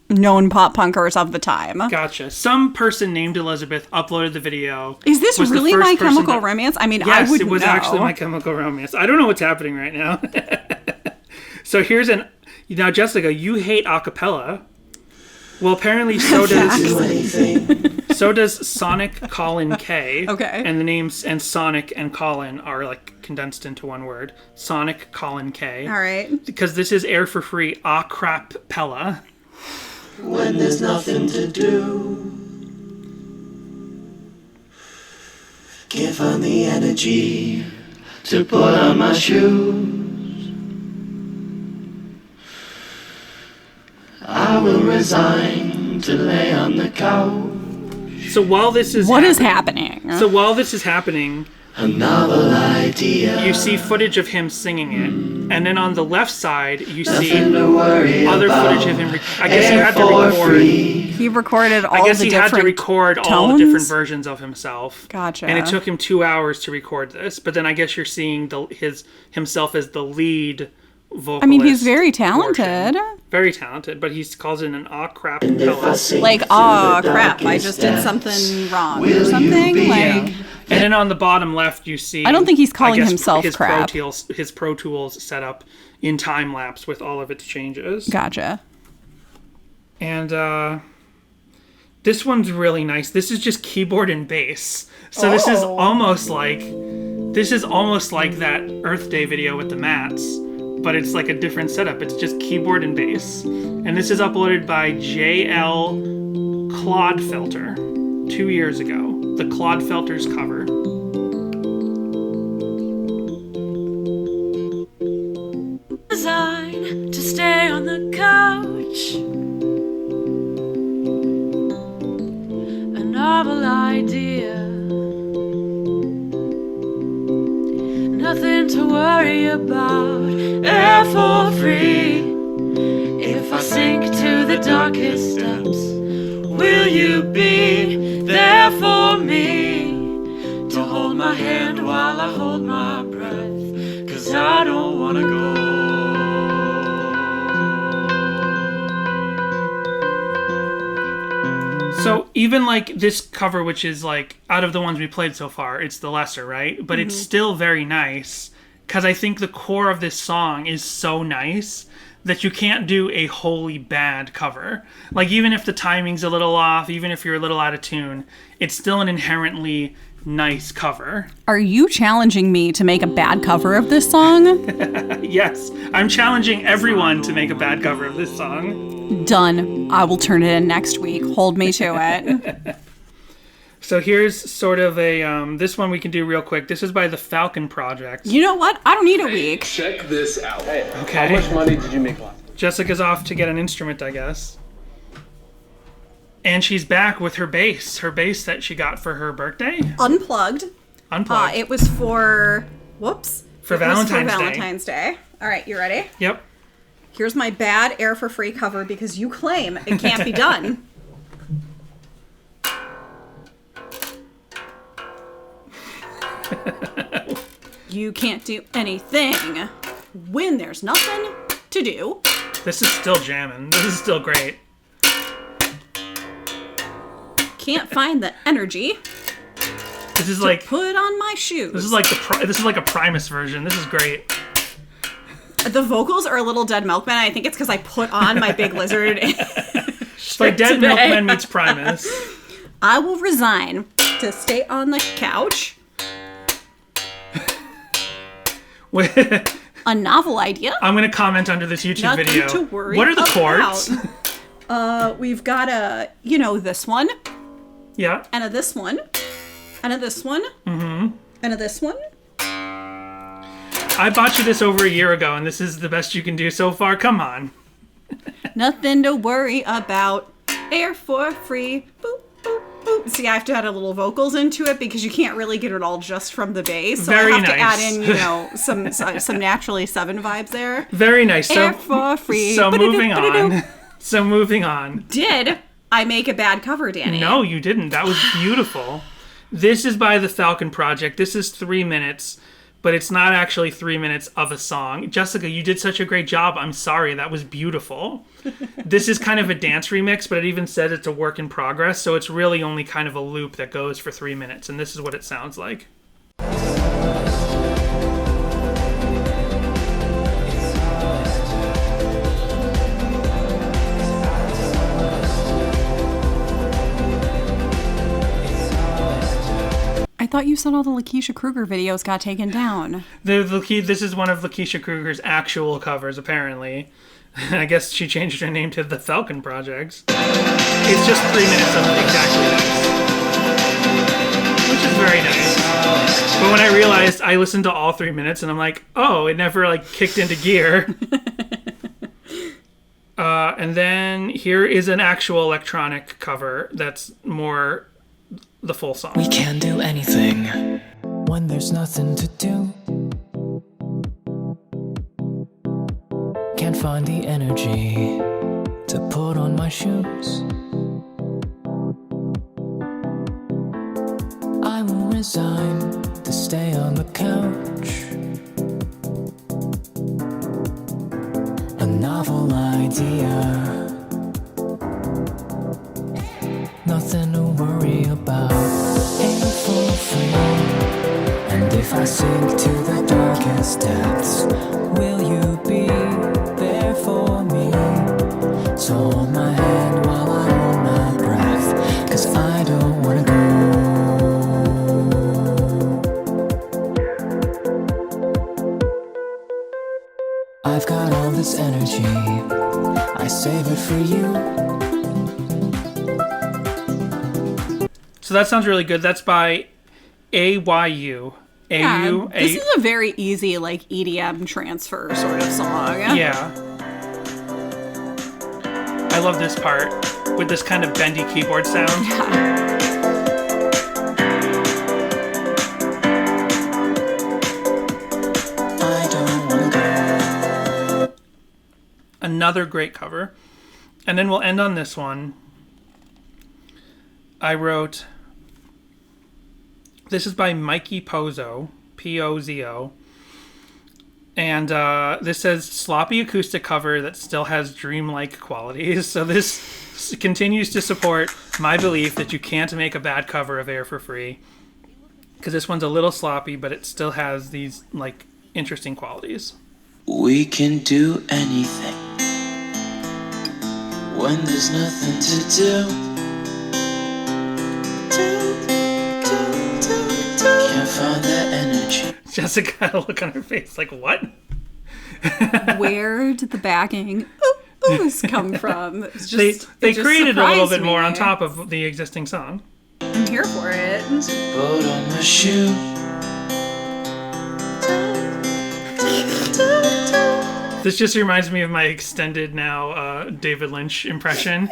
known pop punkers of the time. Gotcha. Some person named Elizabeth uploaded the video. Is this really My Chemical Romance? I mean, yes, I wouldn't it was know. actually My Chemical Romance. I don't know what's happening right now. So here's now, Jessica, you hate acapella. Well, apparently so does Sonic Colin K. Okay. And the names and Sonic and Colin are like condensed into one word. Sonic Colin K. All right. Because this is Air for Free acapella. When there's nothing to do, can't find the energy to put on my shoes. I will resign to lay on the couch. So while this is happening? So while this is happening, a novel idea. You see footage of him singing it, and then on the left side you see see other footage of him. I guess he had to record. He recorded all the different I guess he had to record tones? all the different versions of himself. Gotcha. And it took him 2 hours to record this. But then I guess you're seeing himself as the lead vocalist. I mean, he's very talented. Very talented, but he calls it an acapella. Like, crap, I just did something wrong or something. Like, and then on the bottom left, you see. I don't think he's calling himself his crap. His Pro Tools set up in time lapse with all of its changes. Gotcha. And this one's really nice. This is just keyboard and bass. So this is almost like that Earth Day video with the mats. But it's like a different setup. It's just keyboard and bass. And this is uploaded by JL Clodfelter 2 years ago. The Clodfelters cover. Designed to stay on the couch. A novel idea. Nothing to worry about. Air for free. If I sink to the darkest depths, will you be there for me? To hold my hand while I hold my breath, 'cause I don't wanna go. So even like this cover, which is like out of the ones we played so far, it's the lesser, right? But it's still very nice. because I think the core of this song is so nice that you can't do a wholly bad cover. Like, even if the timing's a little off, even if you're a little out of tune, it's still an inherently nice cover. Are you challenging me to make a bad cover of this song? Yes, I'm challenging everyone to make a bad cover of this song. Done. I will turn it in next week. Hold me to it. So here's sort of a, this one we can do real quick. This is by the Falcon Project. You know what? I don't need a week. Check this out. Hey, okay. How much money did you make last? Jessica's off to get an instrument, I guess. And she's back with her bass that she got for her birthday. Unplugged. It was for, For Valentine's Day. All right, you ready? Yep. Here's my bad Air for Free cover because you claim it can't be done. You can't do anything when there's nothing to do. This is still jamming. This is still great. Can't find the energy. This is to like put on my shoes. This is like a Primus version. This is great. The vocals are a little Dead Milkman. I think it's because I put on my Big Lizard. It's like Dead Milkman meets Primus. I will resign to stay on the couch. A novel idea. I'm going to comment under this YouTube Nothing video. To worry what are the about. chords? We've got this one. Yeah. And a this one. And a this one. Mm-hmm. And a this one. I bought you this over a year ago, and this is the best you can do so far. Come on. Nothing to worry about. Air for free. Boop, boop, boop. See, I have to add a little vocals into it because you can't really get it all just from the bass. So Very I have nice. to add in, some naturally 7 vibes there. Very nice. Air for free. So moving on. Did I make a bad cover, Danny? No, you didn't. That was beautiful. This is by the Falcon Project. This is 3 minutes, but it's not actually 3 minutes of a song. Jessica, you did such a great job. I'm sorry. That was beautiful. This is kind of a dance remix, but it even says it's a work in progress, so it's really only kind of a loop that goes for 3 minutes, and this is what it sounds like. I thought you said all the Lakeisha Kruger videos got taken down. This is one of Lakeisha Kruger's actual covers, apparently. I guess she changed her name to the Falcon Project. It's just 3 minutes of exactly this, which is very nice. But when I realized, I listened to all 3 minutes, and I'm like, oh, it never kicked into gear. And then here is an actual electronic cover that's more the full song. We can do anything when there's nothing to do. Can't find the energy to put on my shoes. I will resign to stay on the couch. A novel idea. Nothing to worry about. Aim for free. And if I sink to the darkest depths, will you be there for me? So hold my hand while I hold my breath, 'cause I don't wanna go. I've got all this energy, I save it for you. So that sounds really good. That's by AYU. AU. This is a very easy EDM transfer sort of song. Yeah. I love this part with this kind of bendy keyboard sound. Yeah. I don't wanna go. Another great cover. And then we'll end on this one. I wrote... This is by Mikey Pozo, P-O-Z-O. And this says, sloppy acoustic cover that still has dreamlike qualities. So this continues to support my belief that you can't make a bad cover of Air for Free. Because this one's a little sloppy, but it still has these, interesting qualities. We can do anything when there's nothing to do. Can't find that energy. Jessica had a look on her face like, what? Where did the backing oohs come from? It's just, they it just created a little bit surprised more me. on top of the existing song. I'm here for it. Boat on my shoe. This just reminds me of my extended now David Lynch impression.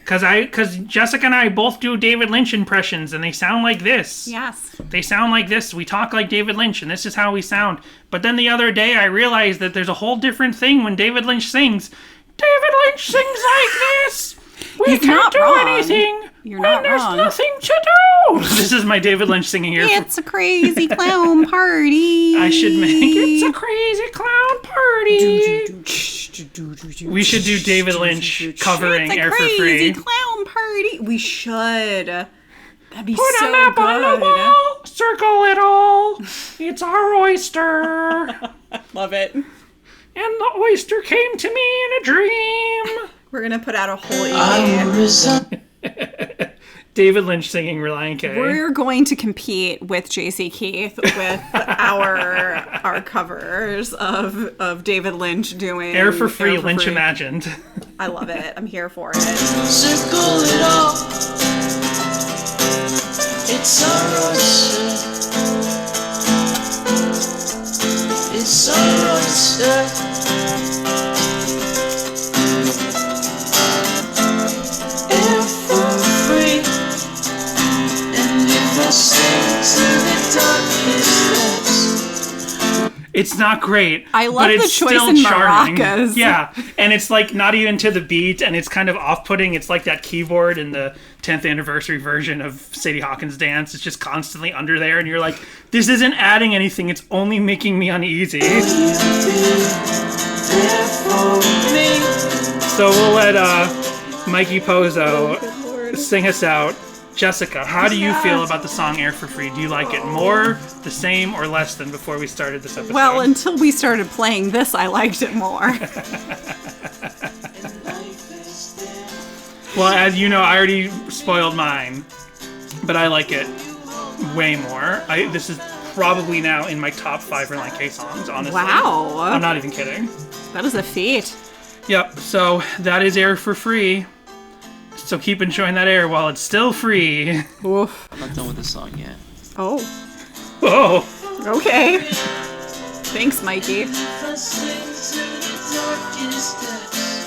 Because Jessica and I both do David Lynch impressions, and they sound like this. Yes. They sound like this. We talk like David Lynch, and this is how we sound. But then the other day, I realized that there's a whole different thing when David Lynch sings. David Lynch sings like this. We He's can't not do wrong. anything You're when not there's wrong. nothing to do. This is my David Lynch singing here. It's a crazy clown party. I should make it's a crazy clown party. We should do David Lynch covering It's a Air for crazy Free. clown party. We should. That'd be Put so a map good. on the wall, circle it all. It's our oyster. Love it. And the oyster came to me in a dream. We're gonna put out a whole EP. David Lynch singing Relient K. We're going to compete with JC Keith with our covers of David Lynch doing Air for Free, Lynch Imagined. I love it. I'm here for it. Circle it all. It's our oyster. It's our oyster. Air for free. And if I sing to the darkest depths. It's not great. I love but it's the choice still in charming. maracas. Yeah, and it's like not even to the beat, and it's kind of off-putting. It's like that keyboard in the 10th anniversary version of Sadie Hawkins' Dance. It's just constantly under there, and you're like, this isn't adding anything. It's only making me uneasy. So we'll let Mikey Pozo sing us out. Jessica, how do you feel about the song Air for Free? Do you like it more, the same, or less than before we started this episode? Well, until we started playing this, I liked it more. Well, as you know, I already spoiled mine, but I like it way more. This is probably now in my top 5 Relient K songs, honestly. Wow. I'm not even kidding. That is a feat. Yep, so that is Air for Free. So keep enjoying that air while it's still free. Oof. I'm not done with the song yet. Oh. Whoa. Okay. Thanks, Mikey. If I sing to the darkest depths.